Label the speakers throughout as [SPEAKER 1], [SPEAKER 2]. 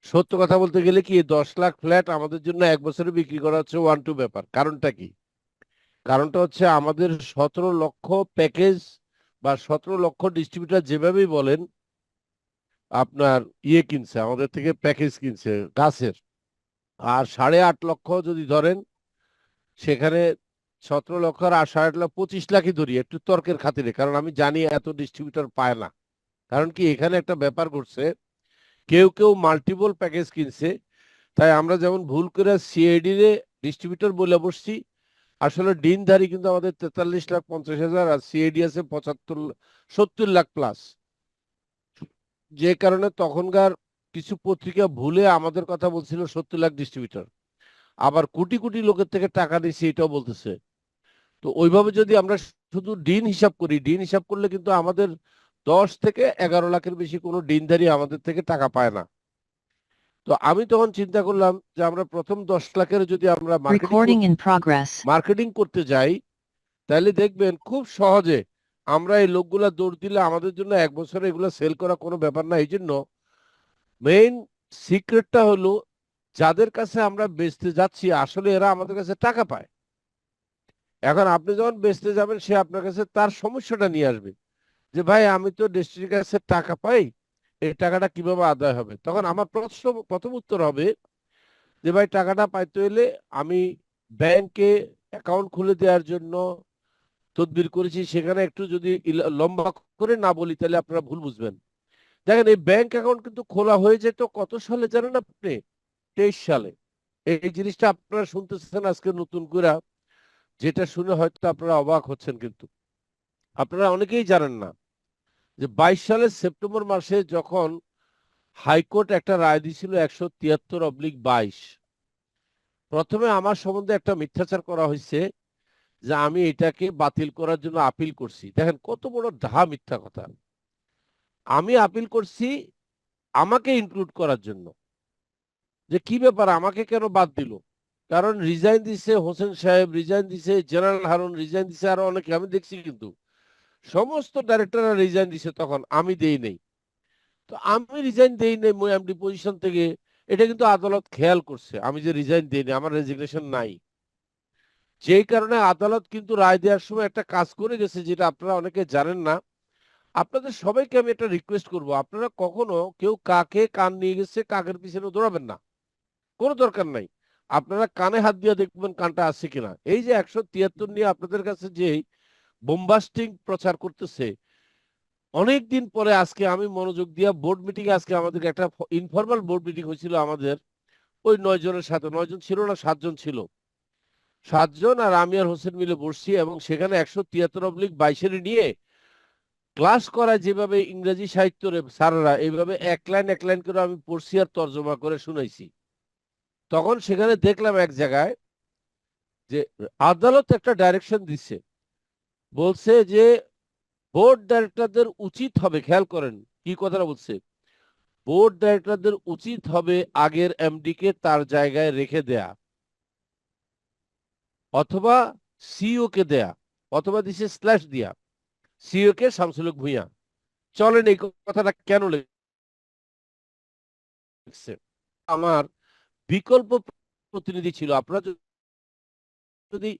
[SPEAKER 1] সত্য কথা বলতে গেলে কি 10 লাখ ফ্ল্যাট আমাদের জন্য এক বছরে বিক্রি করা হচ্ছে ওয়ান টু ব্যাপার। কারণটা কি? কারণটা হচ্ছে আমাদের 17 লক্ষ প্যাকেজ বা 17 লক্ষ ডিস্ট্রিবিউটার যেভাবেই বলেন আপনার কিনছে আমাদের থেকে, প্যাকেজ কিনছে গাছের। আর 8.5 লক্ষ যদি ধরেন, সেখানে 17 লক্ষ আর 8.5 লাখ, 25 লাখই ধরি একটু তর্কের খাতিরে, কারণ আমি জানি এত ডিস্ট্রিবিউটার পায় না। কারণ কি, এখানে একটা ব্যাপার ঘটছে, কেউ কেউ মাল্টিপল প্যাকেজ কিনছে। তাই আমরা যেমন ভুল করে সিআইডি রে ডিস্ট্রিবিউটর বলে বসছি, আসলে ডিনধারী কিন্তু আমাদের 43,50,000 আর সিআইডি আছে 70 লাখ প্লাস। যে কারণে তখনকার কিছু পত্রিকা ভুলে আমাদের কথা বলছিল 70 লাখ ডিস্ট্রিবিউটর, আবার কোটি কোটি লোকের থেকে টাকা নিচ্ছে এটাও বলতেছে। তো ওইভাবে যদি আমরা শুধু ডিন হিসাব করি, ডিন হিসাব করলে কিন্তু আমাদের 10 থেকে 11 লাখের বেশি কোনো ডিনধারী আমাদের থেকে টাকা পায় না। তো আমি তখন চিন্তা করলাম যে আমরা প্রথম 10 লাখের যদি আমরা
[SPEAKER 2] Recording in progress.
[SPEAKER 1] মার্কেটিং করতে যাই, তাহলে দেখবেন খুব সহজে আমরা এই লোকগুলা দৌড় দিলে আমাদের জন্য এক বছরে এগুলো সেল করা কোনো ব্যাপার না। এই জন্য মেইন সিক্রেটটা হলো, যাদের কাছে আমরা বেচতে যাচ্ছি আসলে এরা আমাদের কাছে টাকা পায়। এখন আপনি যখন বেচতে যাবেন, সে আপনার কাছে তার সমস্যাটা নিয়ে আসবে যে ভাই আমি তো ডিস্ট্রিক্টের কাছে টাকা পাই, এই টাকাটা কিভাবে আদায় হবে। তখন আমার প্রথম উত্তর হবে যে ভাই টাকাটা পাইতে হলে আমি ব্যাংকে অ্যাকাউন্ট খুলে দেওয়ার জন্য তদবির করেছি। সেখানে একটু যদি লম্বা করে না বলি তাহলে আপনারা ভুল বুঝবেন। দেখেন, এই ব্যাংক অ্যাকাউন্ট কিন্তু খোলা হয়ে যেত কত সালে জানেন আপনি? 23 সালে। এই জিনিসটা আপনারা শুনতেছেন আজকে নতুন করে, যেটা শুনে হয়তো আপনারা অবাক হচ্ছেন, কিন্তু আপনারা অনেকেই জানেন না যে 22 সালের সেপ্টেম্বর মাসে যখন হাইকোর্ট একটা রায় দিয়েছিল 173/22, প্রথমে আমার সম্বন্ধে একটা মিথ্যাচার করা হয়েছে যে আমি এটাকে বাতিল করার জন্য আপিল করছি। দেখেন কত বড় ঢা মিথ্যা কথা। আমি আপিল করছি আমাকে ইনক্লুড করার জন্য, যে কি ব্যাপার আমাকে কেন বাদ দিল। কারণ রিজাইন দিছে হোসেন সাহেব, রিজাইন দিছে জেনারেল হারুন, রিজাইন দিছে আরো অনেকে, আমি দেখছি। কিন্তু সমস্ত ডাইরেক্টররা রিজাইন দিছে, তখন আমি দেই নেই। তো আমি রিজাইন দেই নেই এমডি পজিশন থেকে, এটা কিন্তু আদালত খেয়াল করছে আমি যে রিজাইন দেই নাই, আমার রেজিগনেশন নাই। যেই কারণে আদালত কিন্তু রায় দেওয়ার সময় একটা কাজ করে গেছে, যেটা আপনারা অনেকে জানেন না। আপনাদের সবাইকে আমি একটা রিকোয়েস্ট করব, আপনারা কখনো কেউ কাকে কান নিয়ে গেছে কাকের পিছনে দৌড়াবেন না, কোনো দরকার নাই। আপনারা কানে হাত দিয়ে দেখবেন কানটা আছে কিনা। এই যে 173 নিয়ে আপনাদের কাছে যে বোমবাস্টিং প্রচার করতেছে, অনেক দিন পরে আজকে আমি মনোযোগ দিয়া বোর্ড মিটিং, আজকে আমাদের একটা ইনফরমাল বোর্ড মিটিং হয়েছিল আমাদের ওই 9 জনের সাথে, 9 জন ছিল না, 7 জন ছিল। 7 জন আর আমি আর হোসেন মিলে বসছি, এবং সেখানে 173/22 নিয়ে ক্লাস করায় যেভাবে ইংরেজি সাহিত্যের স্যাররা এইভাবে এক লাইন এক লাইন করে আমি পড়ছি আর তর্জমা করে শুনাইছি। তখন সেখানে দেখলাম এক জায়গায় যে আদালত একটা ডাইরেকশন দিচ্ছে, বলছে যে বোর্ড ডাইরেক্টরদের উচিত হবে, খেয়াল করেন কি কথাটা বলছে, বোর্ড ডাইরেক্টরদের উচিত হবে আগের এমডি কে তার জায়গায় রেখে দেয়া, অথবা সিইও কে দেয়া, অথবা দিছে স্ল্যাশ দিয়া সিইও কে শামসুল হক ভূঁইয়া। চলেন এই কথাটা কেন লিখছে। আমার বিকল্প প্রতিনিধি ছিল। আপনারা যদি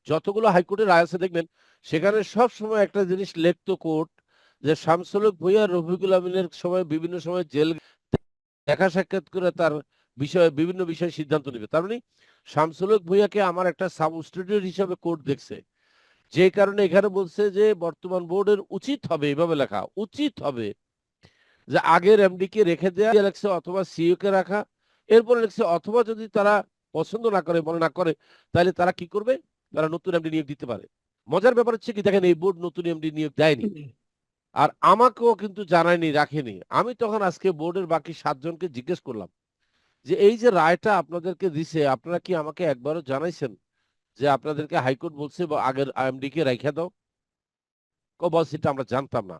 [SPEAKER 1] যতগুলো হাইকোর্টের রায় আছে দেখবেন, সেখানে সব সময় একটা জিনিস লিখতো কোর্ট, যে শামসুল হক ভূঁইয়া রফিকুল আমিনের সময় বিভিন্ন সময় জেল দেখা সাক্ষাৎ করে তার বিষয়ে বিভিন্ন বিষয়ে সিদ্ধান্ত নেবে। তার মানে শামসুল হক ভূঁইয়াকে আমার একটা সাবস্টিটিউট হিসাবে কোর্ট দেখছে। যে কারণে এখানে বলছে যে বর্তমান বোর্ডের উচিত হবে, এভাবে লেখা উচিত হবে যে আগের এমডি কে রেখে দেওয়া লেখছে, অথবা সিইও কে রাখা। এরপরে লেখছে অথবা যদি তারা পছন্দ না করে, মনে না করে, তাহলে তারা কি করবে, তারা নতুন এমডি নিয়োগ দিতে পারে। মজার ব্যাপার হচ্ছে কি, দেখেন এই বোর্ড নতুন এমডি নিয়োগ দেয়নি, আর আমাকেও কিন্তু জানায়নি, রাখেনি। আমি তখন আজকে বোর্ডের বাকি 7 জনকে জিজ্ঞেস করলাম যে এই যে রায়টা আপনাদেরকে দিছে, আপনারা কি আমাকে একবারও জানাইছেন যে আপনাদেরকে হাইকোর্ট বলছে বা আগের এমডি কে রাইখা দাও? বস এটা আমরা জানতাম না।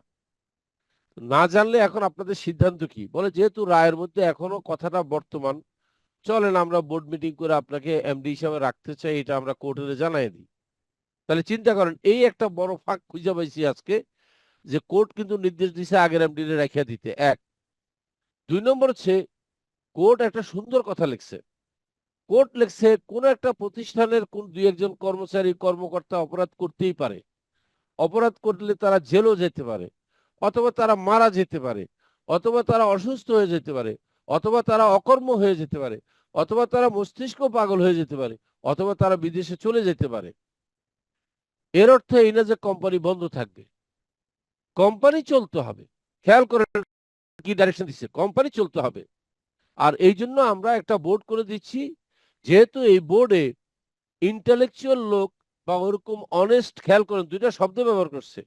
[SPEAKER 1] না জানলে এখন আপনাদের সিদ্ধান্ত কি? বলে যেহেতু রায়ের মধ্যে এখনো কথাটা বর্তমান, চলেন আমরা বোর্ড মিটিং করে আপনাকে এমডি হিসাবে রাখতে চাই, এটা আমরা কোর্টে জানাই দিই। তাহলে চিন্তা করেন, এই একটা বড় ফাঁক খুঁজে পাইছি আজকে, যে কোর্ট কিন্তু নির্দেশ দিছে আগের এমডি রে রাখিয়া দিতে। এক, 2 নম্বর হচ্ছে কোর্ট একটা সুন্দর কথা লিখছে। কোর্ট লিখছে কোন একটা প্রতিষ্ঠানের কোন দুই একজন কর্মচারী কর্মকর্তা অপরাধ করতেই পারে, অপরাধ করলে তারা জেলও যেতে পারে, অথবা তারা মারা যেতে পারে, অথবা তারা অসুস্থ হয়ে যেতে পারে, অথবা তারা অকর্ম হয়ে যেতে পারে, অথবা তারা মস্তিষ্ক পাগল হয়ে যেতে পারে, অথবা তারা বিদেশে চলে যেতে পারে। এর অর্থ এই না যে কোম্পানি বন্ধ থাকবে, কোম্পানি চলতে হবে। খেয়াল করে কি ডাইরেকশন দিচ্ছে, কোম্পানি চলতে হবে। আর এই জন্য আমরা একটা বোর্ড করে দিচ্ছি, যেহেতু এই বোর্ডে ইন্টেলেকচুয়াল লোক বা ওরকম অনেস্ট, খেয়াল করেন দুইটা শব্দ ব্যবহার করছে,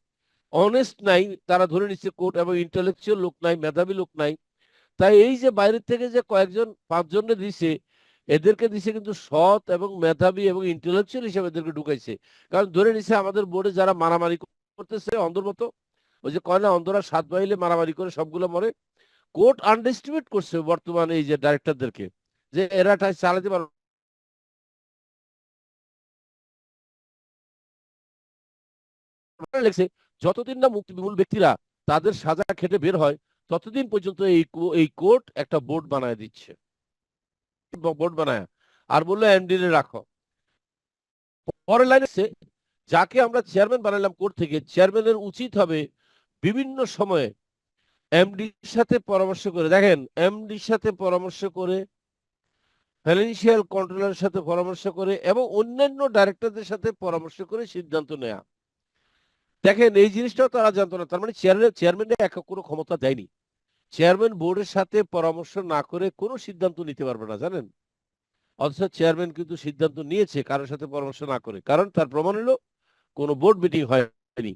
[SPEAKER 1] অনেস্ট নাই, তারা ধরে নিচ্ছে কোর্ট, এবং ইন্টেলেকচুয়াল লোক নাই, মেধাবী লোক নাই। তাই এই যে বাইরের থেকে যে কয়েকজন পাঁচজনে দিছে, এদেরকে দিছে কিন্তু সৎ এবং মেধাবী এবং ইন্টেলেকচুয়াল হিসেবে এদেরকে ঢুকাইছে। কারণ ধরে নিছে আমাদের বোর্ডে যারা মারামারি করতেছে অন্ধর মতো, ওই যে কয় না অন্ধরা সাত বাইলে মারামারি করে সবগুলো মরে, কোর্ট আন্ডারএস্টিমেট করছে বর্তমানে এই যে ডাইরেক্টরদেরকে, যে এরা চালাতে পারবে। লেগছে যতদিন না মুক্তিবিমূল ব্যক্তিরা তাদের সাজা খেটে বের হয়, ততদিন পর্যন্ত এই কোর্ট একটা বোর্ড বানায় দিচ্ছে, বোর্ড বানায়, আর বললো এমডি রে রাখো। পরের লাইনে যাকে আমরা চেয়ারম্যান বানালাম কোর্ট থেকে, চেয়ারম্যানের উচিত হবে বিভিন্ন সময়ে এমডির সাথে পরামর্শ করে, দেখেন এমডির সাথে পরামর্শ করে, ফাইন্যান্সিয়াল কন্ট্রোলারের সাথে পরামর্শ করে, এবং অন্যান্য ডাইরেক্টরদের সাথে পরামর্শ করে সিদ্ধান্ত নেয়া। দেখেন এই জিনিসটাও তারা জানতো না, তার মানে চেয়ারম্যানের একা কোনো ক্ষমতা দেয়নি। চেয়ারম্যান বোর্ডের সাথে পরামর্শ না করে কোনো সিদ্ধান্ত নিতে পারবে না, জানেন? অথচ চেয়ারম্যান কিন্তু সিদ্ধান্ত নিয়েছে কারোর সাথে পরামর্শ না করে, কারণ তার প্রমাণ হলো কোনো বোর্ড মিটিং হয়নি।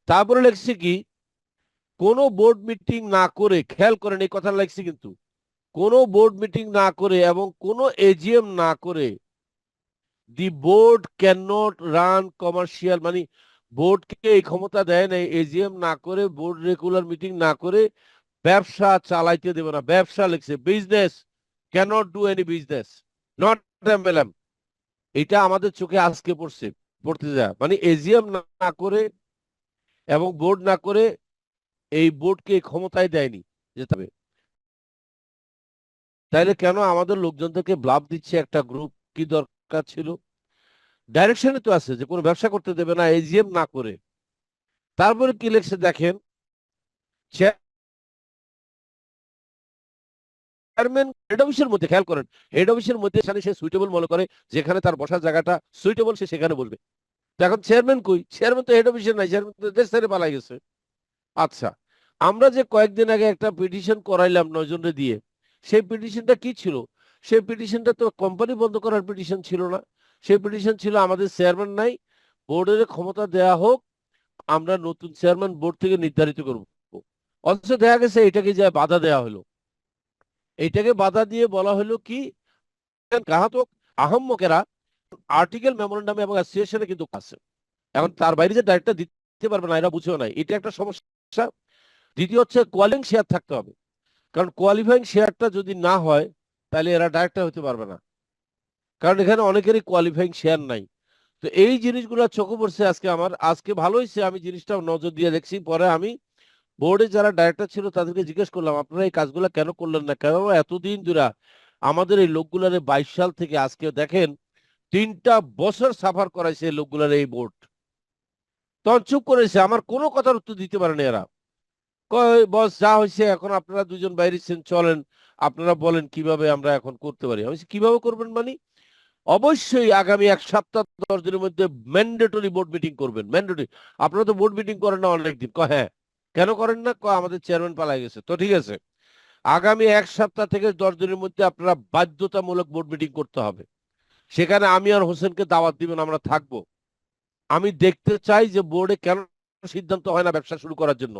[SPEAKER 1] তারপরে লেখছে কি, কোনো বোর্ড মিটিং না করে, খেয়াল করেন এই কথা লেখছে কিন্তু, কোনো বোর্ড মিটিং না করে এবং কোনো এজিএম না করে দি board can not run commercial, মানে বোর্ডকে এই ক্ষমতা দেয় নাই এজিএম না করে, বোর্ড রেগুলার মিটিং না করে ব্যবসা চালাইতে দেবে না। ব্যবসা লিখছে, business can not do any business, not MLM. এটা আমাদের চোখে আজকে পড়তে যায়, মানে এজিএম না করে এবং বোর্ড না করে এই বোর্ডকে ক্ষমতায় দেয়নি যেতে হবে। তাইলে কেন আমাদের লোকজনদেরকে ব্লাফ দিচ্ছে একটা গ্রুপ, কি দরকার ছিল? ডাইরেকশনে তো আছে যে কোনো ব্যবসা করতে দেবে না এজিএম না করে। তারপরে কি লিখছে দেখেন, চেয়ারম্যান হেড অফিসের মধ্যে, খেয়াল করেন, হেড অফিসের মধ্যে সে সুইটেবল মনে করে, যেখানে তার বসার জায়গাটা সুইটেবল সে সেখানে বলবে। তো এখন চেয়ারম্যান কই? চেয়ারম্যান তো হেড অফিসের নাই, চেয়ারম্যান তো দেশ ছেড়ে পালাই গেছে। আচ্ছা, আমরা যে কয়েকদিন আগে একটা পিটিশন করাইলাম 9 জনরে দিয়ে, সেই পিটিশনটা কি ছিল? সেই পিটিশনটা তো কোম্পানি বন্ধ করার পিটিশন ছিল না, সেই পিটিশন ছিল আমাদের চেয়ারম্যান নাই, বোর্ডের ক্ষমতা দেয়া হোক, আমরা নতুন চেয়ারম্যান বোর্ড থেকে নির্ধারিত করব। অথচ দেখা গেছে এটাকে যা বাধা দেওয়া হলো, এইটাকে বাধা দিয়ে বলা হলো কি, ঘাতক আহম্মকেরা আর্টিকেল মেমোরেন্ডাম এবং অ্যাসোসিয়েশনে কিন্তু আছে। এখন তার বাইরে যে ডাইরেক্টর দিতে পারবে না, এরা বুঝেও নাই, এটা একটা সমস্যা। দ্বিতীয় হচ্ছে কোয়ালিফাইং শেয়ার থাকতে হবে, কারণ কোয়ালিফাইং শেয়ারটা যদি না হয় তাহলে এরা ডাইরেক্টর হতে পারবে না, কারণ এখানে অনেকেরই কোয়ালিফাইং শেয়ার নাই। তো এই জিনিসগুলো চোখে পড়ছে আজকে আমার, আজকে ভালো হয়েছে আমি জিনিসটা নজর দিয়ে দেখছি। পরে আমি বোর্ডে যারা ডাইরেক্টর ছিল তাদেরকে জিজ্ঞেস করলাম, আপনারা এই কাজগুলো কেন করলেন না? কেন এতদিন ধরে আমাদের এই লোকগুলারে 22 সাল থেকে আজকে দেখেন 3টা বছর সাফার করাইছে এই লোকগুলার এই বোর্ড। তখন চুপ করেছে, আমার কোনো কথার উত্তর দিতে পারেনি এরা। কয় বস যা হয়েছে, এখন আপনারা দুজন বাইরেছেন, চলেন আপনারা বলেন কিভাবে আমরা এখন করতে পারি। আমি বলছি, কিভাবে করবেন মানে? অবশ্যই আগামী 1 সপ্তাহ 10 দিনের মধ্যে ম্যান্ডেটরি বোর্ড মিটিং করবেন, ম্যান্ডেটরি। আপনারা তো বোর্ড মিটিং করেন না অনেকদিন। হ্যাঁ, কেন করেন না? আমাদের চেয়ারম্যান পালাই গেছে। তো ঠিক আছে, আগামী 1 সপ্তাহ থেকে 10 দিনের মধ্যে আপনারা বাধ্যতামূলক বোর্ড মিটিং করতে হবে। সেখানে আমি আর হোসেনকে দাওয়াত দিবেন, আমরা থাকবো। আমি দেখতে চাই যে বোর্ডে কেন সিদ্ধান্ত হয় না ব্যবসা শুরু করার জন্য।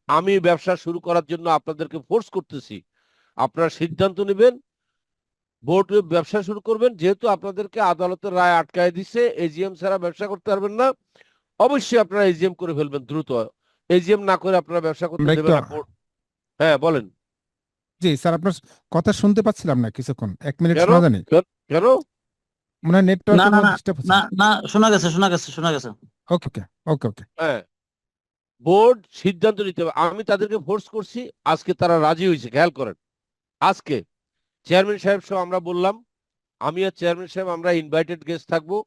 [SPEAKER 1] আমি ব্যবসা শুরু করার জন্য আপনাদেরকে ফোর্স করতেছি, আপনারা সিদ্ধান্ত নেবেন, বোর্ড ব্যবসা শুরু করবেন। যেহেতু আপনাদেরকে আদালতের রায় আটকায় দিছে, এজিএম ছাড়া ব্যবসা করতে পারবেন না, অবশ্যই আপনারা এজিএম করে ফেলবেন দ্রুত। এজিএম না করে আপনারা ব্যবসা করতে
[SPEAKER 2] আমরা একটু
[SPEAKER 1] দেবেন না বোর্ড। হ্যাঁ বলেন।
[SPEAKER 2] জি স্যার, আপনার কথা শুনতে পাচ্ছিলাম না কিছুক্ষণ, 1 মিনিট
[SPEAKER 1] কেন?
[SPEAKER 2] শোনা যায়নি।
[SPEAKER 1] কেন?
[SPEAKER 2] মনে হয়
[SPEAKER 3] না
[SPEAKER 2] নেটওয়ার্কের
[SPEAKER 3] না
[SPEAKER 2] মধ্যে
[SPEAKER 3] না
[SPEAKER 2] ডিস্টার্ব হচ্ছে।
[SPEAKER 3] না না, শোনা গেছে শোনা গেছে শোনা গেছে।
[SPEAKER 2] ওকে ওকে ওকে ওকে।
[SPEAKER 1] হ্যাঁ, বোর্ড সিদ্ধান্ত নিতে হবে। আমি তাদেরকে ফোর্স করছি, আজকে তারা রাজি হয়েছে, খেয়াল করেন। আজকে চেয়ারম্যান সাহেব সহ আমরা বললাম, আমি আর চেয়ারম্যান সাহেব আমরা ইনভাইটেড গেস্ট থাকবো,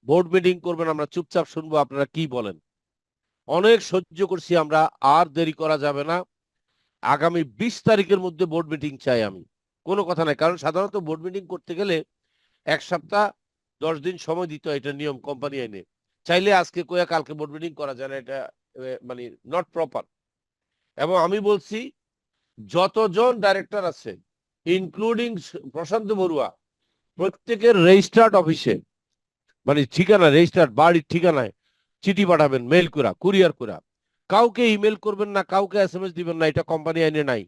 [SPEAKER 1] বোর্ড মিটিং করবেন, আমরা চুপচাপ শুনবো আপনারা কি বলেন। অনেক সহ্য করছি আমরা, আর দেরি করা যাবে না। আগামী 20 তারিখের মধ্যে বোর্ড মিটিং চাই আমি, কোনো কথা নাই। কারণ সাধারণত বোর্ড মিটিং করতে গেলে 1 সপ্তাহ 10 দিন সময় দিতে হয়, এটা নিয়ম কোম্পানি আইনে। চাইলে আজকে কয়া কালকে বোর্ড মিটিং করা যায় না, এটা মানে নট প্রপার। এবং আমি বলছি যতজন ডাইরেক্টর আছে ইনক্লুডিং প্রশান্ত বড়ুয়া, প্রত্যেকের রেজিস্টার্ড অফিসে, মানে ঠিকানা রেজিস্টার্ড বাড়ির ঠিকানায় চিঠি পাঠাবেন, মেল করা, কুরিয়ার করা। কাউকে ইমেল করবেন না, কাউকে এসএমএস দিবেন না, এটা কোম্পানি আইনে নাই।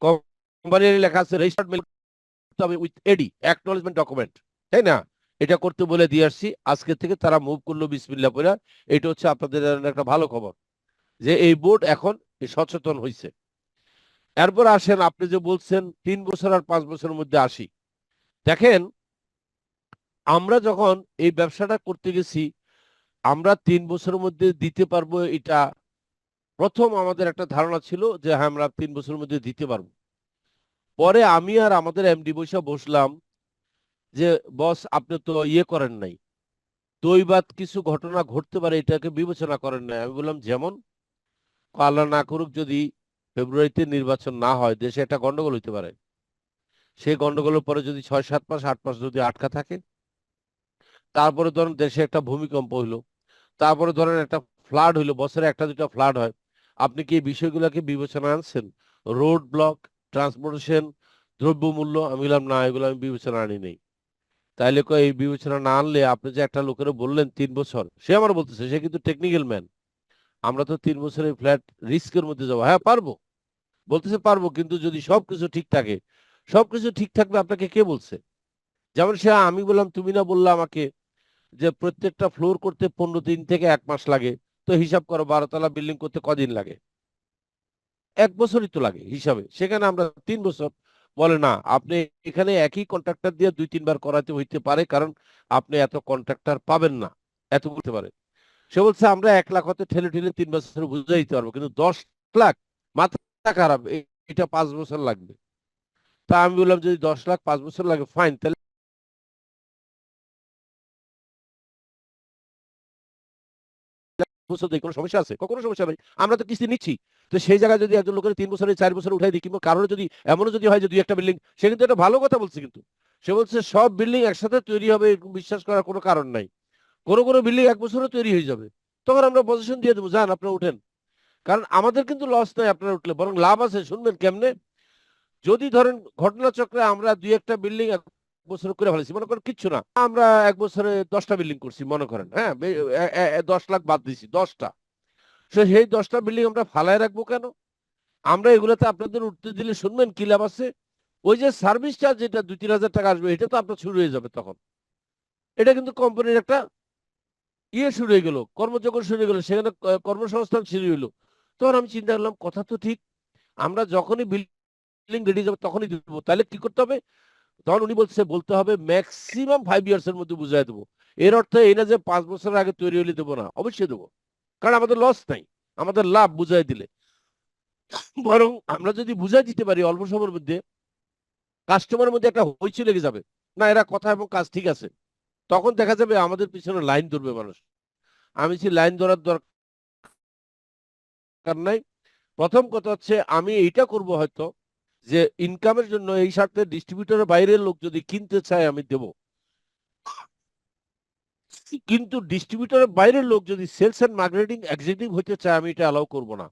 [SPEAKER 1] কোম্পানি আইনে লেখা আছে রেজিস্টার্ড মেল করতে হবে উইথ এডি অ্যাকনলেজমেন্ট ডকুমেন্ট, তাই না? এটা করতে বলে দিয়ে আসছি। আজকে থেকে তারা মুভ করলো বিসমিল্লাহ করে। এটা হচ্ছে আপনাদের একটা ভালো খবর যে এই বোর্ড এখন সচেতন হয়েছে। এরপর আসেন, আপনি যে বলছেন 3 বছর আর 5 বছরের মধ্যে আসি। দেখেন, আমরা যখন এই ব্যবসাটা করতে গেছি, আমরা 3 বছরের মধ্যে দিতে পারবো, এটা প্রথম আমাদের একটা ধারণা ছিল যে হ্যাঁ আমরা 3 বছরের মধ্যে দিতে পারবো। পরে আমি আর আমাদের এমডি বৈশা বসলাম যে বস আপনি তো ইয়ে করেন নাই, দৈবাত কিছু ঘটনা ঘটতে পারে, এটাকে বিবেচনা করেন নাই। আমি বললাম যেমন, আল্লাহ না করুক যদি ফেব্রুয়ারিতে নির্বাচন না হয়, দেশে একটা গন্ডগোল হইতে পারে। সেই গন্ডগোলের পরে যদি 6-7 মাস 8 মাস যদি আটকা থাকে, তারপরে ধরেন দেশে একটা ভূমিকম্প হইলো, তারপরে ধরেন একটা ফ্লাড হইলো, বছরে একটা দুটা ফ্লাড হয়, আপনি কি এই বিষয়গুলোকে বিবেচনায় আনছেন? রোড ব্লক, ট্রান্সপোর্টেশন, দ্রব্যমূল্য। আমি বললাম না, এগুলো আমি বিবেচনা আনি নেই। তাইলে কই এই বিবেচনা না আনলে আপনি যে একটা লোকের বললেন 3 বছর, সে আমার বলতেছে সে কিন্তু টেকনিক্যাল ম্যান, আমরা তো 3 বছরের ফ্ল্যাট রিস্কের মধ্যে যাবো। হ্যাঁ পারবো, বলতেছে পারবো, কিন্তু যদি সবকিছু ঠিক থাকে। সবকিছু ঠিক থাকবে আপনাকে কে বলছে? যেমন সে, আমি বললাম তুমি না বললা আমাকে যে প্রত্যেকটা ফ্লোর করতে 15 দিন থেকে 1 মাস লাগে, তো হিসাব করো 12 তলা বিল্ডিং করতে কদিন লাগে? 1 বছরই তো লাগে হিসাবে, সেখানে আমরা 3 বছর। বলে না, আপনি এখানে একই কন্ট্রাক্টর দিয়ে 2-3 বার করাতে হইতে পারে, কারণ আপনি এত কন্ট্রাক্টর পাবেন না, এত করতে পারে। সে বলছে আমরা 1 লাখ হতে ঠেলে ঠেলে 3 বছরে বুঝাই দিতে পারবো, কিন্তু 10 লাখ মাথা খারাপ, এটা 5 বছর লাগবে। তা আমি বললাম যদি 10 লাখ 5 বছর লাগে ফাইন, তাহলে বছর দিয়ে কোনো সমস্যা আছে? কোনো সমস্যা নেই, আমরা তো কিস্তি নিচ্ছি। তো সেই জায়গায় যদি একজন লোকের 3 বছরে 4 বছরে উঠাই দিই, কিংবা কারোর যদি এমনও যদি হয় যে 2-1টা বিল্ডিং, সে কিন্তু একটা ভালো কথা বলছে। কিন্তু সে বলছে সব বিল্ডিং একসাথে তৈরি হবে এরকম বিশ্বাস করার কোনো কারণ নাই, কোনো কোনো বিল্ডিং 1 বছরে তৈরি হয়ে যাবে। তখন আমরা পজিশন দিয়ে দেবো, যান আপনারা উঠেন। কারণ আমাদের কিন্তু লস নাই আপনারা উঠলে, বরং লাভ আছে। শুনবেন কেমনে? যদি ধরেন ঘটনাচক্রে আমরা 2-1টা বিল্ডিং 1 বছর করে ফেলেছি, মনে করেন কিচ্ছু না, আমরা 1 বছরে 10টা বিল্ডিং করছি মনে করেন, হ্যাঁ 10 লাখ বাদ দিছি 10টা। সেই 10টা বিল্ডিং আমরা ফালায় রাখবো কেন? আমরা এগুলোতে আপনাদের উঠতে দিলে শুনবেন কি লাভ আছে? ওই যে সার্ভিস চার্জ যেটা 2-3 হাজার টাকা আসবে, এটা তো আপনার শুরু হয়ে যাবে তখন। এটা কিন্তু কোম্পানির একটা ইয়ে শুরু হয়ে গেল, কর্মযোগ্য শুরু হয়ে গেল, সেখানে কর্মসংস্থান শুরু হইলো। তখন আমি চিন্তা করলাম কথা তো ঠিক, আমরা যখনই বিল্ডিং রেডি যাবে তখনই দেবো। তাহলে কি করতে হবে? তখন উনি বলতে হবে ম্যাক্সিমাম 5 ইয়ার্স এর মধ্যে বুঝাই দেবো। এর অর্থ এই না যে 5 বছর আগে তৈরি হলে দেবো না, অবশ্যই দেবো। কারণ আমাদের লস নাই, আমাদের লাভ বুঝাই দিলে। বরং আমরা যদি বুঝাই দিতে পারি অল্প সময়ের মধ্যে, কাস্টমারের মধ্যে একটা হইচই লেগে যাবে, না এরা কথা এবং কাজ ঠিক আছে। তখন দেখা যাবে আমাদের পিছনে লাইন ধরবে মানুষ। আমি লাইন ধরার দরকার নাই। প্রথম কথা হচ্ছে আমি এইটা করব হয়তো, যে ইনকামের জন্য এই স্বার্থে ডিস্ট্রিবিউটরের বাইরের লোক যদি কিনতে চায় আমি দেব, কিন্তু ডিস্ট্রিবিউটরের বাইরের লোক যদি সেলস এন্ড মার্কেটিং এক্সিকিউটিভ হতে চায় আমি এটা অ্যালাউ করব না।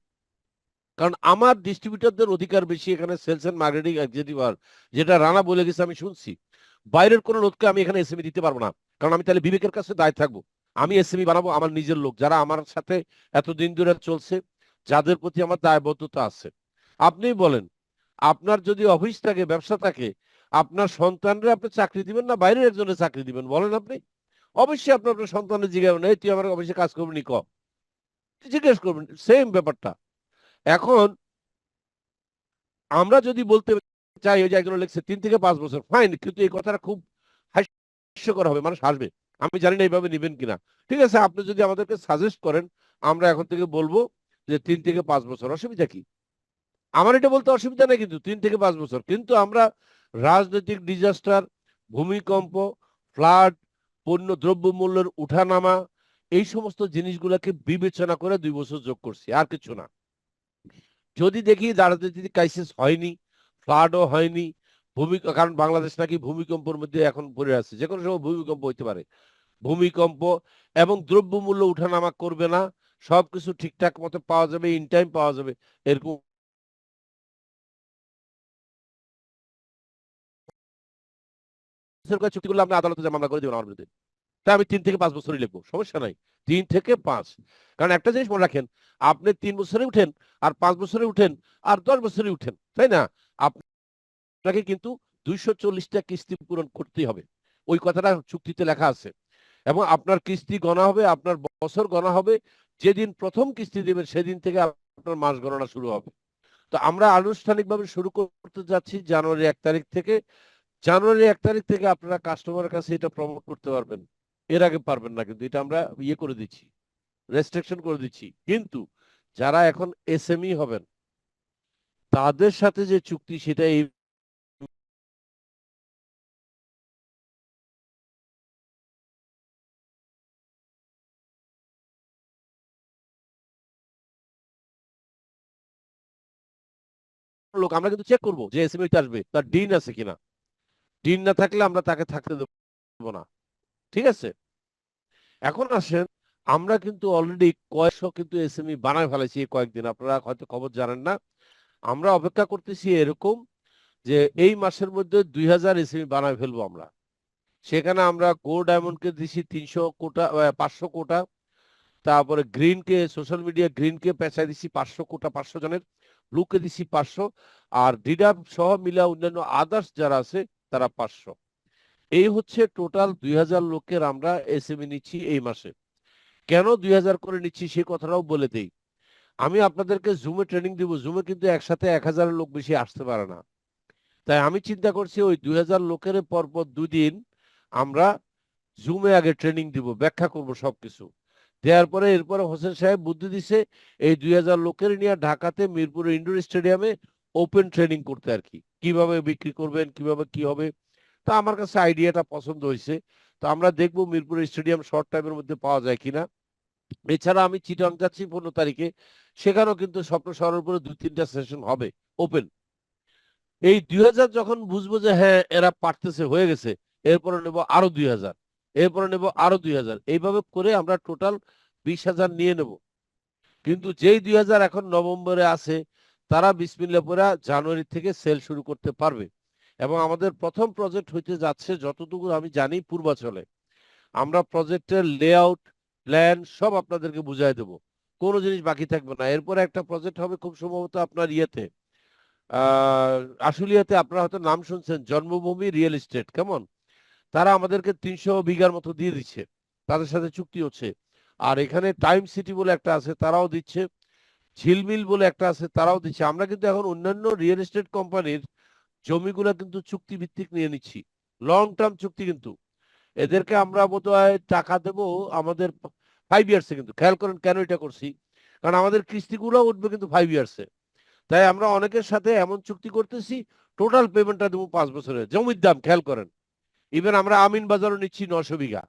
[SPEAKER 1] কারণ আমার ডিস্ট্রিবিউটরদের অধিকার বেশি এখানে সেলস এন্ড মার্কেটিং এক্সিকিউটিভ। আর যেটা রানা বলে গেছে আমি শুনছি, বাইরের কোনো লোককে আমি এখানে এসএমই দিতে পারবো না, কারণ আমি তাহলে বিবেকের কাছে দায় থাকবো। আমি এসএমই বানাবো আমার নিজের লোক, যারা আমার সাথে এতদিন ধরে চলছে, যাদের প্রতি আমার দায়বদ্ধতা আছে। আপনি বলেন, আপনার যদি অফিস থাকে, ব্যবসা থাকে, আপনার সন্তানরা আপনি চাকরি দিবেন না বাইরের একজনের চাকরি দিবেন? বলেন আপনি। অবশ্যই আপনার আপনার সন্তানের জিজ্ঞাসা, এই তুই আমার অফিসে কাজ করবি নি ক, জিজ্ঞেস করবেন, সেম ব্যাপারটা। এখন আমরা যদি বলতে চাই, ওই যে একজন লিখছে 3 থেকে 5 বছর, ফাইন, কিন্তু এই কথাটা খুব হাস্যকর হবে, মানুষ হাসবে। আমি জানি না এইভাবে নিবেন কিনা। ঠিক আছে, আপনি যদি আমাদেরকে সাজেস্ট করেন, আমরা এখন থেকে বলবো যে 3 থেকে 5 বছর, অসুবিধা কি? আমার এটা বলতে অসুবিধা নেই, কিন্তু 3 থেকে 5 বছর। কিন্তু আমরা রাজনৈতিক ডিজাস্টার, ভূমিকম্প, ফ্লাড, পণ্য দ্রব্যমূল্যের উঠানামা, এই সমস্ত জিনিসগুলোকে বিবেচনা করে 2 বছর যোগ করছি, আর কিছু না। যদি দেখি রাজনৈতিক ক্রাইসিস হয়নি, ফ্লাডও হয়নি, কারণ বাংলাদেশ নাকি ভূমিকম্পের মধ্যে এখন পড়ে আছে, যে কোনো সময় ভূমিকম্প হইতে পারে, ভূমিকম্প এবং দ্রব্যমূল্য উঠানামা করবে না, সবকিছু ঠিকঠাক মতো পাওয়া যাবে, ইন টাইম পাওয়া যাবে, এরকম চুক্তি করলে আপনি আদালতে যে মামলা করে দেবেন আমার বিরুদ্ধে, তাই আমি 3 থেকে 5 বছরই লিখবো, সমস্যা নাই, 3 থেকে 5। কারণ একটা জিনিস মনে রাখেন, আপনি 3 বছরে উঠেন, আর 5 বছরে উঠেন, আর 10 বছরে উঠেন, তাই না? আপনাকে কিন্তু 240টা কিস্তি পূরণ করতেই হবে, ওই কথাটা চুক্তিতে লেখা আছে। এবং আপনার কিস্তি গণা হবে, আপনার বছর গণা হবে, যেদিন প্রথম কিস্তি দেবেন সেদিন থেকে আপনার মাস গণনা শুরু হবে। তো আমরা আনুষ্ঠানিকভাবে শুরু করতে যাচ্ছি জানুয়ারি 1 তারিখ থেকে। জানুয়ারি 1 তারিখ থেকে আপনারা কাস্টমারের কাছে এটা প্রমোট করতে পারবেন, এর আগে পারবেন না, কিন্তু এটা আমরা ইয়ে করে দিচ্ছি, রেস্ট্রিকশন করে দিচ্ছি। কিন্তু যারা এখন এসএমই হবেন তাদের সাথে যে চুক্তি, সেটা এই লোক আমরা কিন্তু চেক করবো যে এসএমই আসবে তার ডিন আছে কিনা, ডিন না থাকলে আমরা তাকে থাকতে দেবো না, ঠিক আছে? এখন আসেন, আমরা কিন্তু অলরেডি কয়েকশো কিন্তু এসএমই বানায় ফেলেছি এই কয়েকদিন, আপনারা হয়তো খবর জানেন না। আমরা অপেক্ষা করতেছি এরকম যে এই মাসের মধ্যে 2000 এসএমই বানায় ফেলবো আমরা। সেখানে আমরা গো ডায়মন্ডকে দিছি 300 কোটা, 500 কোটা। তারপরে গ্রিনকে, সোশ্যাল মিডিয়া গ্রিনকে পেঁচাই দিছি 500 কোটা, 500 জনের। ব্লুকে দিছি 500, আর ডিডাব সহ মিলা অন্যান্য আদার্স যারা আছে তারা 500। এই হচ্ছে টোটাল 2000 লোকের আমরা এসএমই নিচ্ছি এই মাসে। কেন 2000 করে নিচ্ছি সে কথাটাও বলে দেই। আমি আপনাদেরকে জুমে ট্রেনিং দিব, জুমে কিন্তু একসাথে 1000 লোক বেশি আসতে পারে না। তাই আমি চিন্তা করছি ওই 2000 লোকের পরপর 2 দিন আমরা জুমে আগে ট্রেনিং দিব, ব্যাখ্যা করব সবকিছু। দেওয়ার পরে এরপরে হোসেন সাহেব বুদ্ধি দিছে এই 2000 লোকের নিয়ে ঢাকাতে মিরপুর ইনডোর স্টেডিয়ামে ওপেন ট্রেনিং করতে, আর কি কিভাবে বিক্রি করবেন, কিভাবে কি হবে। তা আমার কাছে আইডিয়াটা পছন্দ হয়েছে। তো আমরা দেখবো মিরপুর স্টেডিয়াম শর্ট টাইমের মধ্যে পাওয়া যায় কিনা। এছাড়া আমি চিটাং যাচ্ছি 15 তারিখে, সেখানেও কিন্তু স্বপ্ন শহরের উপরে 2-3টা সেশন হবে ওপেন। এই 2000 যখন বুঝবো যে হ্যাঁ এরা পারতেছে, হয়ে গেছে, এরপরে নেব আরো 2000, এরপরে নেব আরো 2000, এইভাবে করে আমরা টোটাল 20,000 নিয়ে নেব। কিন্তু যেই 2000 এখন নভেম্বরে আছে, তারা বিসমিল্লাহ পড়া জানুয়ারি থেকে সেল শুরু করতে পারবে। এবং আমাদের প্রথম প্রজেক্ট হইতে যাচ্ছে, যতটুকু আমি জানি পূর্বাচলে, আমরা প্রজেক্টের লেআউট, প্ল্যান সব আপনাদেরকে বুঝাই দেব, কোনো জিনিস বাকি থাকবে না। এরপরে একটা প্রজেক্ট হবে খুব সম্ভবত আপনার ইয়েতে, আহ আশুলিয়াতে, আপনারা হয়তো নাম শুনছেন, জন্মভূমি রিয়েল এস্টেট, কেমন? তারা আমাদেরকে 300 বিঘার মতো দিয়ে দিচ্ছে, তাদের সাথে চুক্তি হচ্ছে। আর এখানে টাইম সিটি বলে একটা আছে, তারাও দিচ্ছে। ঝিলমিল বলে একটা আছে, তারাও দিচ্ছে। আমরা কিন্তু এখন অন্যান্য রিয়েল এস্টেট কোম্পানির জমিগুলো কিন্তু চুক্তি ভিত্তিক নিয়ে নিচ্ছি, লং টার্ম চুক্তি। কিন্তু এদেরকে আমরা বোধহয় টাকা দেবো আমাদের 5 ইয়ার্সে। কিন্তু খেয়াল করেন কেন এটা করছি, কারণ আমাদের কিস্তিগুলো উঠবে কিন্তু 5 ইয়ার্সে। তাই আমরা অনেকের সাথে এমন চুক্তি করতেছি, টোটাল পেমেন্টটা দেবো 5 বছরে। জমির দাম খেয়াল করেন, ইভেন আমরা আমিন বাজারও নিচ্ছি 900 বিঘা।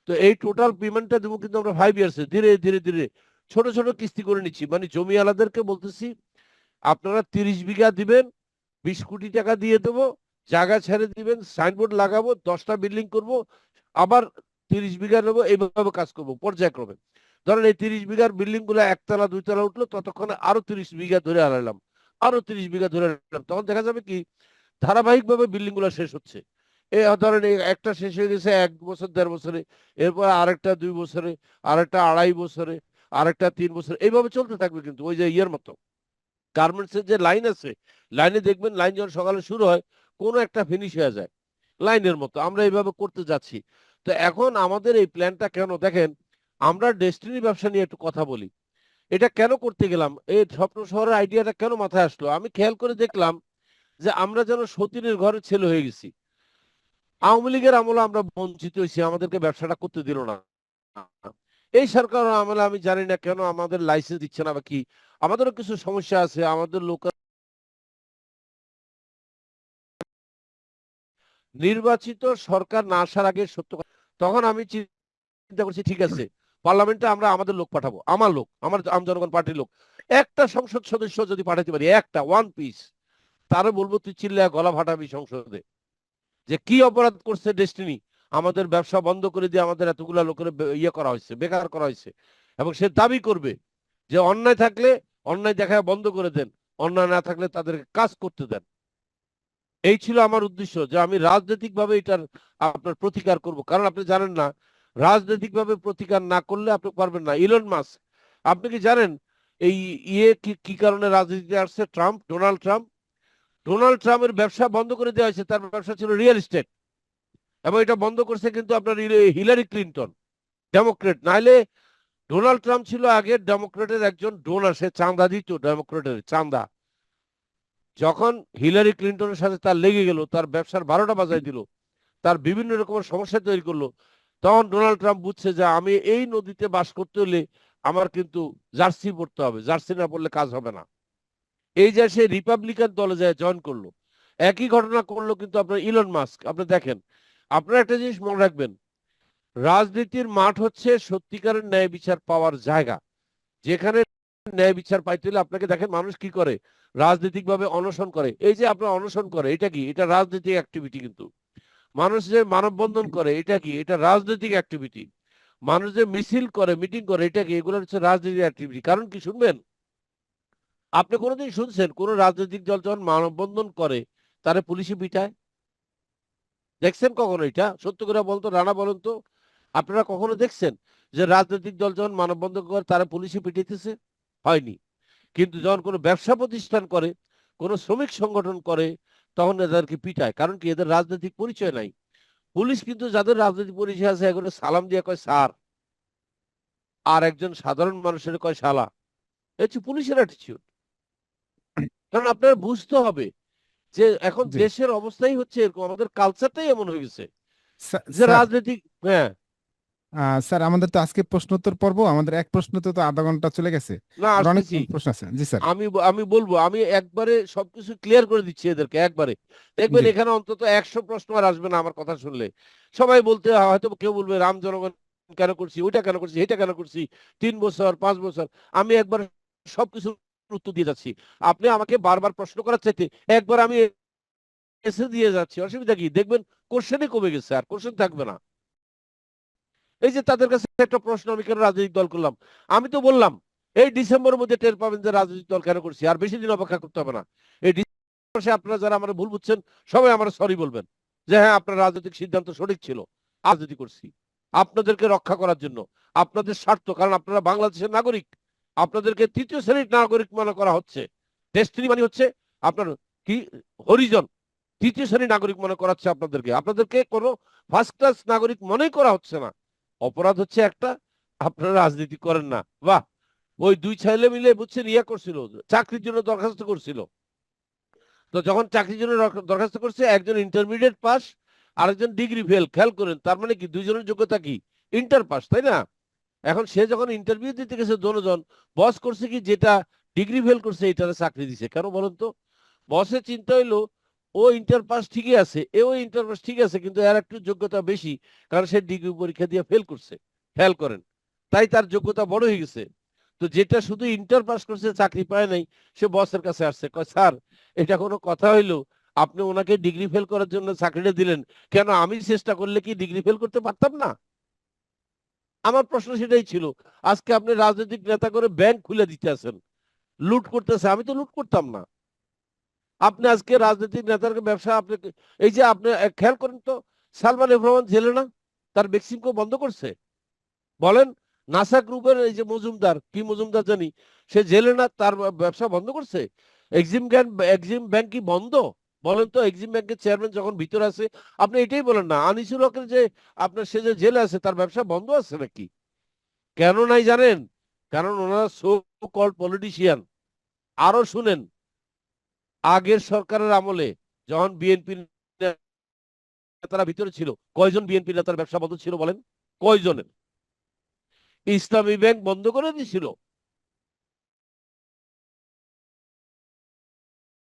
[SPEAKER 1] তো এই টোটাল পেমেন্টটা দেবো কিন্তু আমরা 5 ইয়ার্সে, ধীরে ধীরে ধীরে ছোট ছোট কিস্তি করে নিচ্ছি। মানে জমি আলাদেরকে বলতেছি আপনারা 30 বিঘা দিবেন, 20 কোটি টাকা দিয়ে দেবো, জায়গা ছেড়ে দিবেন, সাইনবোর্ড লাগাবো, 10টা বিল্ডিং করব, আবার 30 বিঘা নেবো, এইভাবে কাজ করবো পর্যায়ক্রমে। ধরেন এই 30 বিঘার বিল্ডিং গুলো একতলা 2 তলা উঠলো, ততক্ষণে আরো 30 বিঘা ধরে আনালাম, আরো 30 বিঘা ধরে আনালাম। তখন দেখা যাবে কি ধারাবাহিক ভাবে বিল্ডিং গুলো শেষ হচ্ছে। ধরেন একটা শেষ হয়ে গেছে 1 বছর 1.5 বছরে, এরপর আরেকটা 2 বছরে, আরেকটা 2.5 বছরে, আরেকটা 3 বছরে, এইভাবে চলতে থাকবে। কিন্তু ওই যে ইয়ের মতো, গার্মেন্টস এর যে লাইন আছে, লাইনে দেখবেন লাইন যখন সকালে শুরু হয় কোনো একটা ফিনিশ হয়ে যায়, লাইনের মতো আমরা এইভাবে করতে যাচ্ছি। তো এখন আমাদের এই প্ল্যানটা কেন দেখেন, আমরা ডেস্টিনি ব্যবসা নিয়ে একটু কথা বলি। এটা কেন করতে গেলাম, এই স্বপ্ন শহরের আইডিয়াটা কেন মাথায় আসলো, আমি খেয়াল করে দেখলাম যে আমরা যেন সতীনের ঘরের ছেলে হয়ে গেছি। আওয়ামী লীগের আমলে আমরা বঞ্চিত হয়েছি, আমাদেরকে ব্যবসাটা করতে দিল না। এই সরকার আমলে আমি জানি না কেন আমাদের লাইসেন্স দিচ্ছে না বা কি, আমাদেরও কিছু সমস্যা আছে, আমাদের লোক নির্বাচিত সরকার না আসার আগে সত্য কথা, তখন আমি চিন্তা করছি ঠিক আছে পার্লামেন্টে আমরা আমাদের লোক পাঠাবো, আমার লোক, আমার আম জনগণ পার্টির লোক, একটা সংসদ সদস্য যদি পাঠাতে পারি, একটা ওয়ান পিস, তারে বলবো তুই চিল্লা গলা ফাটাবি সংসদে যে কি অপরাধ করছে ডেস্টিনি, আমাদের ব্যবসা বন্ধ করে দিয়ে আমাদের এতগুলা লোকের ইয়ে করা হয়েছে, বেকার করা হয়েছে, এবং সে দাবি করবে যে অন্যায় থাকলে অন্যায় দেখায় বন্ধ করে দেন, অন্যায় না থাকলে তাদেরকে কাজ করতে দেন। এই ছিল আমার উদ্দেশ্য, যে আমি রাজনৈতিকভাবে এটার আপনার প্রতিকার করব। কারণ আপনি জানেন না, রাজনৈতিকভাবে প্রতিকার না করলে আপনি পারবেন না। ইলন মাস্ক, আপনি কি জানেন এই ইয়ে কি কি কারণে রাজনীতিতে আসছে? ট্রাম্প, ডোনাল্ড ট্রাম্প, ডোনাল্ড ট্রাম্পের ব্যবসা বন্ধ করে দেওয়া হয়েছে। তার ব্যবসা ছিল রিয়েল এস্টেট, এবং এটা বন্ধ করছে কিন্তু আপনার হিলারি ক্লিনটন, ডেমোক্রেট। নাইলে ডোনাল্ড ট্রাম্প ছিল আগে ডেমোক্রেটের একজন ডোনার, সে চাঁদা দিত ডেমোক্রেটের চাঁদা। যখন হিলারি ক্লিনটনের সাথে তার লেগে গেল, তার ব্যবসার 12টা বাজায় দিল, তার বিভিন্ন রকমের সমস্যা তৈরি করলো, তখন ডোনাল্ড ট্রাম্প বুঝছে যে আমি এই নদীতে বাস করতে হলে আমার কিন্তু জার্সি পড়তে হবে, জার্সি না পড়লে কাজ হবে না। এই যে সে রিপাবলিকান দলে যায় জয়েন করলো। একই ঘটনা করলো কিন্তু আপনার ইলন মাস্ক। আপনি দেখেন, আপনারা একটা জিনিস মনে রাখবেন, রাজনীতির মাঠ হচ্ছে সত্যিকারের ন্যায় বিচার পাওয়ার জায়গা। যেখানে ন্যায় বিচার পাইতে হলে আপনাকে দেখেন মানুষ কি করে, রাজনৈতিক ভাবে অনশন করে। এই যে আপনার অনশন করে, এটা কি? এটা রাজনৈতিক অ্যাক্টিভিটি। কিন্তু মানুষ যে মানববন্ধন করে, এটা কি? এটা রাজনৈতিক অ্যাক্টিভিটি। মানুষ যে মিছিল করে, মিটিং করে, এটা কি? এগুলো হচ্ছে রাজনৈতিক অ্যাক্টিভিটি। কারণ কি শুনবেন, আপনি কোনোদিন শুনছেন কোন রাজনৈতিক দল যখন মানববন্ধন করে তারে পুলিশে পিটায়? দেখছেন কখনো? এটা সত্য করে বলতো, রানা বলেন তো, আপনারা কখনো দেখছেন যে রাজনৈতিক দল যখন মানববন্ধন করে তারা পুলিশে পিটাইতেছে? হয়নি। কিন্তু যখন কোনো ব্যবসা প্রতিষ্ঠান করে, কোনো শ্রমিক সংগঠন করে, তখন এদেরকে পিটায়। কারণ কি? এদের রাজনৈতিক পরিচয় নাই। পুলিশ কিন্তু যাদের রাজনৈতিক পরিচয় আছে এগুলো সালাম দিয়ে কয় স্যার, আর একজন সাধারণ মানুষের কয় শালা। এই হচ্ছে পুলিশের অ্যাটিটিউড। কারণ আপনার বুঝতে হবে যে এখন
[SPEAKER 2] জি
[SPEAKER 1] দেশের অবস্থাই হচ্ছে এরকম, আমাদের কালচারটাই এমন হয়ে গেছে যে
[SPEAKER 2] স্যার,
[SPEAKER 1] রাজনৈতিক। হ্যাঁ।
[SPEAKER 2] স্যার আমাদের তো আজকে প্রশ্নোত্তর পর্ব, আমাদের এক প্রশ্নতে তো আধা ঘন্টা চলে গেছে।
[SPEAKER 1] না,
[SPEAKER 2] আর অনেক
[SPEAKER 1] আসতেছি।
[SPEAKER 2] প্রশ্ন আছে। জি স্যার।
[SPEAKER 1] আমি বলবো, আমি একবারে সবকিছু ক্লিয়ার করে দিচ্ছি এদেরকে একবারে। দেখবেন
[SPEAKER 2] জি
[SPEAKER 1] এখানে অন্তত 100 প্রশ্ন আর আসবে না আমার কথা শুনলে। সবাই বলতে হয়তো কেউ বলবে রাম জনগণ কেন করছি, ওইটা কেন করছি, এটা কেন করছি, 3 বছর 5 বছর। আমি একবার সবকিছু উত্তর দিয়ে যাচ্ছি। আপনি আমাকে বারবার প্রশ্ন করার চাইতে একবার আমি এসে দিয়ে যাচ্ছি, অসুবিধা কি? দেখবেন কোশ্চেনই কমে গেছে, আর কোশ্চেন থাকবে না। এই যে তাদের কাছে একটা প্রশ্ন, আমি কেন রাজনৈতিক দল করলাম? আমি তো বললাম এই ডিসেম্বরের মধ্যে টের পাবেন যে রাজনৈতিক দল কেন করছি। আর বেশি দিন অপেক্ষা করতে হবে না। এই ডিসেম্বর মাসে আপনারা যারা আমার ভুল বুঝছেন সবাই আমার সরি বলবেন, যে হ্যাঁ আপনার রাজনৈতিক সিদ্ধান্ত সঠিক ছিল, রাজনীতি করছি আপনাদেরকে রক্ষা করার জন্য, আপনাদের স্বার্থ। কারণ আপনারা বাংলাদেশের নাগরিক, আপনাদেরকে তৃতীয় শ্রেণীর নাগরিক মনে করা হচ্ছে। ডেস্টিনি মানে হচ্ছে আপনার কি, হরিজন, তৃতীয় শ্রেণীর নাগরিক মনে করা হচ্ছে আপনাদেরকে। আপনাদেরকে কোনো ফার্স্ট ক্লাস নাগরিক মনেই করা হচ্ছে না। অপরাধ হচ্ছে একটা, আপনারা রাজনীতি করেন না। বাহ! ওই দুই ছেলে মিলে বুঝছেন ইয়ে করছিল, চাকরির জন্য দরখাস্ত করছিল। তো যখন চাকরির জন্য দরখাস্ত করছে, একজন ইন্টারমিডিয়েট পাস, আরেকজন ডিগ্রি ফেল। খেয়াল করেন, তার মানে কি দুইজনের যোগ্যতা কি? ইন্টার পাস, তাই না? এখন সে যখন ইন্টারভিউ দিতে গেছে দোনোজন, বস করছে কি, যেটা ডিগ্রি ফেল করছে এটারে চাকরি দিছে। কেন বলেন তো? বসের চিন্তা হইলো ও ইন্টার পাস ঠিকই আছে, এও ইন্টার পাস ঠিক আছে, কিন্তু এর একটু যোগ্যতা বেশি, কারণ সে ডিগ্রি পরীক্ষা দিয়ে ফেল করছে। খেয়াল করেন, তাই তার যোগ্যতা বড় হয়ে গেছে। তো যেটা শুধু ইন্টার পাস করছে, চাকরি পায় নাই, সে বসের কাছে আসছে, কয় স্যার এটা কোনো কথা হইলো? আপনি ওনাকে ডিগ্রি ফেল করার জন্য চাকরিটা দিলেন, কেন আমি চেষ্টা করলে কি ডিগ্রি ফেল করতে পারতাম না? আমার প্রশ্ন সেটাই ছিল। আজকে আপনি রাজনৈতিক নেতা করে ব্যাংক খুলে দিতে আছেন, লুট করতেছে। আমি তো লুট করতাম না। আপনি আজকে রাজনৈতিক নেতার ব্যবসা আপনি, এই যে আপনি খেয়াল করেন তো, সালমান এফ রহমান জেলে না? তার বেক্সিমকো বন্ধ করছে। বলেন, নাসা গ্রুপের এই যে মজুমদার, কি মজুমদার জানি, সে জেলে না? তার ব্যবসা বন্ধ করছে। এক্সিম ব্যাংক কি বন্ধ? বলেন তো, এক্সিম ব্যাংকের চেয়ারম্যান যখন ভিতরে আছে, আপনি এটাই বলেন না আনিসুল হকের যে আপনার সে যে জেলে আছে তার ব্যবসা বন্ধ আছে নাকি? কেন নাই জানেন? কারণ ওনারা সো কল্ড পলিটিশিয়ান। আরো শুনেন, আগের সরকারের আমলে যখন বিএনপি নেতারা ভিতরে ছিল, কয়জন বিএনপি নেতার ব্যবসা বন্ধ ছিল বলেন? কয়জনের? ইসলামী ব্যাংক বন্ধ করে দিয়েছিল,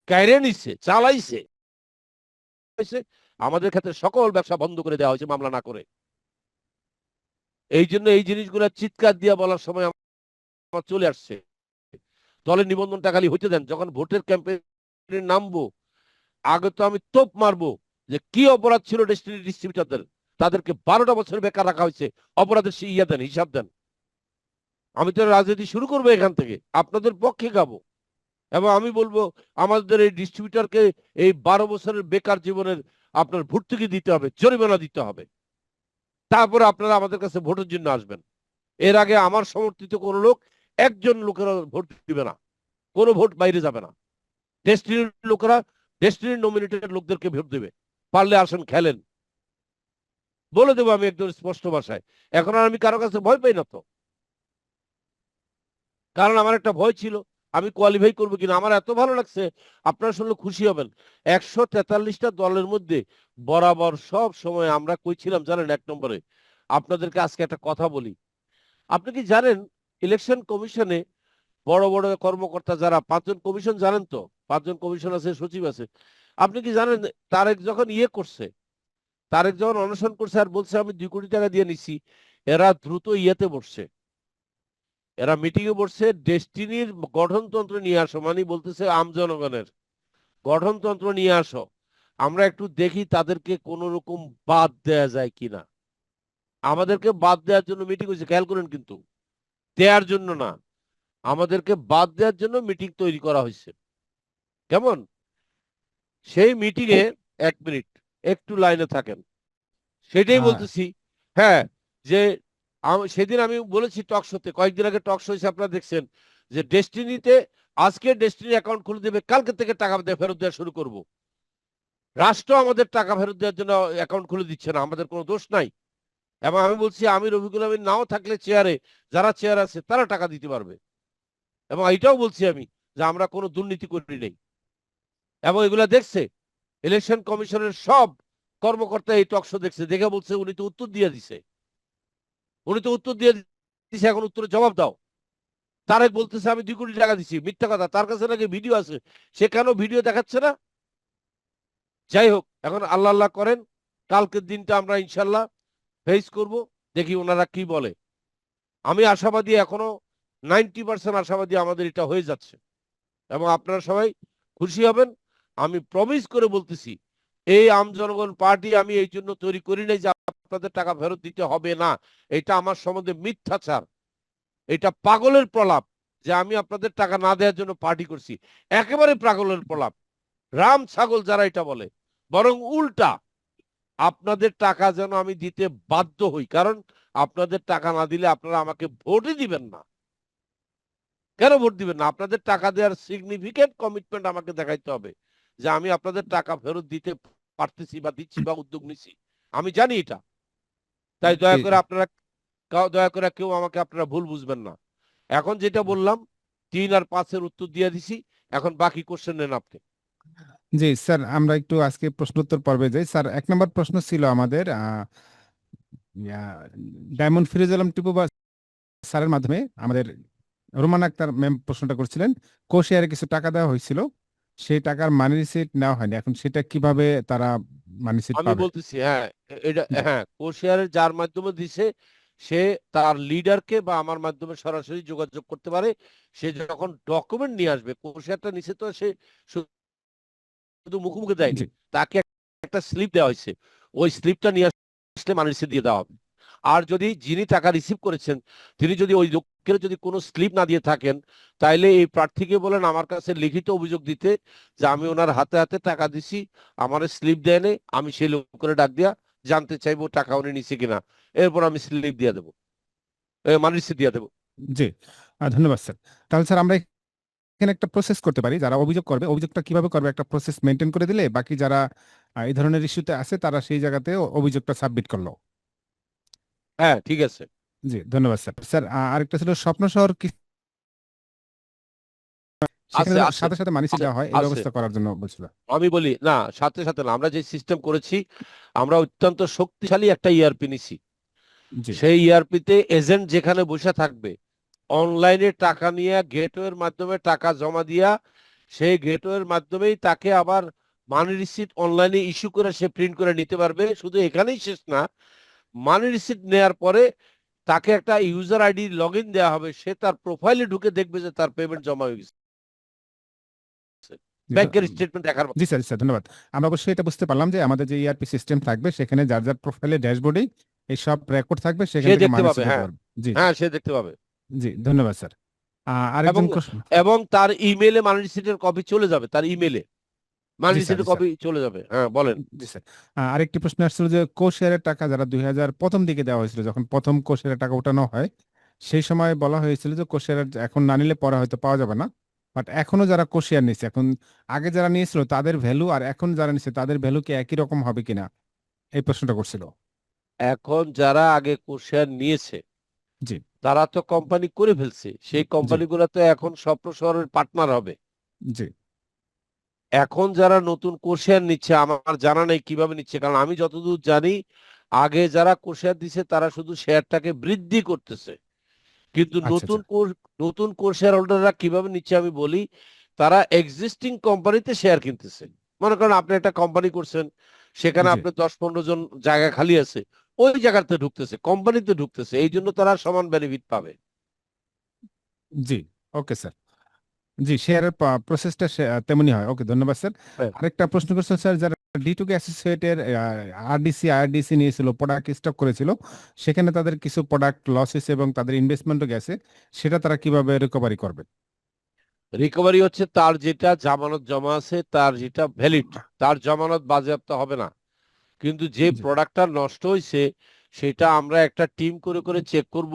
[SPEAKER 1] কাইরে নিচ্ছে, চালাইছে। হয়েছে, আমাদের ক্ষেত্রে সকল ব্যবসা বন্ধ করে দেওয়া হয়েছে মামলা না করে। এই জন্য এই জিনিসগুলো চিৎকার দিয়ে বলার সময় আমার চলে আসছে। দলের নিবন্ধনটা খালি হইতে দেন, যখন ভোটের ক্যাম্পেইনে নামবো আগে তো আমি তোপ মারবো যে কি অপরাধ ছিল ডেস্টিনি ডিস্ট্রিবিউটরদের, তাদেরকে 12টা বছর বেকার রাখা হয়েছে, অপরাধের ইয়া দেন, হিসাব দেন। আমি তো রাজনীতি শুরু করবো এখান থেকে, আপনাদের পক্ষে গাবো, এবং আমি বলবো আমাদের এই ডিস্ট্রিবিউটরকে এই 12 বছরের বেকার জীবনের আপনার ভর্তুকি দিতে হবে, জরিমানা দিতে হবে, তারপরে আপনারা আমাদের কাছে ভোটের জন্য আসবেন। এর আগে আমার সমর্থিত কোনো লোক, একজন লোকেরা ভোট দিবে না, কোনো ভোট বাইরে যাবে না। ডেস্টিনির লোকেরা ডেস্টিনির নমিনেটেড লোকদেরকে ভোট দেবে। পারলে আসেন, খেলেন, বলে দেবো আমি একদম স্পষ্ট ভাষায়। এখন আর আমি কারো কাছে ভয় পাই না তো, কারণ আমার একটা ভয় ছিল আমি কোয়ালিফাই করবো কিনা। আমার এত ভালো লাগছে, আপনারা শুনলে খুশি হবেন, 143টা দলের মধ্যে বরাবর সব সময় আমরা কইছিলাম জানেন 1 নম্বরে। আপনাদেরকে আজকে একটা কথা বলি, আপনি কি জানেন ইলেকশন কমিশনে বড় বড় কর্মকর্তা যারা 5জন কমিশন, জানেন তো 5জন কমিশন আছে, সচিব আছে। আপনি কি জানেন তারেক যখন করছে, তারেক যখন অনশন করছে আর বলছে আমি 2 কোটি টাকা দিয়ে নিছি, এরা দ্রুত বসছে, এরা মিটিং এ বসছে, ডেস্টিনির গঠনতন্ত্র নিয়ে আসো, মানে বলতেছে আম জনগণের গঠনতন্ত্র নিয়ে আসো, আমরা একটু দেখি তাদেরকে কোন রকম বাদ দেয়া যায় কিনা। আমাদেরকে বাদ দেওয়ার জন্য মিটিং হয়েছে, খেয়াল করেন, কিন্তু দেওয়ার জন্য না, আমাদেরকে বাদ দেওয়ার জন্য মিটিং তৈরি করা হয়েছে। কেমন? সেই মিটিং এ 1 মিনিট একটু লাইনে থাকেন, সেটাই বলতেছি। হ্যাঁ, যে সেদিন আমি বলেছি টক শোতে, কয়েকদিন আগে টক শো হয়েছে, আপনারা দেখছেন, যে ডেস্টিনিতে আজকে ডেস্টিনি অ্যাকাউন্ট খুলে দেবে, কালকে থেকে টাকা ফেরত দেওয়া শুরু করব। রাষ্ট্র আমাদের টাকা ফেরত দেওয়ার জন্য অ্যাকাউন্ট খুলে দিচ্ছে না, আমাদের কোনো দোষ নাই। এবং আমি বলছি আমি রফিকুল আমিন নাও থাকলে চেয়ারে, যারা চেয়ার আছে তারা টাকা দিতে পারবে। এবং এটাও বলছি আমি যে আমরা কোনো দুর্নীতি করি নাই। এবং এগুলা দেখছে ইলেকশন কমিশনের সব কর্মকর্তা, এই টক শো দেখছে, দেখে বলছে উনি তো উত্তর দিয়ে দিছে, উনি তো উত্তর দিয়ে দিছে, এখন উত্তরে জবাব দাও। তারেক বলতেছে আমি 2 কোটি টাকা দিছি, মিথ্যা কথা, তার কাছে নাকি ভিডিও আছে, সে কেন ভিডিও দেখাচ্ছে না? যাই হোক, এখন আল্লাহ আল্লাহ করেন, কালকের দিনটা আমরা ইনশাল্লাহ ফেস করব, দেখি ওনারা কি বলে। আমি আশাবাদী, এখনো 90% আশাবাদী আমাদের এটা হয়ে যাচ্ছে, এবং আপনারা সবাই খুশি হবেন। আমি প্রমিস করে বলতেছি, এই আম জনগণ পার্টি আমি এই জন্য তৈরি করি নাই যে আপনাদের টাকা ফেরত দিতে হবে না, এটা আমার সম্বন্ধে মিথ্যাচার, এটা পাগলের প্রলাপ যে আমি আপনাদের টাকা না দেওয়ার জন্য পার্টি করছি। একেবারে পাগলের প্রলাপ, রাম ছাগল যারা এটা বলে, বরং উল্টা, আপনাদের টাকা যেন আমি দিতে বাধ্য হই, কারণ আপনাদের টাকা না দিলে আপনারা আমাকে ভোটই দিবেন না। কেন ভোট দিবেন না? আপনাদের টাকা দেওয়ার সিগনিফিকেন্ট কমিটমেন্ট আমাকে দেখাইতে হবে যে আমি আপনাদের টাকা ফেরত দিতে পারতেছি বা দিচ্ছি বা উদ্যোগ নিচ্ছি, আমি জানি এটা। তাই দয়া করে আপনারা, দয়া করে কেউ আমাকে আপনারা ভুল বুঝবেন না। এখন যেটা বললাম 3 আর 5-এর উত্তর দিয়ে দিছি, এখন বাকি কোশ্চেন নেন আপনি।
[SPEAKER 2] জি স্যার, আমরা একটু আজকে প্রশ্নোত্তর পর্বে যাই। স্যার, 1 নম্বর প্রশ্ন ছিল আমাদের ডায়মন্ড ফিরোজ আলম টিপু বা স্যারের মাধ্যমে আমাদের রোমান আক্তার ম্যাম প্রশ্নটা করছিলেন, কোশেয়ারে কিছু টাকা দেওয়া হয়েছিল, সেই টাকার মানি রিসিট নেওয়া হয়নি, এখন সেটা কিভাবে তারা মানি রিসিট
[SPEAKER 1] আমি
[SPEAKER 2] পাবে?
[SPEAKER 1] বলতেছি, হ্যাঁ, এটা,
[SPEAKER 2] জি
[SPEAKER 1] হ্যাঁ, কোশিয়ারের যার মাধ্যমে দিছে সে তার লিডারকে বা আমার মাধ্যমে সরাসরি যোগাযোগ করতে পারে। সে যখন ডকুমেন্ট নিয়ে আসবে, কোশিয়ারটা নিচে তো সে শুধু মুখে দেয়নি,
[SPEAKER 2] জি
[SPEAKER 1] তাকে একটা স্লিপ দেওয়া হয়েছে, ওই স্লিপটা নিয়ে আসলে মানি রিসিট দিয়ে দেওয়া হবে। আর যদি যিনি টাকা রিসিভ করেছেন তিনি যদি ওই লোকের যদি কোনো স্লিপ না দিয়ে থাকেন, তাইলে এই প্রার্থীকে বলেন আমার কাছে লিখিত অভিযোগ দিতে যে আমি ওনার হাতে হাতে টাকা দিছি, আমার স্লিপ দেয়নি, আমি সেই লোকের ডাক দিয়া জানতে চাইবো টাকা উনি নিছে কিনা, এরপর আমি স্লিপ দিয়ে দেবো, মানি রিসিট দিয়ে দেবো।
[SPEAKER 2] জি ধন্যবাদ স্যার। তাহলে স্যার আমরা এখানে একটা প্রসেস করতে পারি, যারা অভিযোগ করবে অভিযোগটা কিভাবে করবে একটা প্রসেস মেনটেন করে দিলে বাকি যারা এই ধরনের ইস্যুতে আছে তারা সেই জায়গাতে অভিযোগটা সাবমিট করলো।
[SPEAKER 1] হ্যাঁ, ঠিক আছে।
[SPEAKER 2] জি ধন্যবাদ স্যার। স্যার, আরেকটা ছিল স্বপ্ন শহর কি, সেখানে
[SPEAKER 1] আছে
[SPEAKER 2] যেন
[SPEAKER 1] আছে
[SPEAKER 2] সাথে সাথে মানি
[SPEAKER 1] আছে
[SPEAKER 2] দেওয়া হয় এই
[SPEAKER 1] আছে
[SPEAKER 2] ব্যবস্থা করার জন্য বলছিল।
[SPEAKER 1] আমি বলি না, সাথে সাথে না, আমরা যে সিস্টেম করেছি, আমরা অত্যন্ত শক্তিশালী একটা ইআরপি নিছি।
[SPEAKER 2] জি
[SPEAKER 1] সেই ইআরপিতে এজেন্ট যেখানে বসে থাকবে, অনলাইনে টাকা নিয়ে গেটওয়ের মাধ্যমে টাকা জমা দিয়া, সেই গেটওয়ের মাধ্যমেই তাকে আবার মানি রিসিট অনলাইনে ইস্যু করে সে প্রিন্ট করে নিতে পারবে। শুধু এখানেই শেষ না, মানি রিসিট নেয়ার পরে তাকে একটা ইউজার আইডি লগ ইন দেওয়া হবে, সে তার প্রোফাইলে ঢুকে দেখবে যে তার পেমেন্ট জমা হয়ে গেছে
[SPEAKER 2] জি
[SPEAKER 1] ব্যাংকের স্টেটমেন্ট দেখার
[SPEAKER 2] জি স্যার, স্যার ধন্যবাদ। আমরা অবশ্যই এটা বুঝতে পারলাম যে আমাদের যে ইআরপি সিস্টেম থাকবে সেখানে যার যার প্রোফাইলে ড্যাশবোর্ডেই এই সব রেকর্ড থাকবে, সেখান
[SPEAKER 1] সে
[SPEAKER 2] থেকে
[SPEAKER 1] দেখতে
[SPEAKER 2] মানি
[SPEAKER 1] পাবে।
[SPEAKER 2] দেখতে
[SPEAKER 1] হ্যাঁ,
[SPEAKER 2] পারবে। জি জি
[SPEAKER 1] হ্যাঁ, সে দেখতে পাবে।
[SPEAKER 2] জি ধন্যবাদ স্যার।
[SPEAKER 1] এবং
[SPEAKER 2] আরেকজন প্রশ্ন।
[SPEAKER 1] এবং তার ইমেলে মানি রিসিটের কপি চলে যাবে, তার ইমেলে মানি
[SPEAKER 2] জি স্যার,
[SPEAKER 1] রিসিটের
[SPEAKER 2] জি স্যার,
[SPEAKER 1] কপি চলে যাবে। হ্যাঁ, বলেন।
[SPEAKER 2] জি স্যার। আরেকটি প্রশ্ন আসছিল যে কোশেয়ারের টাকা যারা 2000 প্রথম দিকে দেওয়া হয়েছিল, যখন প্রথম কোশেয়ারের টাকা ওঠানো হয়, সেই সময় বলা হয়েছিল যে কোশেয়ার এখন না নিলে পরে হয়তো পাওয়া যাবে না। বাট এখনো যারা কোশেয়ার নিচ্ছে, এখন আগে যারা নিয়েছিল তাদের ভ্যালু আর এখন যারা নিচ্ছে তাদের ভ্যালু কি একই রকম হবে কিনা, এই প্রশ্নটা করছিল।
[SPEAKER 1] এখন যারা আগে কোর্সেয়ার নিয়েছে
[SPEAKER 2] জি
[SPEAKER 1] তারা তো কোম্পানি করে ফেলছে, সেই
[SPEAKER 2] জি
[SPEAKER 1] কোম্পানিগুলো তো এখন স্বপ্ন শহরের পার্টনার হবে।
[SPEAKER 2] জি
[SPEAKER 1] এখন যারা নতুন কোর্সেয়ার নিচ্ছে আমার জানা নেই কিভাবে নিচ্ছে, কারণ আমি যতদূর জানি আগে যারা কোর্সেয়ার দিছে তারা শুধু শেয়ারটাকে বৃদ্ধি করতেছে। কিন্তু
[SPEAKER 2] আচ্ছা আচ্ছা
[SPEAKER 1] নতুন কোর শেয়ার হোল্ডাররা কিভাবে নিচ্ছে আমি বলি, তারা এক্সিস্টিং কোম্পানিতে শেয়ার কিনতেছে। মনে করেন আপনি একটা কোম্পানি করছেন, সেখানে
[SPEAKER 2] জি
[SPEAKER 1] আপনার 10-15 জন জায়গা খালি আছে, ওই জায়গাতে ঢুকতেছে, কোম্পানিতে ঢুকতেছে, এই জন্য তারা সমান বেনিফিট পাবে।
[SPEAKER 2] জি ওকে স্যার। জি শেয়ারের প্রসেসটা তেমনি হয়। ওকে ধন্যবাদ স্যার।
[SPEAKER 1] হ্যাঁ।
[SPEAKER 2] আরেকটা প্রশ্ন করছেন স্যার, যারা ডি2কে অ্যাসোসিয়েটের আরডিসি আইআরডিসি নিয়েছিল, প্রোডাক্ট স্টক করেছিল, সেখানে তাদের কিছু প্রোডাক্ট লস হয়েছে এবং তাদের ইনভেস্টমেন্টও গেছে, সেটা তারা কিভাবে রিকভারি করবে?
[SPEAKER 1] রিকভারি হচ্ছে তার যেটা জামানত জমা আছে, তার যেটা ভ্যালিড, তার জামানত বাজেয়াপ্ত হবে না। কিন্তু যে
[SPEAKER 2] জি
[SPEAKER 1] প্রোডাক্টটা নষ্ট হয়েছে সেটা আমরা একটা টিম করে করে চেক করব।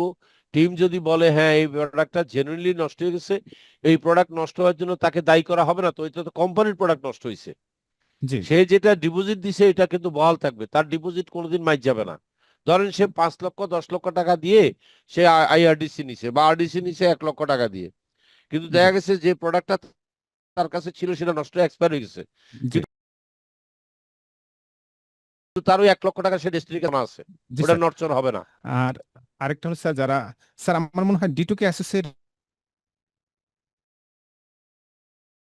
[SPEAKER 1] টিম যদি বলে হ্যাঁ এই প্রোডাক্টটা জেনুইনলি নষ্ট হয়ে গেছে, এই প্রোডাক্ট নষ্ট হওয়ার জন্য তাকে দায়ী করা হবে না, তো এটা তো কোম্পানির প্রোডাক্ট নষ্ট হয়েছে।
[SPEAKER 2] জি
[SPEAKER 1] সে যেটা ডিপোজিট দিছে এটা কিন্তু বহাল থাকবে, তার ডিপোজিট কোনোদিন মাইর যাবে না। ধরেন সে 5 লক্ষ 10 লক্ষ টাকা দিয়ে সে আইআরডিসি নিছে বা আরডিসি নিছে 1 লক্ষ টাকা দিয়ে, কিন্তু
[SPEAKER 2] জি
[SPEAKER 1] দেখা গেছে যে প্রোডাক্টটা তার কাছে ছিল সেটা নষ্ট হয়ে এক্সপায়ার হয়ে গেছে,
[SPEAKER 2] জি
[SPEAKER 1] কিন্তু তার ওই 1 লক্ষ টাকা সে ডেস্টিনি কেনা আছে,
[SPEAKER 2] জি
[SPEAKER 1] ওটা
[SPEAKER 2] স্যার।
[SPEAKER 1] নড়চড় হবে না।
[SPEAKER 2] আর আরেকটা হলো স্যার, যারা স্যার আমার মনে হয় ডি2কে অ্যাসোসিয়েট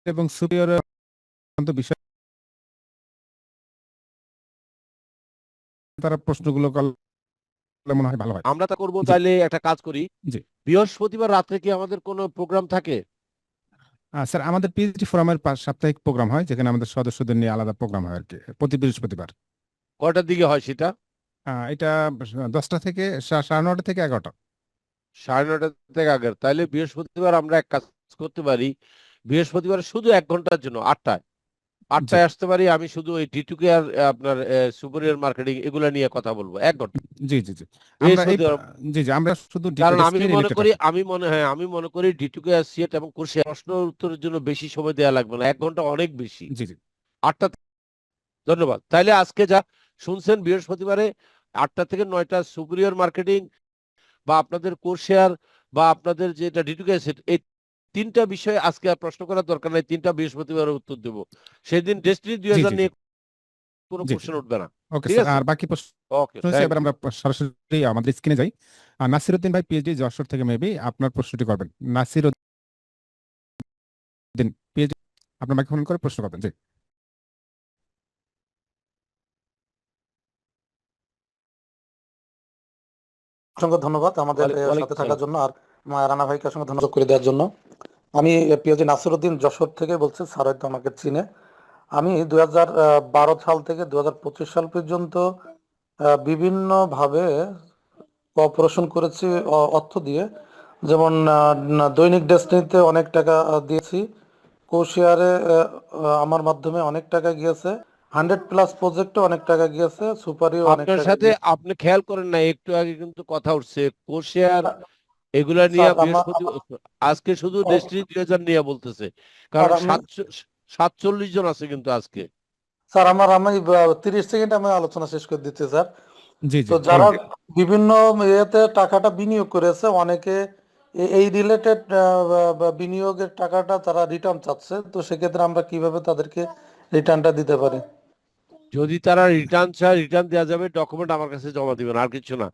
[SPEAKER 2] এবং সুপিরিয়র বিষয় তারা প্রশ্নগুলো করলে মনে হয় ভালো হয়।
[SPEAKER 1] আমরা তা করবো,
[SPEAKER 2] জি
[SPEAKER 1] তাইলে একটা কাজ করি,
[SPEAKER 2] জি
[SPEAKER 1] বৃহস্পতিবার রাত্রে কি আমাদের কোনো প্রোগ্রাম থাকে?
[SPEAKER 2] স্যার, আমাদের পিএইচডি ফোরামের সাপ্তাহিক প্রোগ্রাম হয়, যেখানে আমাদের সদস্যদের নিয়ে আলাদা প্রোগ্রাম হয় আর কি, প্রতি বৃহস্পতিবার।
[SPEAKER 1] কয়টার দিকে হয় সেটা?
[SPEAKER 2] এটা 10টা থেকে 9:30 থেকে 11টা।
[SPEAKER 1] 9:30 থেকে আগের, তাইলে বৃহস্পতিবার আমরা এক কাজ করতে পারি, বৃহস্পতিবার শুধু 1 ঘন্টার জন্য 8টায়
[SPEAKER 2] জি
[SPEAKER 1] আসতে পারি, আমি শুধু ওই ডিটুকে আর আপনার সুপেরিয়র মার্কেটিং এগুলা নিয়ে কথা বলবো 1 ঘন্টা
[SPEAKER 2] জি জি জি আমরা এই
[SPEAKER 1] বৃহস্পতিবার।
[SPEAKER 2] জি জি আমরা শুধু
[SPEAKER 1] কারণ আমি
[SPEAKER 2] ডেস্টিনি
[SPEAKER 1] মনে
[SPEAKER 2] রিলেটেড
[SPEAKER 1] করি
[SPEAKER 2] আসি।
[SPEAKER 1] আমি মনে করি ডিটুকে অ্যাসোসিয়েট এবং কোর্সে প্রশ্ন উত্তরের জন্য বেশি সময় দেওয়া লাগবে না, 1 ঘন্টা অনেক বেশি।
[SPEAKER 2] জি জি
[SPEAKER 1] 8টা। ধন্যবাদ। তাইলে আজকে যা শুনছেন, বৃহস্পতিবারে 8টা থেকে 9টা সুপিরিয়র মার্কেটিং বা আপনাদের কোর শেয়ার বা আপনাদের যেটা ডিটুকে অ্যাসেট, এই 3টা বিষয়ে আজকে আর প্রশ্ন করার দরকার নাই, 3টা বৃহস্পতিবারের উত্তর দেব। সেদিন ডেস্টিনি
[SPEAKER 2] জি
[SPEAKER 1] 2000
[SPEAKER 2] জি জি
[SPEAKER 1] নিয়ে কোনো
[SPEAKER 2] জি জি
[SPEAKER 1] কোশ্চেন উঠবে না।
[SPEAKER 2] ওকে
[SPEAKER 1] ঠিক
[SPEAKER 2] স্যার।
[SPEAKER 1] আছে।
[SPEAKER 2] আর বাকি প্রশ্ন
[SPEAKER 1] ওকে,
[SPEAKER 2] হচ্ছে,
[SPEAKER 1] থ্যাংক
[SPEAKER 2] এবার
[SPEAKER 1] ইউ।
[SPEAKER 2] আমরা সরাসরি আমাদের স্ক্রিনে যাই। নাসিরউদ্দিন ভাই, পিএইচডি যশোর থেকে, মেবি আপনার প্রশ্নটি করবেন। নাসিরউদ্দিন পিএইচডি, আপনার মাইক্রোফোন করে প্রশ্ন করবেন। জি
[SPEAKER 4] অসংখ্য ধন্যবাদ আমাদের সাথে
[SPEAKER 1] ওয়ালাইকুম
[SPEAKER 4] থাকার
[SPEAKER 1] সালাম।
[SPEAKER 4] জন্য, আর রানা ভাইকে অসংখ্য ধন্যবাদ করে দেওয়ার জন্য। আমি পিওজি নাসিরউদ্দিন যশোর থেকে বলছি, স্যার হয়তো আমাকে চিনে। আমি 2012 সাল থেকে 2025 সাল পর্যন্ত বিভিন্ন ভাবে কর্পোরেশন করেছি অর্থ দিয়ে। যেমন দৈনিক ডেস্টিনিতে অনেক টাকা দিয়েছি, কোশিয়ারে আমার মাধ্যমে অনেক টাকা গিয়েছে, 100+ প্রজেক্টে অনেক টাকা গিয়েছে, সুপারিও অনেক
[SPEAKER 1] আপনার
[SPEAKER 4] টাকা
[SPEAKER 1] সাথে
[SPEAKER 4] গিয়েছে।
[SPEAKER 1] আপনি খেয়াল করেন না, একটু আগে কিন্তু কথা উঠছে কোর শেয়ার এগুলা নিয়ে
[SPEAKER 4] স্যার আমার
[SPEAKER 1] বৃহস্পতি, আজকে শুধু ডেস্টিনি 2000 নিয়ে বলতেছে,
[SPEAKER 4] স্যার
[SPEAKER 1] কারণ
[SPEAKER 4] আমি
[SPEAKER 1] 47 জন আছে কিন্তু আজকে।
[SPEAKER 4] স্যার আমি 30 সেকেন্ড আমি আলোচনা শেষ করে দিচ্ছি স্যার।
[SPEAKER 2] জি জি
[SPEAKER 4] তো যারা
[SPEAKER 2] বলুন।
[SPEAKER 4] বিভিন্ন ইয়েতে টাকাটা বিনিয়োগ করেছে, অনেকে এই রিলেটেড বিনিয়োগের টাকাটা তারা রিটার্ন চাচ্ছে, তো সেক্ষেত্রে আমরা কিভাবে তাদেরকে রিটার্নটা দিতে পারি?
[SPEAKER 1] যদি তারা রিটার্ন চায়, রিটার্ন দেওয়া যাবে, ডকুমেন্ট আমার কাছে জমা দিবেন, আর কিছু না।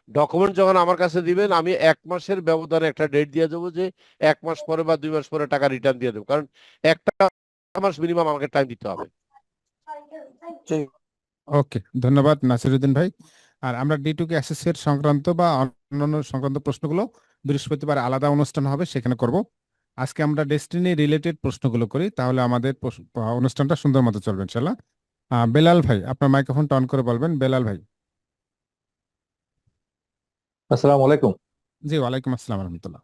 [SPEAKER 1] ডকুমেন্ট যখন আমার কাছে দিবেন, আমি 1 মাসের ব্যবধানে একটা ডেট দিয়ে দেবো যে 1 মাস পরে বা 2 মাস পরে টাকা রিটার্ন দিয়ে দেবো, কারণ একটা মাস মিনিমাম আমাকে টাইম দিতে হবে।
[SPEAKER 4] ঠিক
[SPEAKER 2] ওকে, ধন্যবাদ নাসিরউদ্দিন ভাই। আর আমরা D2K অ্যাসোসিয়েট সংক্রান্ত বা অন্যান্য সংক্রান্ত প্রশ্নগুলো বৃহস্পতিবার আলাদা অনুষ্ঠান হবে, সেখানে করব। আজকে আমরা ডেস্টিনি রিলেটেড প্রশ্নগুলো করি, তাহলে আমাদের অনুষ্ঠানটা সুন্দর মতো চলবে ইনশাল্লাহ। বেলাল ভাই, আপনার মাইক্রোফোনটা অন করে বলবেন। বেলাল ভাই।
[SPEAKER 5] আসসালামু আলাইকুম
[SPEAKER 2] জি, ওয়ালাইকুম আসসালাম রহমতুল্লাহ।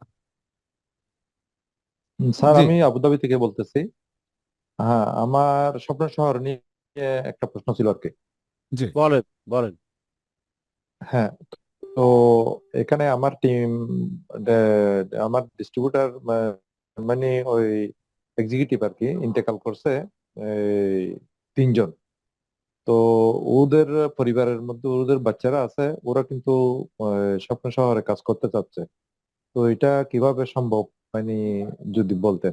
[SPEAKER 5] স্যার,
[SPEAKER 2] জি
[SPEAKER 5] আমি আবুধাবি থেকে বলতেছি। হ্যাঁ, আমার স্বপ্ন শহর নিয়ে একটা প্রশ্ন ছিল আর কি।
[SPEAKER 2] জি
[SPEAKER 1] বলেন বলেন।
[SPEAKER 5] হ্যাঁ, তো এখানে আমার টিম, আমার ডিস্ট্রিবিউটার, মানে ওই এক্সিকিউটিভ আর কি ইন্তেকাল করছে এই 3 জন। তো ওদের পরিবারের মধ্যে ওদের বাচ্চারা আছে, ওরা কিন্তু স্বপ্ন শহরে কাজ করতে চাচ্ছে। তো এটা কিভাবে সম্ভব, মানে যদি বলতেন।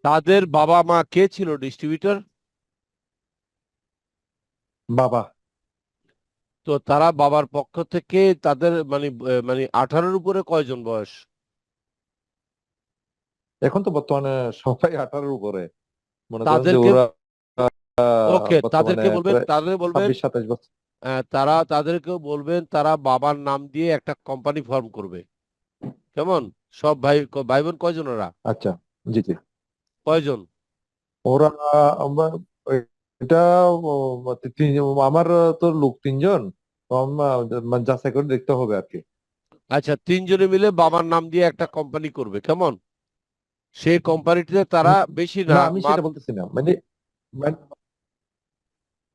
[SPEAKER 1] তাদের বাবা মা কে ছিল ডিস্ট্রিবিউটর?
[SPEAKER 5] বাবা।
[SPEAKER 1] তো তারা বাবার পক্ষ থেকে তাদের মানে 18-র উপরে কয়জন বয়স?
[SPEAKER 5] এখন তো বর্তমানে সবাই 18-র উপরে, মনে করেন যে
[SPEAKER 1] তাদেরকে
[SPEAKER 5] ওরা
[SPEAKER 1] ওকে,
[SPEAKER 5] বর্তমানে
[SPEAKER 1] তাদেরকে বলবেন,
[SPEAKER 5] প্রায়
[SPEAKER 1] তাদের বলবেন
[SPEAKER 5] 26-27 বছর।
[SPEAKER 1] তাদেরকেও বলবেন তারা বাবার নাম দিয়ে একটা কোম্পানি ফর্ম করবে। কেমন? সব ভাই ভাই বোন কয়জন ওরা?
[SPEAKER 5] আচ্ছা, জি জি।
[SPEAKER 1] কয়জন?
[SPEAKER 5] ওরা এটা ও, আমার তো লোক 3 জন। তো মানে যাচাই করে দেখতে হবে আর কি।
[SPEAKER 1] আচ্ছা, 3 জনে মিলে বাবার নাম দিয়ে একটা কোম্পানি করবে। কেমন? সেই কোম্পানিতে তারা
[SPEAKER 5] উম,
[SPEAKER 1] বেশি
[SPEAKER 5] না,
[SPEAKER 1] না
[SPEAKER 5] আমি সেটা বলতেছি না, মানে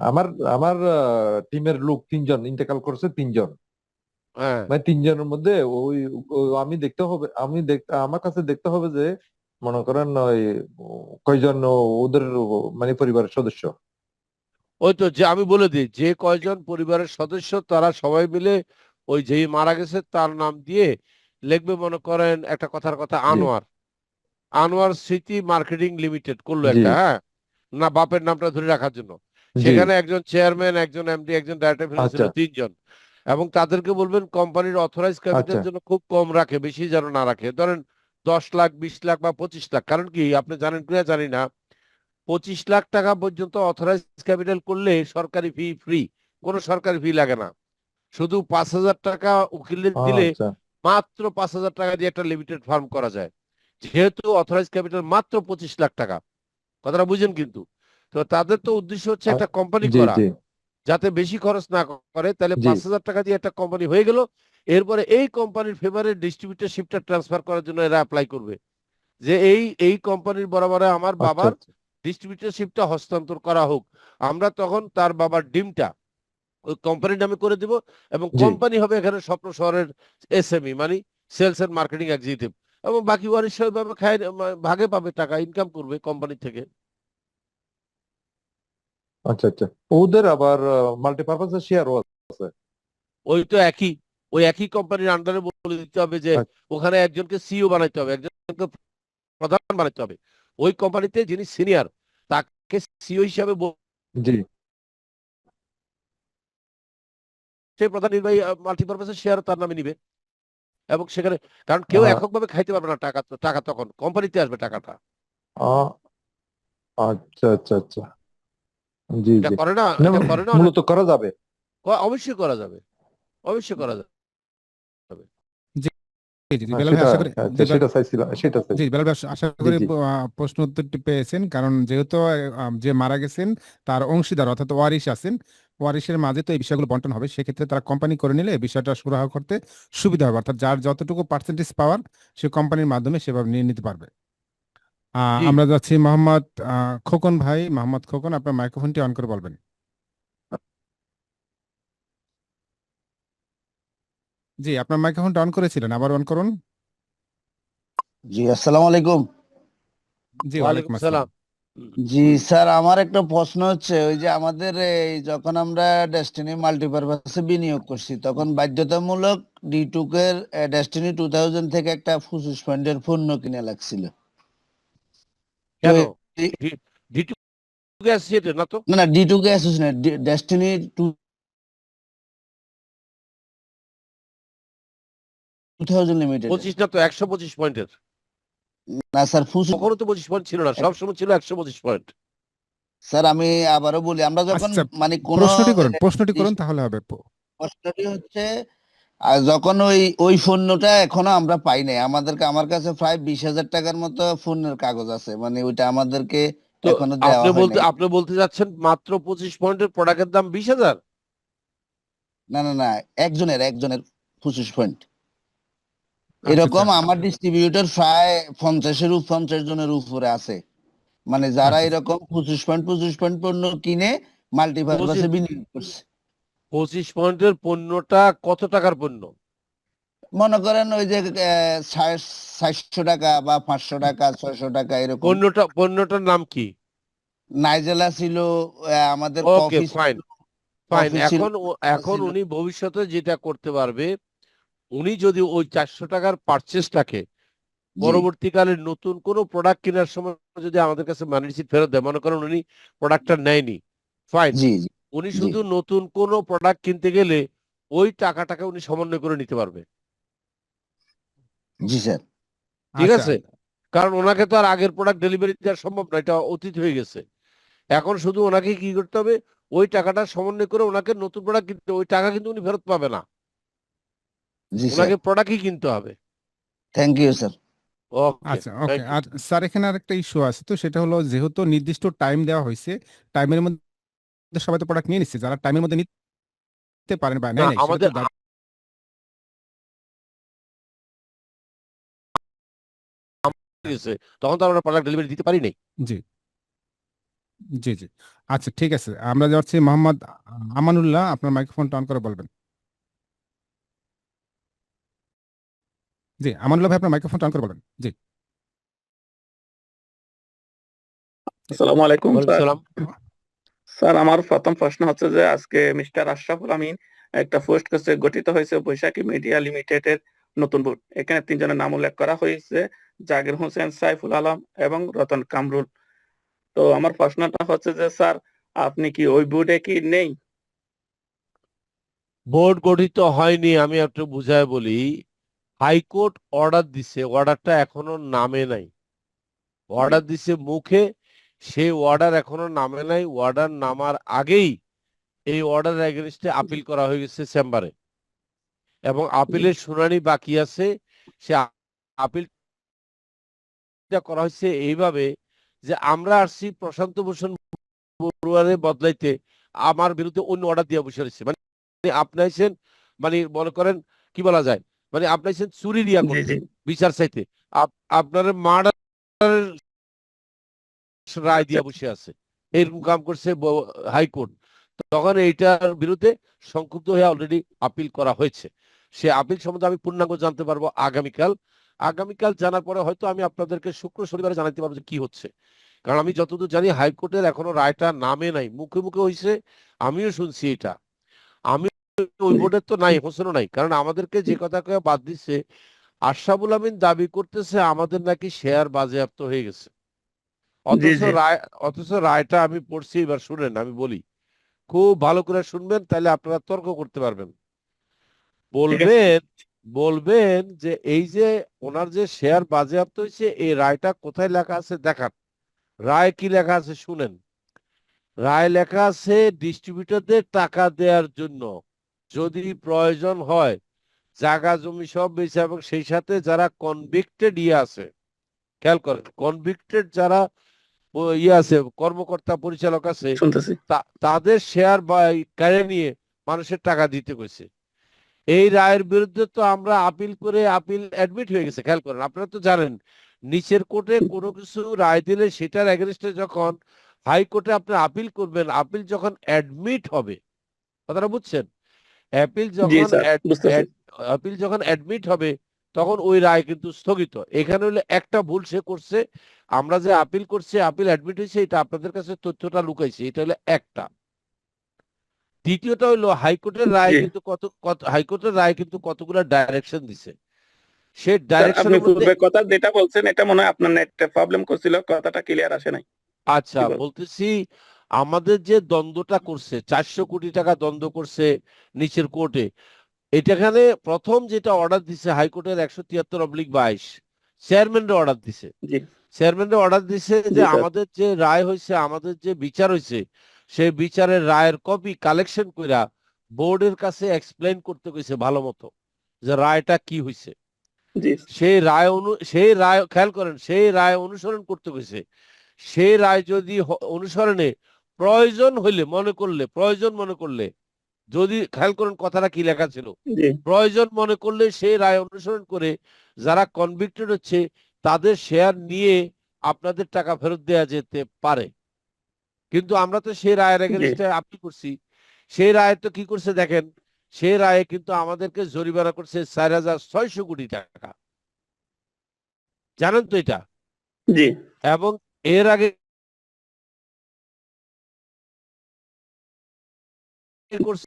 [SPEAKER 5] আমার আমার টিমের লোক 3 জন ইন্তেকাল করছে, 3 জন।
[SPEAKER 1] হ্যাঁ,
[SPEAKER 5] মানে 3 জনের মধ্যে আমি দেখতে হবে, আমার কাছে দেখতে হবে যে মনে করেন ওই কয়জন ওদের মানে পরিবারের সদস্য।
[SPEAKER 1] ওই তো যে আমি বলে দিই, যে কয়জন পরিবারের সদস্য তারা সবাই মিলে ওই যেই মারা গেছে তার নাম দিয়ে লিখবে। মনে করেন একটা কথার কথা,
[SPEAKER 5] জি
[SPEAKER 1] আনোয়ার, আনোয়ার স্মৃতি মার্কেটিং লিমিটেড করলো
[SPEAKER 5] জি
[SPEAKER 1] একটা, হ্যাঁ, না বাপের নামটা ধরে রাখার জন্য।
[SPEAKER 5] জি।
[SPEAKER 1] সেখানে একজন চেয়ারম্যান, একজন এমডি, একজন ডাইরেক্টর ফিনান্স ছিল,
[SPEAKER 5] আচ্ছা
[SPEAKER 1] 3 জন। এবং তাদেরকে বলবেন কোম্পানির অথরাইজ ক্যাপিটাল
[SPEAKER 5] আচ্ছা
[SPEAKER 1] যেন খুব কম রাখে, বেশি যেন না রাখে। ধরেন 10 লাখ, 20 লাখ বা 25 লাখ। কারণ কি, আপনি জানেন কিনা জানি না, 25 লাখ টাকা পর্যন্ত অথরাইজ ক্যাপিটাল করলে সরকারি ফি ফ্রি, কোনো সরকারি ফি লাগে না। শুধু 5,000 টাকা উকিলের দিলে
[SPEAKER 5] আচ্ছা
[SPEAKER 1] মাত্র 5,000 টাকা দিয়ে একটা লিমিটেড ফার্ম করা যায়। যেহেতু অথরাইজ ক্যাপিটাল মাত্র 25 লাখ টাকা, কথাটা বুঝেন কিন্তু। তো তাদের তো উদ্দেশ্য হচ্ছে
[SPEAKER 5] আ-
[SPEAKER 1] একটা কোম্পানি
[SPEAKER 5] জি
[SPEAKER 1] করা,
[SPEAKER 5] জি
[SPEAKER 1] যাতে বেশি খরচ না করে। তাহলে
[SPEAKER 5] জি।
[SPEAKER 1] 5,000 টাকা দিয়ে একটা কোম্পানি হয়ে গেল। এরপরে এই কোম্পানির ফেভারে ডিস্ট্রিবিউটরশিপটা ট্রান্সফার করার জন্য এরা অ্যাপ্লাই করবে, যে এই এই কোম্পানির বরাবরে আমার
[SPEAKER 5] আচ্ছা
[SPEAKER 1] বাবার
[SPEAKER 5] আচ্ছা
[SPEAKER 1] ডিস্ট্রিবিউটরশিপটা হস্তান্তর করা হোক। আমরা তখন তার বাবার ডিমটা ওই কোম্পানির নামে করে দিব, এবং
[SPEAKER 5] জি।
[SPEAKER 1] কোম্পানি হবে এখানে স্বপ্ন শহরের এসএমই, মানে সেলস এন্ড মার্কেটিং এক্সিকিউটিভ। এবং বাকি ওয়ারিশ ভাবে খায়, ভাগে পাবে, টাকা ইনকাম করবে কোম্পানি থেকে।
[SPEAKER 5] আচ্ছা আচ্ছা। ওদের আবার মাল্টিপারপাস শেয়ারও আছে।
[SPEAKER 1] ওই তো একই, ওই একই কোম্পানির আন্ডারে বলে দিতে হবে যে
[SPEAKER 5] আচ্ছা
[SPEAKER 1] ওখানে একজনকে সিইও বানাইতে হবে, একজনকে প্রধান বানাইতে হবে। ওই কোম্পানিতে যিনি সিনিয়র তাকে সিইও হিসাবে
[SPEAKER 5] জি।
[SPEAKER 1] সে প্রধান নির্বাহী মাল্টিপারপাসের শেয়ার তার নামে নিবে। এবং সেখানে, কারণ কেউ
[SPEAKER 5] আ-
[SPEAKER 1] এককভাবে খাইতে পারবে না টাকা, তো টাকা তখন কোম্পানিতে আসবে টাকাটা।
[SPEAKER 5] আ- আচ্ছা আচ্ছা আচ্ছা। জি
[SPEAKER 1] এটা
[SPEAKER 5] জি।
[SPEAKER 1] করে না,
[SPEAKER 5] না,
[SPEAKER 1] এটা করে না অনেক।
[SPEAKER 5] মূলত করা যাবে।
[SPEAKER 1] অবশ্যই করা যাবে, অবশ্যই করা যাবে।
[SPEAKER 2] জি জি জি,
[SPEAKER 5] হ্যাঁ,
[SPEAKER 2] বেলাল ভাই
[SPEAKER 5] সেটা,
[SPEAKER 2] আশা করি।
[SPEAKER 5] আচ্ছা, সেটা চাইছিলাম, সেটা
[SPEAKER 2] জি
[SPEAKER 5] চাইছি।
[SPEAKER 2] বেলাল ভাই, আশা
[SPEAKER 5] জি
[SPEAKER 2] করি
[SPEAKER 5] জি
[SPEAKER 2] প্রশ্ন উত্তরটি পেয়েছেন, কারণ যেহেতু যে মারা গেছেন তার অংশীদার অর্থাৎ ওয়ারিশ আছেন, ওয়ারিশের মাঝে তো এই বিষয়গুলো বন্টন হবে, সেক্ষেত্রে তারা কোম্পানি করে নিলে এই বিষয়টা সুরাহা করতে সুবিধা হবে, অর্থাৎ যার যতটুকু পার্সেন্টেজ পাওয়ার সে কোম্পানির মাধ্যমে সেভাবে নিয়ে নিতে পারবে।
[SPEAKER 1] জি,
[SPEAKER 2] আমরা যাচ্ছি মোহাম্মদ খোকন ভাই। মোহাম্মদ খোকন, আপনার মাইক্রোফোনটি অন করে বলবেন। জি, আপনার মাইক্রোফোনটা অন করেছিলেন, আবার অন করুন।
[SPEAKER 6] জি, আসসালামু আলাইকুম।
[SPEAKER 2] জি,
[SPEAKER 1] ওয়ালাইকুম
[SPEAKER 2] ওয়ালাইকুম আসসালাম।
[SPEAKER 1] সালাম। হুম।
[SPEAKER 6] জি স্যার, আমার একটা প্রশ্ন হচ্ছে, ওই যে আমাদের এই যখন আমরা ডেস্টিনি মাল্টিপারপাসে বিনিয়োগ করছি তখন বাধ্যতামূলক ডিটুকের ডেস্টিনি 2000 থেকে একটা 25 পয়েন্টের পণ্য কিনে লাগছিল। তো
[SPEAKER 1] কেন?
[SPEAKER 6] এই-
[SPEAKER 1] ডিটু অ্যাসোসিয়েটেড না তো?
[SPEAKER 6] না না, ডিটুকে অ্যাসোসিয়েট ডেস্টিনি 2000 লিমিটেড।
[SPEAKER 1] 25 না তো, 125 পয়েন্টের।
[SPEAKER 6] না স্যার,
[SPEAKER 1] কখনো তো 25 পয়েন্ট ছিল না, সবসময় ছিল 125 পয়েন্ট।
[SPEAKER 6] স্যার আমি আবারও বলি, আমরা যখন
[SPEAKER 2] আচ্ছা,
[SPEAKER 6] মানে কোন
[SPEAKER 2] প্রশ্নটি করুন তাহলে হবে।
[SPEAKER 6] প্রশ্নটি হচ্ছে, যখন ওই পণ্যটা এখনো আমরা পাই নাই, আমার কাছে প্রায় 20,000 টাকার মতো পণ্যের কাগজ আছে, মানে ওইটা আমাদেরকে
[SPEAKER 1] তো
[SPEAKER 6] এখনো দেওয়া হয় নাই।
[SPEAKER 1] আপনি বলতে যাচ্ছেন মাত্র 25 পয়েন্টের প্রোডাক্টের দাম 20,000?
[SPEAKER 6] না না না, একজনের 25 পয়েন্ট।
[SPEAKER 2] আচ্ছা
[SPEAKER 6] এরকম
[SPEAKER 2] আচ্ছা
[SPEAKER 6] আমার ডিস্ট্রিবিউটর প্রায় 50 জনের উপরে আছে, মানে যারা
[SPEAKER 2] আচ্ছা
[SPEAKER 6] এরকম 25 পয়েন্ট পণ্য কিনে মাল্টিপারপাসে বিনিয়োগ করছে।
[SPEAKER 1] 25 পয়েন্টের পণ্যটা কত টাকার পণ্য?
[SPEAKER 6] মনে করেন ওই যে 400 টাকা বা 500 টাকা 600 টাকা এরকম।
[SPEAKER 1] পণ্যটার নাম কি?
[SPEAKER 6] নাইজেলা ছিল, আমাদের
[SPEAKER 1] ওকে,
[SPEAKER 6] কফি
[SPEAKER 1] ফাইন
[SPEAKER 6] ছিল,
[SPEAKER 1] ফাইন।
[SPEAKER 6] কফি ছিল,
[SPEAKER 1] এখন
[SPEAKER 6] ছিল।
[SPEAKER 1] উনি ভবিষ্যতে যেটা করতে পারবে, উনি যদি ওই 400 টাকার পারচেসটাকে
[SPEAKER 6] জি
[SPEAKER 1] পরবর্তীকালে নতুন কোনো প্রোডাক্ট কেনার সময় যদি আমাদের কাছে মানি রিসিট ফেরত দেয়, মনে করেন উনি প্রোডাক্টটা নেয়নি, ফাইন,
[SPEAKER 6] জি জি
[SPEAKER 1] উনি
[SPEAKER 6] জি
[SPEAKER 1] শুধু নতুন কোনো প্রোডাক্ট কিনতে গেলে ওই টাকাটাকে উনি সমন্বয় করে নিতে পারবে।
[SPEAKER 6] জি স্যার।
[SPEAKER 1] ঠিক
[SPEAKER 2] আচ্ছা
[SPEAKER 1] আছে? কারণ ওনাকে তো আর আগের প্রোডাক্ট ডেলিভারি দেওয়া সম্ভব না, এটা অতীত হয়ে গেছে। এখন শুধু ওনাকে কি করতে হবে, ওই টাকাটা সমন্বয় করে ওনাকে নতুন প্রোডাক্ট কিনতে, ওই টাকা কিন্তু উনি ফেরত পাবে না,
[SPEAKER 6] জি স্যার,
[SPEAKER 1] ওনাকে প্রোডাক্টই কিনতে হবে।
[SPEAKER 6] Thank you sir.
[SPEAKER 1] ওকে,
[SPEAKER 2] আচ্ছা ওকে।
[SPEAKER 1] Thank you.
[SPEAKER 2] আর স্যার এখানে আর একটা ইস্যু আছে, তো সেটা হলো যেহেতু নির্দিষ্ট টাইম দেওয়া হয়েছে, টাইমের মধ্যে সবাই তো প্রোডাক্ট নিয়ে নিচ্ছে, যারা টাইমের মধ্যে নিতে পারেন বা
[SPEAKER 1] না,
[SPEAKER 2] নেয় নাই সেটা
[SPEAKER 1] আমাদের
[SPEAKER 2] তো দাবি।
[SPEAKER 1] গেছে, তখন তো আমরা প্রোডাক্ট ডেলিভারি দিতে পারি নাই।
[SPEAKER 2] জি জি জি। আচ্ছা ঠিক আছে, আমরা যাচ্ছি মোহাম্মদ আমানুল্লাহ, আপনার মাইক্রোফোনটা অন করে বলবেন। জি আমানুল্লাহ ভাই, আপনার মাইক্রোফোনটা অন করে বলবেন। জি
[SPEAKER 7] আসসালামু আলাইকুম
[SPEAKER 1] ওয়ালাইকুম
[SPEAKER 7] স্যার।
[SPEAKER 1] সালাম।
[SPEAKER 7] স্যার আমার প্রথম প্রশ্ন হচ্ছে যে আজকে মিস্টার আশরাফুল আমিন একটা পোস্ট করছে, গঠিত হয়েছে বৈশাখী মিডিয়া লিমিটেডের নতুন বোর্ড। এখানে তিনজনের নাম উল্লেখ করা হয়েছে, জাকির হোসেন, সাইফুল আলম এবং রতন কামরুল। তো আমার প্রশ্নটা হচ্ছে যে স্যার, আপনি কি ওই বোর্ডে কি নেই?
[SPEAKER 1] বোর্ড গঠিত হয়নি, আমি একটু বুঝায় বলি। হাইকোর্ট অর্ডার দিছে, অর্ডারটা এখনো নামে নাই। অর্ডার দিছে মুখে, সেই অর্ডার এখনো নামে নাই। অর্ডার নামার আগেই এই অর্ডার এগেনস্টে আপিল করা হয়ে গেছে চেম্বারে, এবং আপিলের শুনানি বাকি আছে। সে আপিলটা করা হয়েছে এইভাবে যে আমরা আসছি প্রশান্ত ভূষণ বড়ুয়ারে বদলাইতে, আমার বিরুদ্ধে অন্য অর্ডার দিয়ে বসে রয়েছে। মানে আপনি আইছেন, মানে মনে করেন কি বলা যায়, মানে আপনি আইছেন চুরি দিয়া
[SPEAKER 7] জি
[SPEAKER 1] করতে,
[SPEAKER 7] জি
[SPEAKER 1] বিচার চাইতে। আপনার মার্ডার রায়
[SPEAKER 7] আচ্ছা
[SPEAKER 1] দিয়া বসে আছে, এরকম কাম করছে হাইকোর্ট। তখন এইটার বিরুদ্ধে সংক্ষুব্ধ হয়ে অলরেডি আপিল করা হয়েছে। সে আপিল সম্বন্ধে আমি পূর্ণাঙ্গ জানতে পারবো আগামীকাল। আগামীকাল জানার পরে হয়তো আমি আপনাদেরকে শুক্র শনিবারে জানাতে পারবো যে কি হচ্ছে। কারণ আমি যতদূর জানি হাইকোর্টের এখনো রায়টা নামে নাই, মুখে মুখে হয়েছে, আমিও শুনছি এটা। আমি ওই বোর্ডের তো নাই, হোসেনও নাই, কারণ আমাদেরকে যে কথা কয়ে বাদ দিচ্ছে, আশরাফুল আমিন দাবি করতেছে আমাদের নাকি শেয়ার বাজেয়াপ্ত হয়ে গেছে।
[SPEAKER 7] জি
[SPEAKER 1] অথচ
[SPEAKER 7] জি
[SPEAKER 1] রায়টা আমি পড়ছি, এবার শুনেন আমি বলি, খুব ভালো করে শুনবেন, তাহলে আপনারা তর্ক করতে পারবেন।
[SPEAKER 7] ঠিক আছে।
[SPEAKER 1] বলবেন বলবেন যে এই যে ওনার যে শেয়ার বাজেয়াপ্ত হয়েছে, এই রায়টা কোথায় লেখা আছে দেখান। রায় কি লেখা আছে শুনেন। রায় লেখা আছে ডিস্ট্রিবিউটরদের টাকা দেওয়ার জন্য যদি প্রয়োজন হয় জায়গা জমি সব বেচে, এবং সেই সাথে যারা কনভিক্টেড আছে, খেয়াল করেন, কনভিক্টেড যারা ইয়ে আছে, কর্মকর্তা পরিচালক আছে,
[SPEAKER 7] শুনতেছি।
[SPEAKER 1] তাদের শেয়ার বা কেড়ে নিয়ে মানুষের টাকা দিতে কইছে। এই রায়ের বিরুদ্ধে তো আমরা আপিল করে, আপিল অ্যাডমিট হয়ে গেছে। খেয়াল করেন, আপনারা তো জানেন নিচের কোর্টে কোনো কিছু রায় দিলে সেটার এগেনস্টে যখন হাইকোর্টে আপনি আপিল করবেন, আপিল যখন অ্যাডমিট হবে, কথাটা বুঝছেন, অ্যাপিল
[SPEAKER 7] জি
[SPEAKER 1] যখন
[SPEAKER 7] স্যার, বুঝতেছি।
[SPEAKER 1] আপিল যখন অ্যাডমিট হবে, তখন ওই রায় কিন্তু স্থগিত। এখানে হলে একটা ভুল সে করছে, আমরা যে আপিল করছি, আপিল অ্যাডমিট হয়েছে, এটা আপনাদের কাছে তথ্যটা লুকাইছে, এটা হলো একটা। দ্বিতীয়টা হলো
[SPEAKER 7] জি
[SPEAKER 1] হাইকোর্টের রায় কিন্তু কতগুলো ডাইরেকশন দিছে। সে
[SPEAKER 7] স্যার, আপনি
[SPEAKER 1] ডাইরেকশনের মধ্যে,
[SPEAKER 7] পূর্বে কথা যেটা বলছেন এটা মনে হয় আপনার নেটে প্রবলেম করছিল, কথাটা ক্লিয়ার আসে নাই।
[SPEAKER 1] আচ্ছা
[SPEAKER 7] কি বল?
[SPEAKER 1] বলতেছি, আমাদের যে দ্বন্দ্বটা করছে, 400 কোটি টাকা দ্বন্দ্ব করছে নিচের কোর্টে, এটাখানে প্রথম যেটা অর্ডার দিছে হাইকোর্টের 173/22 চেয়ারম্যানরা অর্ডার দিছে।
[SPEAKER 7] জি
[SPEAKER 1] চেয়ারম্যানের অর্ডার দিছে
[SPEAKER 7] জি
[SPEAKER 1] যে
[SPEAKER 7] স্যার।
[SPEAKER 1] আমাদের যে রায় হয়েছে, আমাদের যে বিচার হয়েছে, সেই বিচারের রায়ের কপি কালেকশন কইরা বোর্ডের কাছে এক্সপ্লেইন করতে কইছে ভালো মতো যে রায়টা কি হয়েছে।
[SPEAKER 7] জি
[SPEAKER 1] সেই রায় খেয়াল করেন, সেই রায় অনুসরণ করতে কইছে। সেই রায় যদি অনুসরণে প্রয়োজন হইলে প্রয়োজন মনে করলে, যদি খেয়াল করেন কথাটা কি লেখা ছিল,
[SPEAKER 7] জি
[SPEAKER 1] প্রয়োজন মনে করলে সেই রায় অনুসরণ করে যারা কনভিক্টেড হচ্ছে তাদের শেয়ার নিয়ে আপনাদের টাকা ফেরত দেওয়া যেতে পারে। কিন্তু আমরা তো সেই রায়ের
[SPEAKER 7] জি
[SPEAKER 1] এগেনস্টে আপিল করছি। সেই রায় তো কি করছে দেখেন, সেই রায়ে কিন্তু আমাদেরকে জরিমানা করছে 4,600 কোটি টাকা, জানেন তো এটা।
[SPEAKER 7] জি
[SPEAKER 1] এবং এর আগে করছে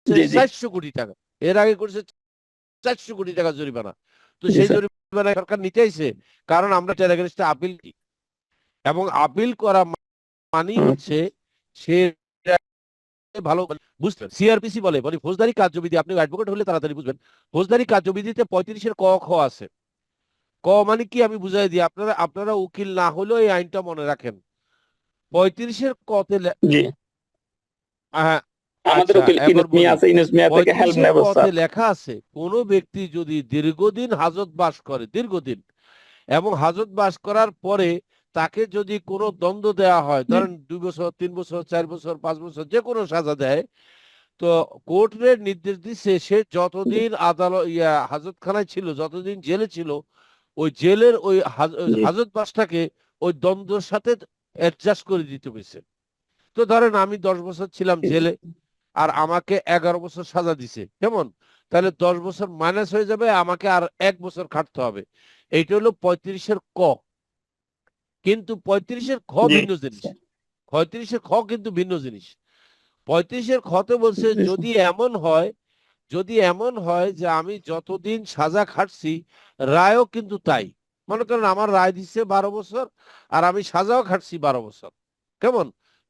[SPEAKER 7] জি জি
[SPEAKER 1] 400 কোটি টাকা, এর আগে করছে 400 কোটি টাকা জরিমানা। তো
[SPEAKER 7] জি
[SPEAKER 1] সেই
[SPEAKER 7] স্যার।
[SPEAKER 1] জরিমানা সরকার নিতে আইছে, কারণ আমরা এটার এগেনস্টে আপিল কি, এবং আপিল করা মানেই
[SPEAKER 7] হুম,
[SPEAKER 1] হচ্ছে সে ভালো বুঝলেন। সিআরপিসি বলে মানে ফৌজদারি কার্যবিধি, আপনি অ্যাডভোকেট হলে তাড়াতাড়ি বুঝবেন। ফৌজদারি কার্যবিধিতে 35-এর ক খ আছে। ক মানে কি আমি বুঝাই দিই, আপনারা আপনারা উকিল না হলেও এই আইনটা মনে রাখেন। 35-এর কতে
[SPEAKER 7] জি
[SPEAKER 1] হ্যাঁ,
[SPEAKER 7] আমাদের
[SPEAKER 1] আচ্ছা
[SPEAKER 7] উকিল
[SPEAKER 1] এবার
[SPEAKER 7] ইনুস মিয়া
[SPEAKER 1] বলি।
[SPEAKER 7] আছে, ইনুস মিয়া থেকে হেল্প
[SPEAKER 1] 35-এর
[SPEAKER 7] নেব
[SPEAKER 1] কতে
[SPEAKER 7] স্যার।
[SPEAKER 1] লেখা আছে কোনো ব্যক্তি যদি দীর্ঘদিন হাজত বাস করে, দীর্ঘদিন, এবং হাজত বাস করার পরে তাকে যদি কোনো দ্বন্দ্ব দেওয়া হয়,
[SPEAKER 7] জি
[SPEAKER 1] ধরেন 2 বছর, 3 বছর, 4 বছর, 5 বছর, যে কোনো সাজা দেয়, তো কোর্টের নির্দেশ দিচ্ছে সে যতদিন আদালত হাজতখানায় ছিল, যতদিন জেলে ছিল, ওই জেলের ওই
[SPEAKER 7] জি
[SPEAKER 1] হাজতবাসটাকে ওই দ্বন্দ্বের সাথে অ্যাডজাস্ট করে দিতে হয়েছে। তো ধরেন আমি 10 বছর ছিলাম জেলে, আর আমাকে 11 বছর সাজা দিছে, কেমন? তাহলে 10 বছর মাইনাস হয়ে যাবে, আমাকে আর 1 বছর খাটতে হবে। এইটা হলো 35-এর ক। কিন্তু 35-এর খ
[SPEAKER 7] জি
[SPEAKER 1] ভিন্ন জিনিস। 35-এর খ কিন্তু ভিন্ন জিনিস। 35-এর খতে বলছে
[SPEAKER 7] জি
[SPEAKER 1] যদি এমন হয় যে আমি যতদিন সাজা খাটছি, রায়ও কিন্তু তাই। মনে করেন আমার রায় দিচ্ছে 12 বছর, আর আমি সাজাও খাটছি 12 বছর, কেমন?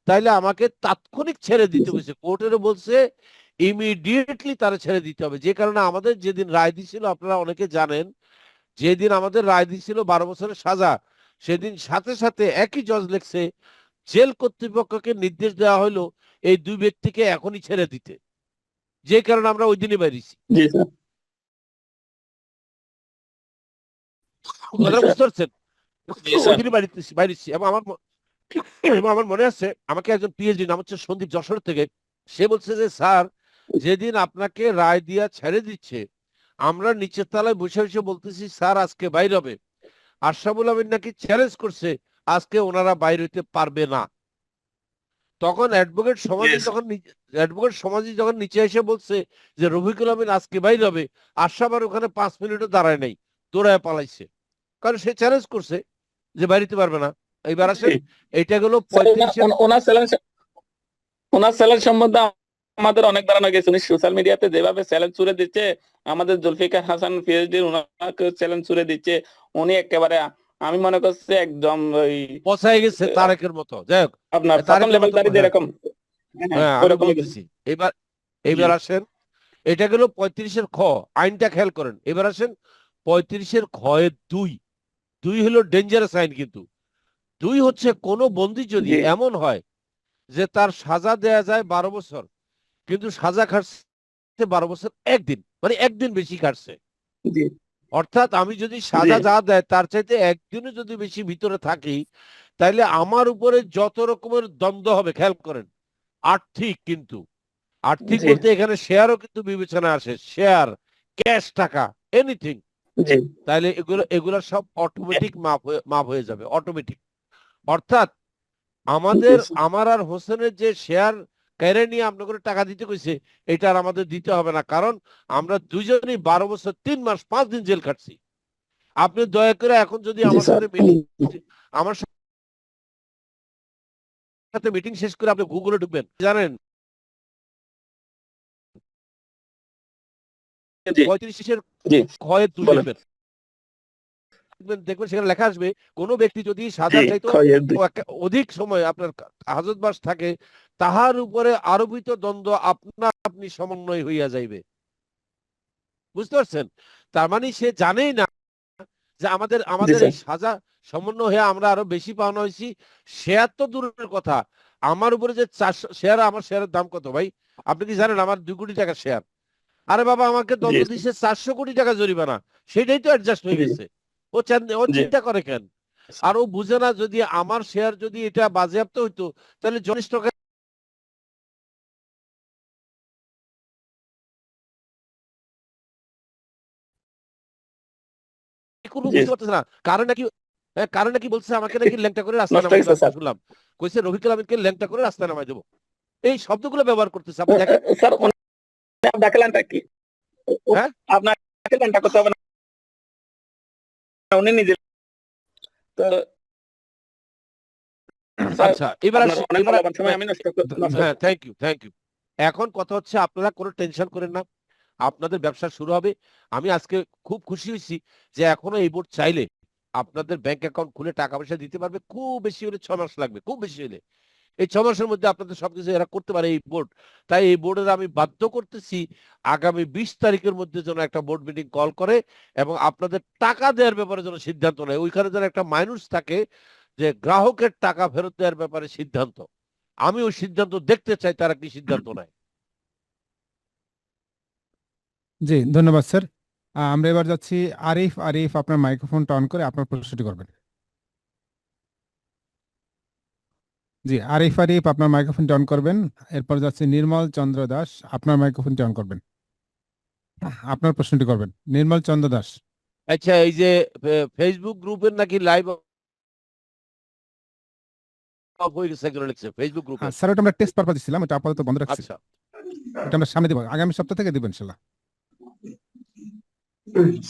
[SPEAKER 1] তাইলে আমাকে তাৎক্ষণিক ছেড়ে দিতে হয়েছে। কোর্টেরও বলছে ইমিডিয়েটলি তারা ছেড়ে দিতে হবে। যে কারণে আমাদের যেদিন রায় দিছিল, আপনারা অনেকে জানেন, যেদিন আমাদের রায় দিছিল 12 বছরের সাজা, সেদিন সাথে সাথে একই জজ লেখছে জেল কর্তৃপক্ষকে নির্দেশ দেওয়া হলো এই দুই ব্যক্তিকে এখনই ছেড়ে দিতে। যে কারণে আমরা ওই দিনই বেরিয়েছি।
[SPEAKER 7] জি স্যার। জি
[SPEAKER 1] কথা
[SPEAKER 7] স্যার।
[SPEAKER 1] বুঝতে পারছেন?
[SPEAKER 7] জি
[SPEAKER 1] ওই
[SPEAKER 7] স্যার।
[SPEAKER 1] দিনই বাইরেছি। এবং আমার মনে আছে, আমাকে একজন পিএইচডি, নাম হচ্ছে সন্দীপ, যশোর থেকে, সে বলছে যে স্যার, যেদিন আপনাকে রায় দিয়া ছেড়ে দিচ্ছে, আমরা নিচের তলায় বসে বসে বলতেছি স্যার আজকে বাইর হবে। আশরাফুল আমিন নাকি চ্যালেঞ্জ করছে আজকে ওনারা বাইর হইতে পারবে না। তখন
[SPEAKER 7] জি স্যার।
[SPEAKER 1] অ্যাডভোকেট সমাজে যখন নিচে এসে বলছে যে রফিকুল আমিন আজকে বাইর হবে, আশরাফ আর ওখানে 5 মিনিটও দাঁড়ায় নাই, দৌড়ায় পালাইছে। কারণ সে চ্যালেঞ্জ করছে যে বাইরিতে পারবে না। এইবার
[SPEAKER 7] জি
[SPEAKER 1] আসেন, এইটা গেল
[SPEAKER 7] স্যার।
[SPEAKER 1] 35-এর।
[SPEAKER 7] ওনার চ্যালেঞ্জ সম্বন্ধে আমাদের অনেক ধারণা গেছে। উনি সোশ্যাল মিডিয়াতে যেভাবে চ্যালেঞ্জ ছুড়ে দিচ্ছে, আমাদের জুলফিকার হাসান পিএইচডি ওনাকে চ্যালেঞ্জ ছুড়ে দিচ্ছে, উনি একেবারে আমি মনে করছি একদম ওই
[SPEAKER 1] পচাই গেছে তারেকের মতো। যাই হোক,
[SPEAKER 7] আপনার প্রথম
[SPEAKER 1] তারেকের মতো,
[SPEAKER 7] লেভেলদারি
[SPEAKER 1] হ্যাঁ
[SPEAKER 7] যেরকম, হ্যাঁ
[SPEAKER 1] হ্যাঁ আমি
[SPEAKER 7] ওরকমই গেছে।
[SPEAKER 1] বলতেছি। এবার
[SPEAKER 7] জি
[SPEAKER 1] এইবার আসেন, এটা গেল 35-এর খ। আইনটা খেয়াল করেন। এবার আসেন 35-এর খ এর 2। 2 হলো ডেঞ্জারাস আইন। কিন্তু 2 হচ্ছে কোন বন্দী যদি
[SPEAKER 7] জি
[SPEAKER 1] এমন হয় যে তার সাজা দেয়া যায় 12 বছর, কিন্তু সাজা খাটছে 12 বছর একদিন, মানে একদিন বেশি খাটছে।
[SPEAKER 7] জি
[SPEAKER 1] অর্থাৎ আমি যদি
[SPEAKER 7] জি
[SPEAKER 1] সাজা যা দেয় তার চাইতে একদিনও যদি বেশি ভিতরে থাকি, তাইলে আমার উপরে যত রকমের দ্বন্দ্ব হবে, খেয়াল করেন, আর্থিক, কিন্তু আর্থিক
[SPEAKER 7] জি
[SPEAKER 1] বলতে এখানে শেয়ারও কিন্তু বিবেচনায় আসে, শেয়ার, ক্যাশ টাকা, এনিথিং।
[SPEAKER 7] জি
[SPEAKER 1] তাইলে এগুলা সব অটোমেটিক মাপ হয়ে যাবে, অটোমেটিক। অর্থাৎ
[SPEAKER 7] জি
[SPEAKER 1] আমার আর হোসেনের যে শেয়ার কেড়ে নিয়ে আপনাকে টাকা দিতে কইছে, এটা আর আমাদের দিতে হবে না, কারণ আমরা দুজনেই 12 বছর 3 মাস 5 দিন জেল খাটছি। আপনি দয়া করে এখন যদি
[SPEAKER 7] জি
[SPEAKER 1] আমার
[SPEAKER 7] স্যার।
[SPEAKER 1] সাথে আমার সাথে মিটিং শেষ করে আপনি গুগলে ঢুকবেন, জানেন
[SPEAKER 7] জি
[SPEAKER 1] 35-এর
[SPEAKER 7] জি
[SPEAKER 1] ক্ষয়ের 2
[SPEAKER 7] বলেন।
[SPEAKER 1] লিখবেন, দেখবেন সেখানে লেখা আসবে কোন ব্যক্তি যদি
[SPEAKER 7] জি
[SPEAKER 1] সাজার চাইতো
[SPEAKER 7] ক্ষয়ের 2।
[SPEAKER 1] অধিক সময় আপনার হাজতবাস থাকে, তাহার উপরে আরোপিত দ্বন্দ্ব আপনা আপনি সমন্বয় হইয়া যাইবে। বুঝতে পারছেন? তার মানে সে জানেই না যে আমাদের
[SPEAKER 7] জি
[SPEAKER 1] আমাদের এই
[SPEAKER 7] স্যার।
[SPEAKER 1] সমন্বয় হয়ে আমরা আরো বেশি পাওনা হয়েছি। শেয়ার তো দূরের কথা, আমার উপরে যে 400 শেয়ার, আমার শেয়ারের দাম কত ভাই আপনি কি জানেন? আমার 2 কোটি টাকা শেয়ার। আরে বাবা আমাকে
[SPEAKER 7] জি
[SPEAKER 1] দণ্ড দিছে 400 কোটি টাকা জরিমানা, সেটাই তো অ্যাডজাস্ট হয়ে
[SPEAKER 7] জি
[SPEAKER 1] গেছে। ও
[SPEAKER 7] জি
[SPEAKER 1] চিন্তা করে কেন? আর ও বুঝে না যদি আমার শেয়ার যদি এটা বাজেয়াপ্ত হইতো তাহলে জন স্টকে কোনো
[SPEAKER 7] জি
[SPEAKER 1] বুঝতে পারতেছে না। কারণ নাকি বলছে আমাকে নাকি ল্যাংটা করে রাস্তায়
[SPEAKER 7] নষ্ট
[SPEAKER 1] নামাই
[SPEAKER 7] হয়েছে
[SPEAKER 1] দেবো, আজকে
[SPEAKER 7] স্যার।
[SPEAKER 1] শুনলাম। কইছে রফিকুল আমিনকে ল্যাংটা করে রাস্তায় নামাই দেবো। এই শব্দগুলো ব্যবহার করতেছে, আপনি দেখেন।
[SPEAKER 7] স্যার আপনাকে লাইনটা কি
[SPEAKER 1] হ্যাঁ
[SPEAKER 7] আপনাকে লাইনটা করতে হবে না, উনি নিজে তো স্যার
[SPEAKER 1] আচ্ছা, এবার
[SPEAKER 7] আপনার
[SPEAKER 1] আসি,
[SPEAKER 7] অনেক
[SPEAKER 1] এবার
[SPEAKER 7] মূল্যবান সময় আমি নষ্ট
[SPEAKER 1] হ্যাঁ থ্যাংক ইউ। এখন কথা হচ্ছে আপনারা কোনো টেনশন করেন না, আপনাদের ব্যবসা শুরু হবে। আমি আজকে খুব খুশি হয়েছি যে এখনো এই বোর্ড চাইলে আপনাদের ব্যাংক অ্যাকাউন্ট খুলে টাকা পয়সা দিতে পারবে। খুব বেশি হলে 6 মাস লাগবে, খুব বেশি হলে। এই 6 মাসের মধ্যে আপনাদের সবকিছু এরা করতে পারে এই বোর্ড। তাই এই বোর্ডের আমি বাধ্য করতেছি আগামী 20 তারিখের মধ্যে যেন একটা বোর্ড মিটিং কল করে এবং আপনাদের টাকা দেওয়ার ব্যাপারে যেন সিদ্ধান্ত নেয়। ওইখানে যেন একটা মাইনুস থাকে যে গ্রাহকের টাকা ফেরত দেওয়ার ব্যাপারে সিদ্ধান্ত। আমি ওই সিদ্ধান্ত দেখতে চাই তারা কি সিদ্ধান্ত নেয়।
[SPEAKER 2] জি ধন্যবাদ স্যার। আমরা এবার যাচ্ছি আরিফ। আরিফ আপনার মাইক্রোফোনটা অন করে আপনার প্রশ্নটি করবেন। জি আরিফ। আরিফ আপনার মাইক্রোফোনটি অন করবেন। এরপর যাচ্ছে নির্মল চন্দ্র দাস, আপনার মাইক্রোফোনটি অন করবেন, আপনার প্রশ্নটি করবেন নির্মল চন্দ্র দাস।
[SPEAKER 1] আচ্ছা, এই যে ফেসবুক গ্রুপের নাকি লাইভ অফ হয়ে গেছে একজন লিখছে ফেসবুক
[SPEAKER 2] হ্যাঁ
[SPEAKER 1] গ্রুপের।
[SPEAKER 2] স্যার, ওটা আমরা টেস্ট পারপাস দিছিলাম, এটা আপাতত বন্ধ রাখছি।
[SPEAKER 1] আচ্ছা
[SPEAKER 2] এটা আমরা সামনে দিব, আগামী সপ্তাহ থেকে দিব ইনশাল্লাহ।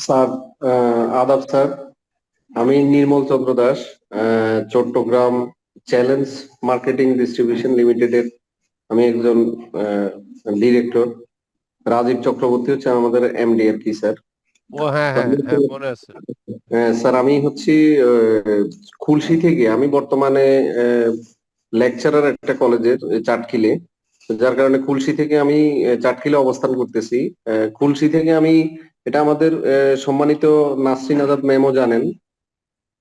[SPEAKER 8] স্যার, আদাব স্যার। আমি Nirmal Chandra Das, Chittagong challenge marketing distribution লিমিটেডের আমি একজন ডিরেক্টর। রাজীব চক্রবর্তী হচ্ছে আমাদের এমডি আর কি স্যার।
[SPEAKER 1] ও হ্যাঁ হ্যাঁ হ্যাঁ মনে আছে।
[SPEAKER 8] স্যার আমি হচ্ছি খুলশি থেকে, আমি বর্তমানে লেকচারার একটা কলেজের চাটখিলে, যার কারণে খুলশি থেকে আমি চাটখিলে অবস্থান করতেছি। খুলশি থেকে আমি, এটা আমাদের সম্মানিত নাসরিন আজাদ ম্যামও জানেন।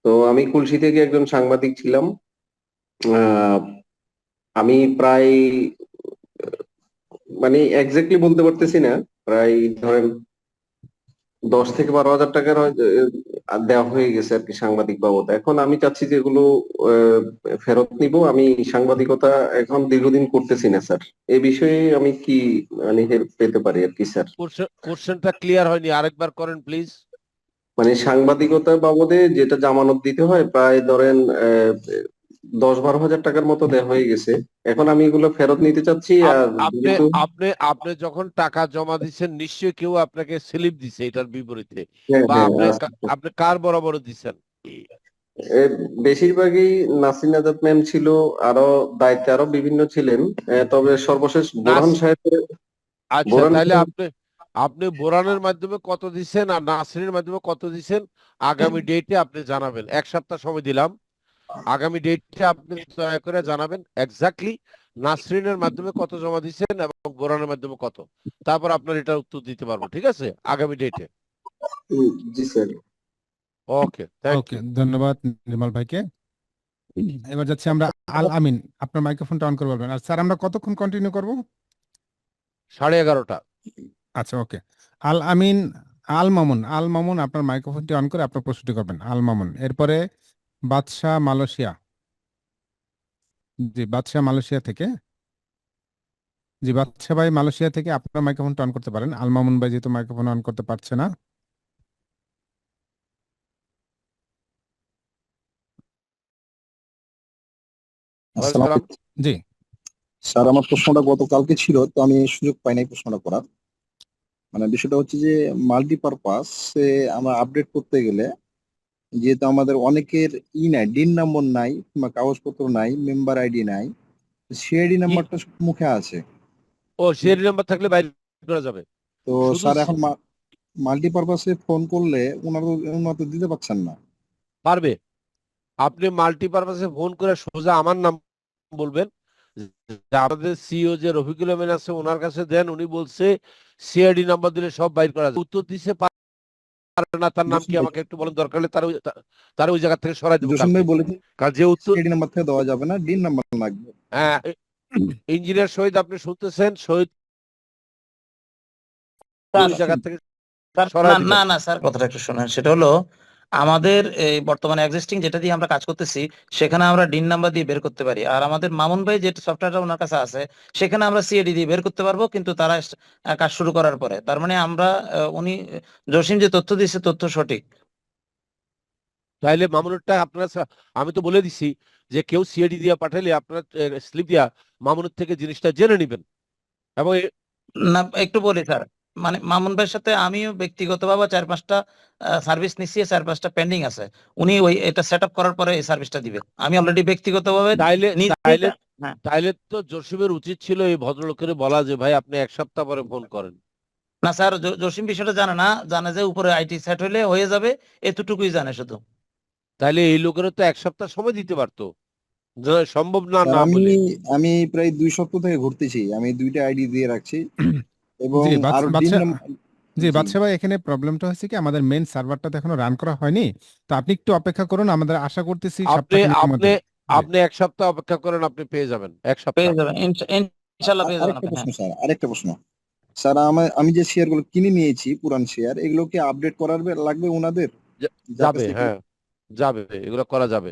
[SPEAKER 8] তো আমি খুলশি থেকে একজন সাংবাদিক ছিলাম। আহ, আমি প্রায় মানে এক্স্যাক্টলি বলতে পারতেছি না, প্রায় ধরেন 10 থেকে 12 হাজার টাকার দেওয়া হয়ে গেছে আর কি সাংবাদিক বাবদ। এখন আমি চাচ্ছি যে এগুলো ফেরত নিব। আমি সাংবাদিকতা এখন দীর্ঘদিন করতেছি না স্যার। এই বিষয়ে আমি কি মানে হেল্প পেতে পারি আর কি স্যার?
[SPEAKER 1] কোশ্চেনটা ক্লিয়ার হয়নি, আরেকবার করেন প্লিজ।
[SPEAKER 8] মানে সাংবাদিকতা বাবদে যেটা জামানত দিতে হয় প্রায় ধরেন 10-12 হাজার টাকার মতো দেওয়া হয়ে গেছে। এখন আমি এগুলো ফেরত নিতে চাচ্ছি। আর
[SPEAKER 1] আপনি
[SPEAKER 8] যেহেতু
[SPEAKER 1] আপনি আপনি যখন টাকা জমা দিচ্ছেন নিশ্চয়ই কেউ আপনাকে স্লিপ দিছে এটার বিপরীতে,
[SPEAKER 8] হ্যাঁ
[SPEAKER 1] বা
[SPEAKER 8] হ্যাঁ
[SPEAKER 1] আপনি কার বরাবর দিচ্ছেন?
[SPEAKER 8] এ, বেশিরভাগই নাসরিন আজাদ ম্যাম ছিল, আরো দায়িত্বে আরো বিভিন্ন ছিলেন। তবে সর্বশেষ বোরহান সাহেবের,
[SPEAKER 1] আচ্ছা,
[SPEAKER 8] বোরহান
[SPEAKER 1] তাহলে
[SPEAKER 8] সাহেব,
[SPEAKER 1] আপনি বোরানের মাধ্যমে কত দিচ্ছেন আর নাসরিনের মাধ্যমে কত দিচ্ছেন আগামী ডেটে আপনি জানাবেন। 1 সপ্তাহ সময় দিলাম, আগামী ডেটে আপনি দয়া করে জানাবেন এক্স্যাক্টলি নাসরিনের মাধ্যমে কত জমা দিচ্ছেন এবং বোরানের মাধ্যমে কত। তারপর আপনার এটা উত্তর দিতে পারবো, ঠিক আছে, আগামী ডেটে।
[SPEAKER 8] জি sir.
[SPEAKER 1] Okay, thank
[SPEAKER 2] okay
[SPEAKER 1] you.
[SPEAKER 2] ধন্যবাদ নির্মল ভাইকে। এবার যাচ্ছি আমরা আল আমিন, আপনার মাইক্রোফোনটা অন করে বলবেন। আর স্যার আমরা কতক্ষণ কন্টিনিউ করব?
[SPEAKER 1] 11:30।
[SPEAKER 2] আচ্ছা ওকে। আল আমিন। আল মামুন। আল মামুন আপনার মাইক্রোফোনটি অন করে আপনার প্রশ্নটি করবেন, আল মামুন। এরপরে বাদশাহ মালয়েশিয়া। জি বাদশাহ মালয়েশিয়া থেকে। জি বাদশাহ ভাই মালয়েশিয়া থেকে আপনার মাইক্রোফোনটা অন করতে পারেন। আল মামুন ভাই যেহেতু মাইক্রোফোন অন করতে পারছে না।
[SPEAKER 1] ওয়ালাইকুম সালাম।
[SPEAKER 2] জি
[SPEAKER 9] স্যার, আমার প্রশ্নটা গতকালকে ছিল, তো আমি সুযোগ পাই নাই প্রশ্নটা করার। মানে বিষয়টা হচ্ছে যে মাল্টিপারপাস আমরা আপডেট করতে গেলে, যেহেতু আমাদের অনেকের নাই, ডিন নম্বর নাই বা কাগজপত্র নাই, মেম্বার আইডি নাই, সিআইডি
[SPEAKER 1] কি?
[SPEAKER 9] নাম্বারটা মুখে আছে।
[SPEAKER 1] ও সিআইডি নাম্বার থাকলে বাইর করা যাবে।
[SPEAKER 9] তো
[SPEAKER 1] শুধু
[SPEAKER 9] স্যার এখন মাল্টিপারপাসে ফোন করলে ওনারা তো দিতে পারছেন না।
[SPEAKER 1] পারবে। আপনি মাল্টিপারপাসে ফোন করে সোজা আমার নাম বলবেন, যে আমাদের সিইও যে রফিকুল আমিন আছে ওনার কাছে দেন, উনি বলছে সিআইডি নাম্বার দিলে সব বাইর করা যায়। উত্তর দিছে পারে না তার নাম
[SPEAKER 9] জসিম
[SPEAKER 1] কি
[SPEAKER 9] ভাই,
[SPEAKER 1] আমাকে একটু বলেন, দরকার হলে তার ওই জায়গা থেকে সরাই দেবো
[SPEAKER 9] জসিম
[SPEAKER 1] কালকে।
[SPEAKER 9] ভাই বলেছেন
[SPEAKER 1] কারণ যে উত্তর
[SPEAKER 9] সিআইডি নাম্বার থেকে দেওয়া যাবে না, ডিন নাম্বার লাগবে।
[SPEAKER 1] ইঞ্জিনিয়ার শহীদ আপনি শুনতেছেন, শহীদ
[SPEAKER 3] স্যার
[SPEAKER 1] ওই জায়গা থেকে
[SPEAKER 3] স্যার
[SPEAKER 1] সরাই
[SPEAKER 3] না
[SPEAKER 1] দিবেন।
[SPEAKER 3] না না স্যার, কথাটা একটু শোনেন। সেটা হলো আমাদের এই বর্তমানে এক্সিস্টিং যেটা দিয়ে আমরা কাজ করতেছি সেখানে আমরা ডিন নাম্বার দিয়ে বের করতে পারি, আর আমাদের মামুন ভাই যে সফটওয়্যারটা ওনার কাছে আছে সেখানে আমরা সিএডি দিয়ে বের করতে পারবো, কিন্তু তারা কাজ শুরু করার পরে। তার মানে আমরা উনি জসিম যে তথ্য দিয়েছে তথ্য সঠিক।
[SPEAKER 1] তাইলে মামুনুরটা আপনার আমি তো বলে দিছি যে কেউ সিআইডি দিয়ে পাঠালে আপনার স্লিপ দিয়া মামুনের থেকে জিনিসটা জেনে নেবেন। এবং
[SPEAKER 3] না একটু বলি স্যার, মানে মামুন ভাইয়ের সাথে আমিও ব্যক্তিগতভাবে 4-5টা সার্ভিস নিচ্ছি, 4-5টা পেন্ডিং আছে। উনি ওই এটা সেট আপ করার পরে এই সার্ভিসটা দিবে। আমি অলরেডি ব্যক্তিগতভাবে
[SPEAKER 1] তাইলে
[SPEAKER 3] নিজে
[SPEAKER 1] তাইলে
[SPEAKER 3] হ্যাঁ।
[SPEAKER 1] তাইলে তো জসিমের উচিত ছিল এই ভদ্রলোকের বলা যে ভাই আপনি 1 সপ্তাহ পরে ফোন করেন।
[SPEAKER 3] না স্যার, জসিম বিষয়টা জানে না, জানে যে উপরে আইটি সেট হইলে হয়ে যাবে, এতটুকুই জানে শুধু।
[SPEAKER 1] তাইলে এই লোকেরও তো 1 সপ্তাহ সময় দিতে পারতো, সম্ভব না
[SPEAKER 9] স্যার
[SPEAKER 1] না
[SPEAKER 9] আমি
[SPEAKER 1] বলে।
[SPEAKER 9] আমি প্রায় 2 সপ্তাহ থেকে ঘুরতেছি, আমি 2টা আইডি দিয়ে রাখছি এবং
[SPEAKER 2] জি
[SPEAKER 9] আরো ডিন
[SPEAKER 2] বাদশা
[SPEAKER 9] নাম্বার।
[SPEAKER 2] জি
[SPEAKER 9] জি
[SPEAKER 2] বাদশা ভাই, এখানে প্রবলেমটা হচ্ছে কি আমাদের মেইন সার্ভারটা তো এখনো রান করা হয়নি, তো আপনি একটু অপেক্ষা করুন, আমাদের আশা করতেছি
[SPEAKER 1] আপনি
[SPEAKER 2] সপ্তাহখানেকের
[SPEAKER 1] আপনি
[SPEAKER 2] মধ্যে। জি
[SPEAKER 1] আপনি 1 সপ্তাহ অপেক্ষা করেন, আপনি পেয়ে যাবেন 1 সপ্তাহ।
[SPEAKER 3] পেয়ে যাবেন ইনশাল্লাহ পেয়ে যাবেন
[SPEAKER 9] আরেকটা
[SPEAKER 3] আপনি।
[SPEAKER 9] প্রশ্ন
[SPEAKER 3] হ্যাঁ
[SPEAKER 9] স্যার, আরেকটা প্রশ্ন স্যার, আমি যে শেয়ার গুলো কিনে নিয়েছি পুরান শেয়ার, এগুলো কি আপডেট করার লাগবে ওনাদের? যার কাছ
[SPEAKER 1] যাবে,
[SPEAKER 9] থেকে
[SPEAKER 1] হ্যাঁ যাবে, এগুলো করা যাবে।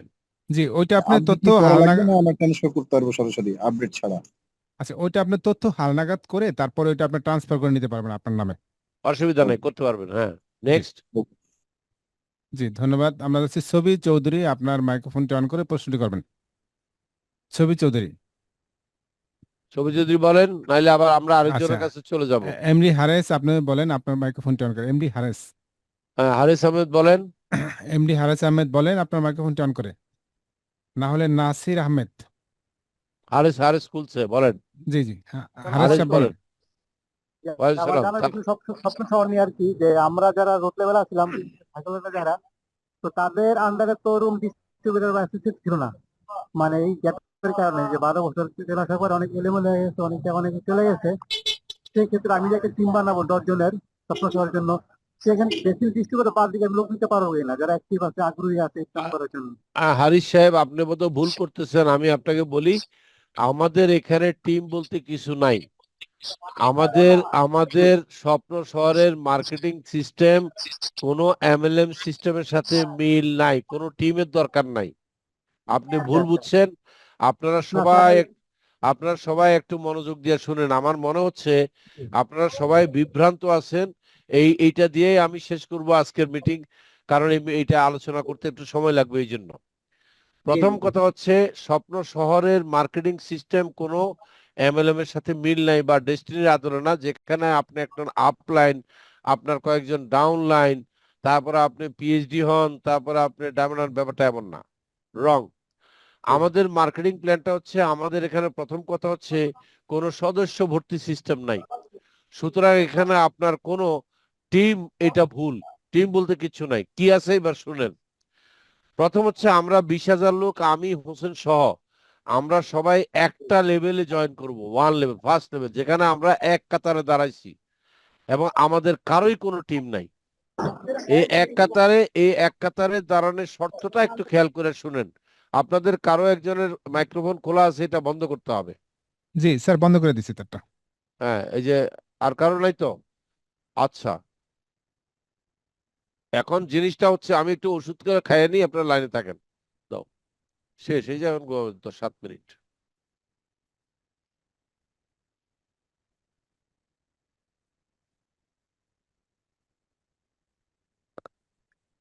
[SPEAKER 2] জি ওইটা আপনি
[SPEAKER 9] আপডেট
[SPEAKER 2] তথ্য
[SPEAKER 9] কি করা লাগবে
[SPEAKER 2] হালনাগাদ,
[SPEAKER 9] না আমরা ট্রান্সফার করতে পারবো সরাসরি আপডেট ছাড়া?
[SPEAKER 2] আচ্ছা ওইটা আপনি তথ্য হালনাগাদ করে তারপরে ওইটা আপনি ট্রান্সফার করে নিতে পারবেন আপনার নামে।
[SPEAKER 1] অসুবিধা নেই,
[SPEAKER 9] ওকে,
[SPEAKER 1] করতে পারবেন। হ্যাঁ,
[SPEAKER 2] জি
[SPEAKER 1] নেক্সট।
[SPEAKER 2] জি ধন্যবাদ। আমরা যাচ্ছি ছবি চৌধুরী, আপনার মাইক্রোফোনটি অন করে প্রশ্নটি করবেন। ছবি চৌধুরী।
[SPEAKER 1] ছবি যদি বলেন, নাইলে আবার আমরা
[SPEAKER 2] আচ্ছা
[SPEAKER 1] আরেকজনের কাছে চলে যাব।
[SPEAKER 2] এমডি হারেস, আপনি বলেন, আপনার মাইক্রোফোনটি অন করে। এমডি হারেস,
[SPEAKER 1] হ্যাঁ, হারিস আহমেদ বলেন।
[SPEAKER 2] এমডি হারেস আহমেদ বলেন, আপনার মাইক্রোফোনটি অন করে। না হলে নাসির আহমেদ।
[SPEAKER 1] হারিস হারিস খুলছে, বলেন।
[SPEAKER 2] জি জি হারেস
[SPEAKER 1] হারিস
[SPEAKER 2] সাহেব
[SPEAKER 1] বলেন।
[SPEAKER 2] বলেন।
[SPEAKER 1] ওয়ালাইকুম
[SPEAKER 10] আমার
[SPEAKER 1] সালাম।
[SPEAKER 10] জানার বিষয় স্বপ্ন শহর নিয়ে আর কি, যে আমরা যারা রোড লেভেলে ছিলাম যারা, তো তাদের আন্ডারে তো রুম ডিস্ট্রিবিউটর বা অ্যাসোসিয়েট ছিল না। মানে এই গ্যাপের কারণে যে 12 বছর চলে আসার পর অনেক এলোমেলো হয়ে গেছে, অনেকে চলে গেছে। সেই ক্ষেত্রে আমি যে একটা টিম বানাবো 10 জনের স্বপ্ন শহরের জন্য, সেখানে বেশি ডিস্ট্রিবিউটর পাঁচ দিকে আমি লোক নিতে পারবো কিনা যারা অ্যাক্টিভ আছে, আগ্রহী আছে কাজ করার জন্য।
[SPEAKER 1] হারিস সাহেব, আপনি বোধ ভুল করতেছেন। আমি আপনাকে বলি, আমাদের এখানে টিম বলতে কিছু নাই। আমাদের আমাদের স্বপ্ন শহরের মার্কেটিং সিস্টেম কোনো এমএলএম সিস্টেমের সাথে মিল নাই, কোনো টিমের দরকার নাই। আপনি ভুল বুঝছেন। আপনারা
[SPEAKER 10] না
[SPEAKER 1] সবাই
[SPEAKER 10] স্যার,
[SPEAKER 1] আপনারা সবাই একটু মনোযোগ দিয়ে শুনেন। আমার মনে হচ্ছে আপনারা সবাই বিভ্রান্ত আছেন। এইটা দিয়েই আমি শেষ করব আজকের মিটিং, কারণ এইটা আলোচনা করতে একটু সময় লাগবে। এই জন্য প্রথম কথা হচ্ছে, স্বপ্ন শহরের মার্কেটিং সিস্টেম কোনো এমএলএম এর সাথে মিল নাই বা ডেস্টিনির আদলে না, যেখানে আপনি একটা আপ লাইন, আপনার কয়েকজন ডাউন লাইন, তারপরে আপনি পিএইচডি হন, তারপরে আপনি ডায়মন্ড, ব্যাপারটা এমন না। রং। আমাদের মার্কেটিং প্ল্যানটা হচ্ছে, আমাদের এখানে প্রথম কথা হচ্ছে কোনো সদস্য ভর্তি সিস্টেম নাই। সুতরাং এখানে আপনার কোনো টিম, এটা ভুল। টিম বলতে কিছু নাই। কি আছে এবার শুনেন। প্রথম হচ্ছে, আমরা 20,000 লোক, আমি হোসেন সহ, আমরা সবাই একটা লেভেলে জয়েন করব, ওয়ান লেভেল, ফার্স্ট লেভেল, যেখানে আমরা এক কাতারে দাঁড়াইছি এবং আমাদের কারোই কোনো টিম নাই। এই এক কাতারে দাঁড়ানোর শর্তটা একটু খেয়াল করে শুনেন। আপনাদের কারো একজনের মাইক্রোফোন খোলা আছে, এটা বন্ধ করতে হবে।
[SPEAKER 2] জি স্যার, বন্ধ করে দিচ্ছি তারটা।
[SPEAKER 1] হ্যাঁ, এই যে, আর কারো নাই তো? আচ্ছা, এখন জিনিসটা হচ্ছে, আমি একটু ওষুধ করে খাইয়ে নিই, আপনার লাইনে থাকেন। দাও, শেষ এই যে, এখন 7 মিনিট।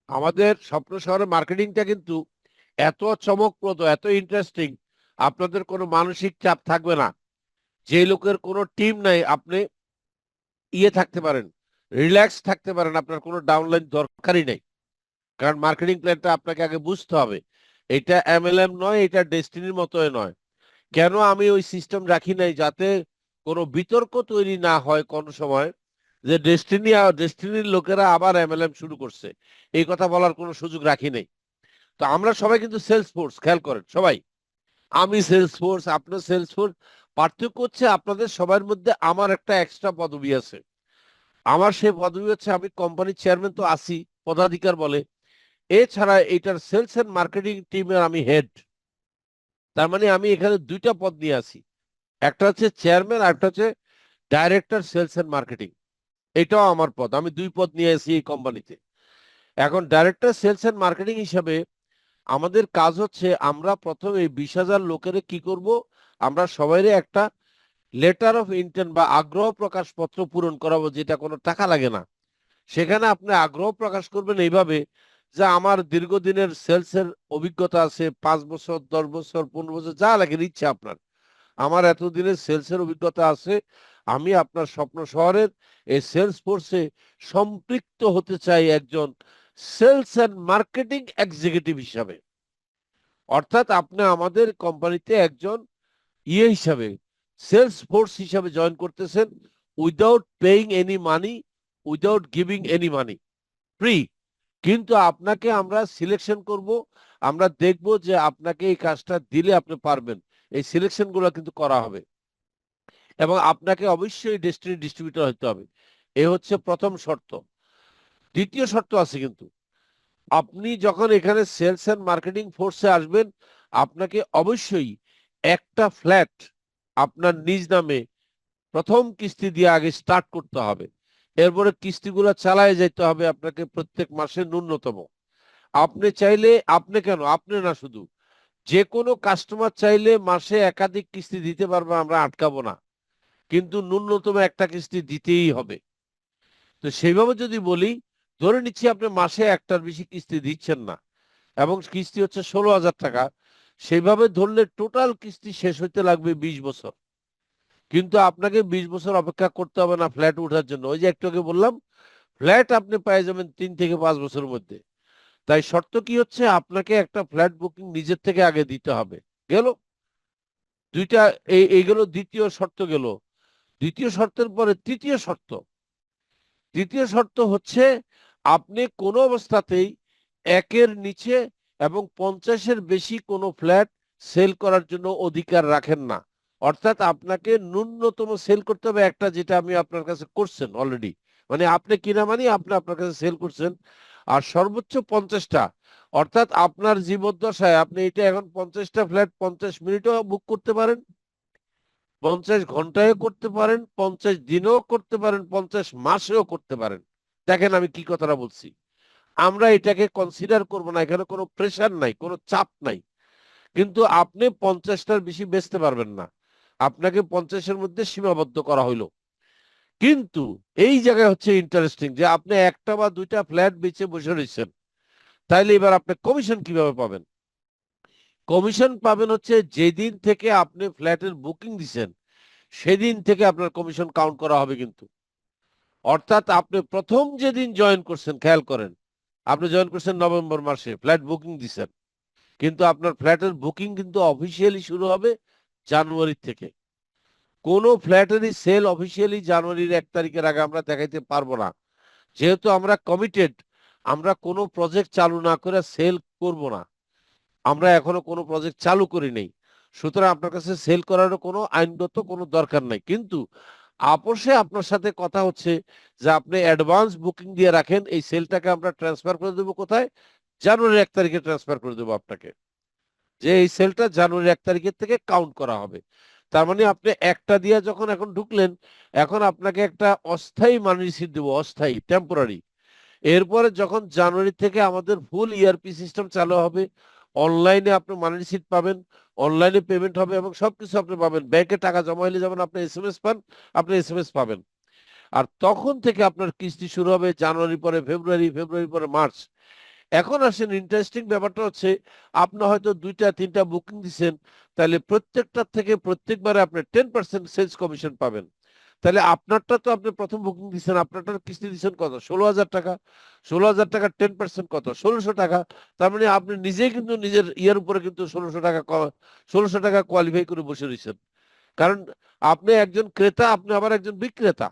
[SPEAKER 1] আমাদের স্বপ্ন শহরের মার্কেটিংটা কিন্তু এত চমকপ্রদ, এত ইন্টারেস্টিং, আপনাদের কোনো মানসিক চাপ থাকবে না। যে লোকের কোনো টিম নাই, আপনি থাকতে পারেন, রিল্যাক্স থাকতে পারেন, আপনার কোনো ডাউনলাইন দরকারই নেই। কারণ মার্কেটিং প্ল্যানটা আপনাকে আগে বুঝতে হবে। এটা এমএলএম নয়, এটা ডেস্টিনির মতোই নয়। কেন আমি ওই সিস্টেম রাখি নাই, যাতে কোনো বিতর্ক তৈরি না হয় কোনো সময়, যে ডেস্টিনির লোকেরা আবার এমএলএম শুরু করছে, এই কথা বলার কোনো সুযোগ রাখি নাই। তো আমরা সবাই কিন্তু সেলস ফোর্স, খেয়াল করেন সবাই। আমি সেলস ফোর্স, আপনার সেলস ফোর্স। পার্থক্য হচ্ছে, আপনাদের সবার মধ্যে আমার একটা এক্সট্রা পদবি আছে। আমার সেই পদবি হচ্ছে, আমি কোম্পানির চেয়ারম্যান তো আছি, পদাধিকার বলে। এছাড়া এটার সেলস এন্ড মার্কেটিং টিমের আমি হেড। তার মানে আমি এখানে দুইটা পদ নিয়ে আছি, একটা হচ্ছে চেয়ারম্যান আর একটা হচ্ছে ডাইরেক্টর সেলস এন্ড মার্কেটিং। এটাও আমার পদ, আমি দুই পদ নিয়ে আছি এই কোম্পানিতে। এখন ডাইরেক্টর সেলস এন্ড মার্কেটিং হিসাবে আমাদের কাজ হচ্ছে আমরা প্রথমে এই 20,000 লোকের কি করব, আমরা সবাই একটা লেটার অফ ইন্টেন্ট বা আগ্রহ প্রকাশ পত্র পূরণ করাবো, যেটা কোনো টাকা লাগে না। সেখানে আপনি আগ্রহ প্রকাশ করবেন এইভাবে যে আমার দীর্ঘদিনের সেলস এর অভিজ্ঞতা আছে, 5 বছর 10 বছর 15 বছর যা লাগে ইচ্ছা আপনার, আমার এতদিনের সেলস এর অভিজ্ঞতা আছে, আমি আপনার স্বপ্ন শহরের এই সেলস ফোর্সে সম্পৃক্ত হতে চাই একজন সেলস এন্ড মার্কেটিং এক্সিকিউটিভ হিসাবে। অর্থাৎ আপনি আমাদের কোম্পানিতে একজন হিসাবে সেলস ফোর্স হিসাবে জয়েন করতেছেন, without paying any money, without giving any money, free. কিন্তু আপনাকে আমরা সিলেকশন করব, আমরা দেখব যে আপনাকে এই কাজটা দিলে আপনি পারবেন, এই সিলেকশন গুলো কিন্তু করা হবে। এবং আপনাকে অবশ্যই ডেস্টিনি ডিস্ট্রিবিউটর হতে হবে, এ হচ্ছে প্রথম শর্ত। দ্বিতীয় শর্ত আছে কিন্তু, আপনি যখন এখানে সেলস এন্ড মার্কেটিং ফোর্সে আসবেন, আপনাকে অবশ্যই একটা ফ্ল্যাট আপনার নিজ নামে প্রথম কিস্তি দিয়ে আগে স্টার্ট করতে হবে। এরপরে কিস্তিগুলো চালায় যেতে হবে আপনাকে প্রত্যেক মাসে ন্যূনতম। আপনি চাইলে, আপনি কেন, আপনি না, শুধু যে কোনো কাস্টমার চাইলে মাসে একাধিক কিস্তি দিতে পারবে, আমরা আটকাবো না, কিন্তু ন্যূনতম একটা কিস্তি দিতেই হবে। তো সেইভাবে যদি বলি, ধরে নিচ্ছি আপনি মাসে একটার বেশি কিস্তি দিচ্ছেন না এবং কিস্তি হচ্ছে 16,000 টাকা, সেইভাবে ধরলে টোটাল কিস্তি শেষ হইতে লাগবে 20 বছর। কিন্তু আপনাকে 20 বছর অপেক্ষা করতে হবে না ফ্ল্যাট ওঠার জন্য। ওই যে একটু আগে বললাম, ফ্ল্যাট আপনি পেয়ে যাবেন 3 থেকে 5 বছরের মধ্যে। তাই শর্ত কি হচ্ছে, আপনাকে একটা ফ্ল্যাট বুকিং নিজের থেকে আগে দিতে হবে। গেল দুইটা, এইগুলো দ্বিতীয় শর্ত গেল। দ্বিতীয় শর্তের পরে তৃতীয় শর্ত। তৃতীয় শর্ত হচ্ছে আপনি কোনো অবস্থাতেই 1-এর নিচে এবং 50-এর বেশি কোনো ফ্ল্যাট সেল করার জন্য অধিকার রাখেন না। অর্থাৎ আপনাকে ন্যূনতম সেল করতে হবে একটা, যেটা আমি আপনার কাছে করছেন অলরেডি, মানে আপনি কিনা মানে আপনি আপনার কাছে সেল করছেন, আর সর্বোচ্চ 50টা। অর্থাৎ আপনার জীবদ্দশায় আপনি এটা এখন 50টা ফ্ল্যাট 50 মিনিটও বুক করতে পারেন, 50 ঘন্টায়ও করতে পারেন, 50 দিনেও করতে পারেন, 50 মাসেও করতে পারেন। দেখেন আমি কি কথাটা বলছি, আমরা এটাকে কনসিডার করব না, এখানে কোনো প্রেশার নাই, কোনো চাপ নাই। কিন্তু আপনি 50টার বেশি বেচতে পারবেন না, আপনাকে 50-এর মধ্যে সীমাবদ্ধ করা হইলো। কিন্তু এই জায়গায় হচ্ছে ইন্টারেস্টিং যে আপনি একটা বা দুইটা ফ্ল্যাট বেচে বসে রয়েছেন, তাইলে এবার আপনি কমিশন কিভাবে পাবেন? কমিশন পাবেন হচ্ছে যেদিন থেকে আপনি ফ্ল্যাটের বুকিং দিচ্ছেন সেদিন থেকে আপনার কমিশন কাউন্ট করা হবে কিন্তু। অর্থাৎ আপনি প্রথম যেদিন জয়েন করছেন, খেয়াল করেন, আপনি জয়েন করছেন নভেম্বর মাসে, ফ্ল্যাট বুকিং দিচ্ছেন, কিন্তু আপনার ফ্ল্যাটের বুকিং কিন্তু অফিসিয়ালি শুরু হবে জানুয়ারি থেকে। কোনো ফ্ল্যাটেরই সেল অফিসিয়ালি জানুয়ারির 1 তারিখের আগে আমরা দেখাইতে পারবো না, যেহেতু আমরা কমিটেড। আমরা কোনো প্রজেক্ট চালু না করে সেল করব না, আমরা এখনো কোনো প্রজেক্ট চালু করি নাই। সুতরাং আপনার কাছে সেল করারও কোনো আইনগত কোনো দরকার নাই। কিন্তু আপোষে আপনার সাথে কথা হচ্ছে যে আপনি অ্যাডভান্স বুকিং দিয়ে রাখেন, এই সেলটাকে আমরা ট্রান্সফার করে দেবো কোথায়, জানুয়ারি 1 তারিখে ট্রান্সফার করে দেবো আপনাকে, যে এই সেলটা জানুয়ারি 1 তারিখের থেকে কাউন্ট করা হবে। তার মানে আপনি একটা দিয়ে যখন এখন ঢুকলেন, এখন আপনাকে একটা অস্থায়ী মানি রিসিট দেবো, অস্থায়ী, টেম্পোরারি। এরপরে যখন জানুয়ারি থেকে আমাদের ফুল ইআরপি সিস্টেম চালু হবে, অনলাইনে আপনি মানি রিসিট পাবেন, অনলাইনে পেমেন্ট হবে এবং সবকিছু আপনি পাবেন। ব্যাংকে টাকা জমা হলে যেমন আপনি এসএমএস পান, আপনি এসএমএস পাবেন। আর তখন থেকে আপনার কিস্তি শুরু হবে জানুয়ারি পরে ফেব্রুয়ারি, ফেব্রুয়ারি পরে মার্চ। এখন আসেন ইন্টারেস্টিং ব্যাপারটা হচ্ছে, আপনি হয়তো 2টা 3টা বুকিং দিচ্ছেন, তাহলে প্রত্যেকটার থেকে প্রত্যেকবারে আপনি 10% সেলস কমিশন পাবেন। তাহলে আপনারটা তো আপনি প্রথম বুকিং দিচ্ছেন, আপনারটার কিস্তি দিচ্ছেন কত, 16,000 টাকা। 16,000 টাকার 10% কত, 1,600 টাকা। তার মানে আপনি নিজেই কিন্তু নিজের ইয়ের উপরে কিন্তু 1,600 টাকা কোয়ালিফাই করে বসে রয়েছেন। কারণ আপনি একজন ক্রেতা, আপনি আবার একজন বিক্রেতা,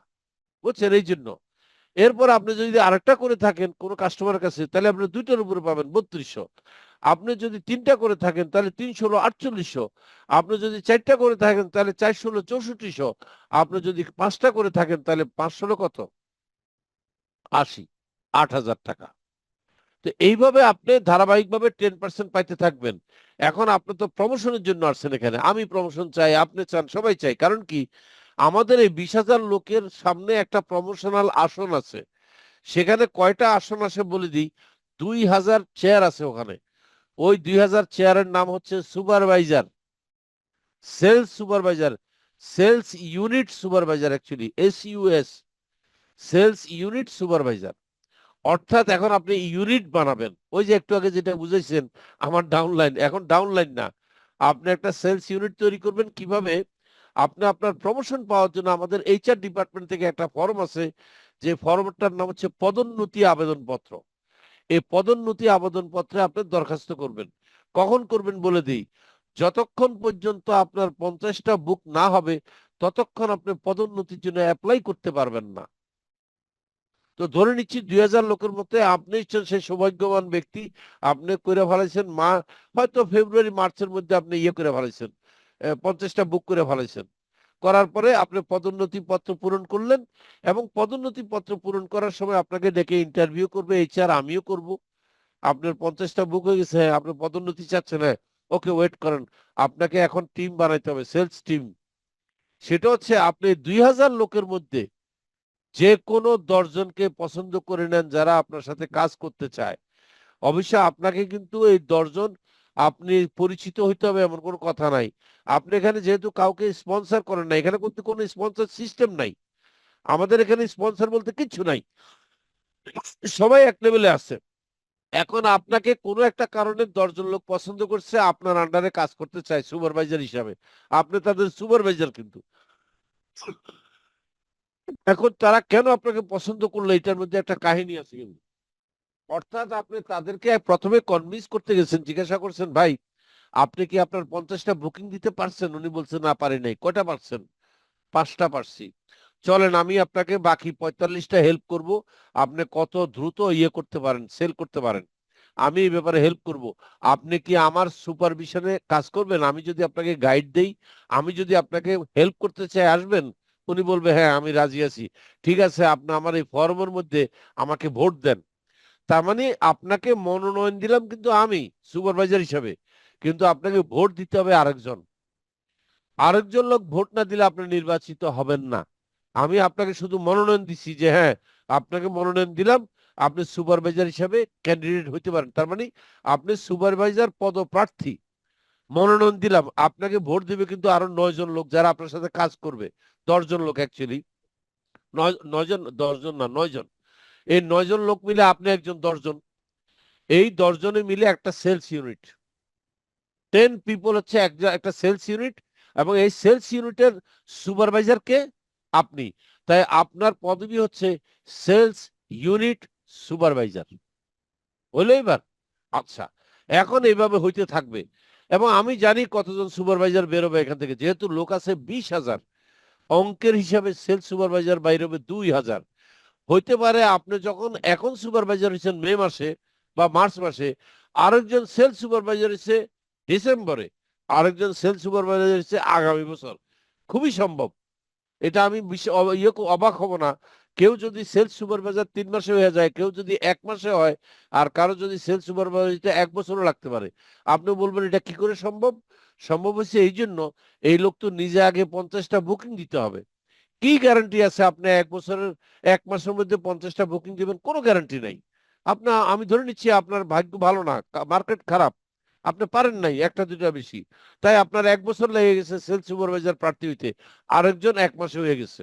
[SPEAKER 1] বুঝছেন? এই জন্য এরপর আপনি যদি আরেকটা করে থাকেন কোনো কাস্টমারের কাছে, তাহলে আপনি 2টার উপরে পাবেন 3200। আপনি যদি 3টা করে থাকেন তাহলে 3 × 16 = 4800। আপনি যদি 4টা করে থাকেন তাহলে 4 × 16 = 6400। আপনি যদি 5টা করে থাকেন তাহলে 5 × 16 কত, 80, 8,000 টাকা। তো এইভাবে আপনি ধারাবাহিকভাবে 10% পাইতে থাকবেন। এখন আপনি তো প্রমোশনের জন্য আসছেন এখানে, আমি প্রমোশন চাই, আপনি চান, সবাই চাই। কারণ কি, আমাদের এই 20,000 লোকের সামনে একটা প্রমোশনাল আসন আছে। সেখানে কয়টা আসন আসে বলে দিই, 2,000 চেয়ার আছে ওখানে। ওই 2,000 চেয়ারের নাম হচ্ছে supervisor, sales supervisor, sales unit supervisor, actually SUS, sales unit supervisor. অর্থাৎ এখন আপনি ইউনিট বানাবেন, ওই যে একটু আগে যেটা বুঝাইছেন আমার ডাউনলাইন, এখন ডাউনলাইন না, আপনি একটা সেলস ইউনিট তৈরি করবেন। কিভাবে? আপনি আপনার প্রমোশন পাওয়ার জন্য আমাদের HR ডিপার্টমেন্ট থেকে একটা ফর্ম আছে, যে ফর্মটার নাম হচ্ছে পদোন্নতি আবেদনপত্র। এই পদোন্নতি আবেদনপত্রে আপনি দরখাস্ত করবেন। কখন করবেন বলে দিই, যতক্ষণ পর্যন্ত আপনার 50টা বুক না হবে ততক্ষণ আপনি পদোন্নতির জন্য অ্যাপ্লাই করতে পারবেন না। তো ধরে নিচ্ছি 2,000 লোকের মধ্যে আপনি হচ্ছেন সেই সৌভাগ্যবান ব্যক্তি, আপনি করে ফেলাইছেন হয়তো ফেব্রুয়ারি মার্চের মধ্যে আপনি ইয়ে করে ফেলাইছেন, 50টা বুক করে ফেলাইছেন। করার পরে আপনি পদোন্নতি পত্র পূরণ করলেন, এবং পদোন্নতি পত্র পূরণ করার সময় আপনাকে ডেকে ইন্টারভিউ করবে HR, আমিও করব। আপনার 50টা বুক হয়ে গেছে, হ্যাঁ আপনি পদোন্নতি চাচ্ছেন, হ্যাঁ ওকে ওয়েট করেন, আপনাকে এখন টিম বানাইতে হবে, সেলস টিম। সেটা হচ্ছে আপনি 2,000 লোকের মধ্যে যে কোনো 10 জনকে পছন্দ করে নেন যারা আপনার সাথে কাজ করতে চায়। অবশ্য আপনাকে কিন্তু এই 10 জন আপনি পরিচিত হইতে হবে এমন কোনো কথা নাই। আপনি এখানে যেহেতু কাউকে স্পন্সর করেন না, এখানে কিন্তু কোনো স্পন্সর সিস্টেম নাই। আমাদের এখানে স্পন্সর বলতে কিচ্ছু নাই, সবাই এক লেভেলে আছে। এখন আপনাকে কোনো একটা কারণে 10 জন লোক পছন্দ করছে, আপনার আন্ডারে কাজ করতে চায় সুপারভাইজার হিসাবে, আপনি তাদের সুপারভাইজার কিন্তু। এখন তারা কেন আপনাকে পছন্দ করলো, এটার মধ্যে একটা কাহিনী আছে কিন্তু। অর্থাৎ আপনি তাদেরকে প্রথমে কনভিন্স করতে গেছেন, জিজ্ঞাসা করছেন, ভাই আপনি কি আপনার 50টা বুকিং দিতে পারছেন? উনি বলছেন না পারি নাই। কয়টা পারছেন? 5টা পারছি। চলেন আমি আপনাকে বাকি 45টা হেল্প করব, আপনি কত দ্রুত ইয়ে করতে পারেন, সেল করতে পারেন, আমি এই ব্যাপারে হেল্প করব। আপনি কি আমার সুপারভিশনে কাজ করবেন? আমি যদি আপনাকে গাইড দেই, আমি যদি আপনাকে হেল্প করতে চাই, আসবেন? উনি বলবে হ্যাঁ আমি রাজি আছি। ঠিক আছে, আপনি আমার এই ফর্মের মধ্যে আমাকে ভোট দেন। তার মানে আপনাকে মনোনয়ন দিলাম কিন্তু আমি সুপারভাইজার হিসাবে, কিন্তু আপনাকে ভোট দিতে হবে আরেকজন। আরেকজন লোক ভোট না দিলে আপনি নির্বাচিত হবেন না। আমি আপনাকে শুধু মনোনয়ন দিচ্ছি যে হ্যাঁ আপনাকে মনোনয়ন দিলাম, আপনি সুপারভাইজার হিসাবে ক্যান্ডিডেট হইতে পারেন। তার মানে আপনি সুপারভাইজার পদপ্রার্থী। মনোনয়ন দিলাম, আপনাকে ভোট দিবে কিন্তু আরো 9 জন লোক যারা আপনার সাথে কাজ করবে। 10 জন লোক অ্যাকচুয়ালি, 9 জন, 10 জন না 9 জন। এই 9 জন লোক মিলে আপনি একজন, 10 জন। এই 10 জনে মিলে একটা সেলস ইউনিট, 10 পিপল হচ্ছে একটা সেলস ইউনিট, এবং এই সেলস ইউনিটের সুপারভাইজার কে? আপনি। তাই আপনার পদবি হচ্ছে সেলস ইউনিট সুপারভাইজার। হলো এবার? আচ্ছা, এখন এইভাবে হইতে থাকবে, এবং আমি জানি কতজন সুপারভাইজার বেরোবে এখান থেকে, যেহেতু লোক আছে 20,000, অঙ্কের হিসাবে সেলস সুপারভাইজার বাইরে হবে 2,000। হইতে পারে আপনি যখন এখন সুপারভাইজার হয়েছেন মে মাসে বা মার্চ মাসে, আরেকজন সেলস সুপারভাইজার হচ্ছে ডিসেম্বরে, আরেকজন সেলস সুপারভাইজার হচ্ছে আগামী বছর। খুবই সম্ভব। এটা আমি অবাক হব না। কেউ যদি সেলস সুপারভাইজার 3 মাসে হয়ে যায়, কেউ যদি 1 মাসে হয়, আর কারো যদি সেলস সুপারভাইজার 1 বছরও লাগতে পারে। আপনি বলবেন এটা কি করে সম্ভব? সম্ভব হচ্ছে এই জন্য, এই লোক তো নিজে আগে 50টা বুকিং দিতে হবে। কি গ্যারান্টি আছে আপনি 1 মাসের মধ্যে 50টা বুকিং দিবেন? কোনো গ্যারান্টি নাই। আমি ধরে নিচ্ছি আপনার ভাগ্য ভালো না, মার্কেট খারাপ, আপনি পারেন নাই একটা দুইটা বেশি, তাই আপনার 1 বছর লেগে গেছে সেলস সুপারভাইজার প্রার্থী হইতে, আরেকজন 1 মাসে হয়ে গেছে।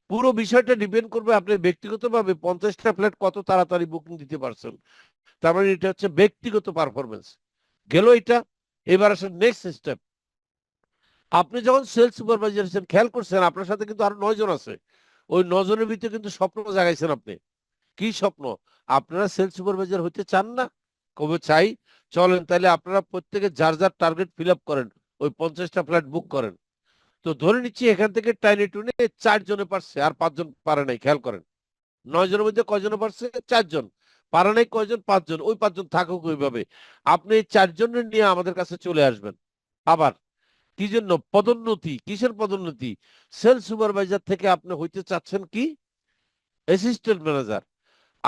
[SPEAKER 1] পুরো বিষয়টা ডিপেন্ড করবে আপনি ব্যক্তিগতভাবে 50টা ফ্ল্যাট কত তাড়াতাড়ি বুকিং দিতে পারছেন। তার মানে এটা হচ্ছে ব্যক্তিগত পারফরমেন্স গেল এটা। এবার আসেন নেক্সট স্টেপ। আপনি যখন সেলস সুপারভাইজার হিসেবে খেয়াল করছেন, আপনার সাথে কিন্তু আরো 9 জন আছে। ওই 9 জনের ভিতরে কিন্তু স্বপ্ন জাগাইছেন আপনি। কি স্বপ্ন? আপনারা সেলস সুপারভাইজার হইতে চান না? কবে চাই। চলেন তাহলে আপনারা প্রত্যেকে যার যার টার্গেট ফিল আপ করেন, ওই 50টা ফ্ল্যাট বুক করেন। তো ধরে নিচ্ছি এখান থেকে টাইনে টুনে 4 জনে পারছে, আর 5 জন পারে নাই। খেয়াল করেন, 9 জনের মধ্যে কয়জনে পারছে? 4 জন। পারে নাই কয়জন? 5 জন। ওই 5 জন থাকুক ওইভাবে। আপনি এই 4 জনের নিয়ে আমাদের কাছে চলে আসবেন। আবার কি জন্য? পদোন্নতি। কিসের পদোন্নতি? সেলস সুপারভাইজার থেকে আপনি হইতে চাচ্ছেন কি? Assistant manager.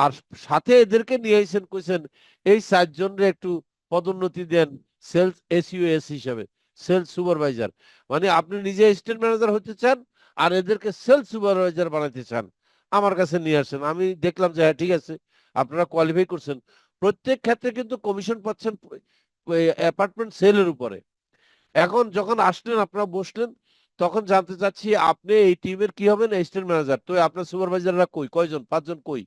[SPEAKER 1] আর সাথে এদেরকে নিয়ে এসেছেন, কইছেন এই 4 জনের একটু পদোন্নতি দেন সেলস এসইউএস হিসাবে, সেলস সুপারভাইজার। মানে আপনি নিজে অ্যাসিস্ট্যান্ট ম্যানেজার হতে চান আর এদেরকে সেলস সুপারভাইজার বানাতে চান, আমার কাছে নিয়ে আসেন। আমি দেখলাম যে হ্যাঁ ঠিক আছে, আপনারা কোয়ালিফাই করছেন। প্রত্যেক ক্ষেত্রে কিন্তু কমিশন পাচ্ছেন অ্যাপার্টমেন্ট সেলের উপরে। এখন যখন আসলেন আপনারা বসলেন, তখন জানতে চাচ্ছি আপনি এই টিমের কি হবেন, অ্যাসিস্ট্যান্ট ম্যানেজার। তো আপনার সুপারভাইজাররা কই, কয়জন? 5 জন কই?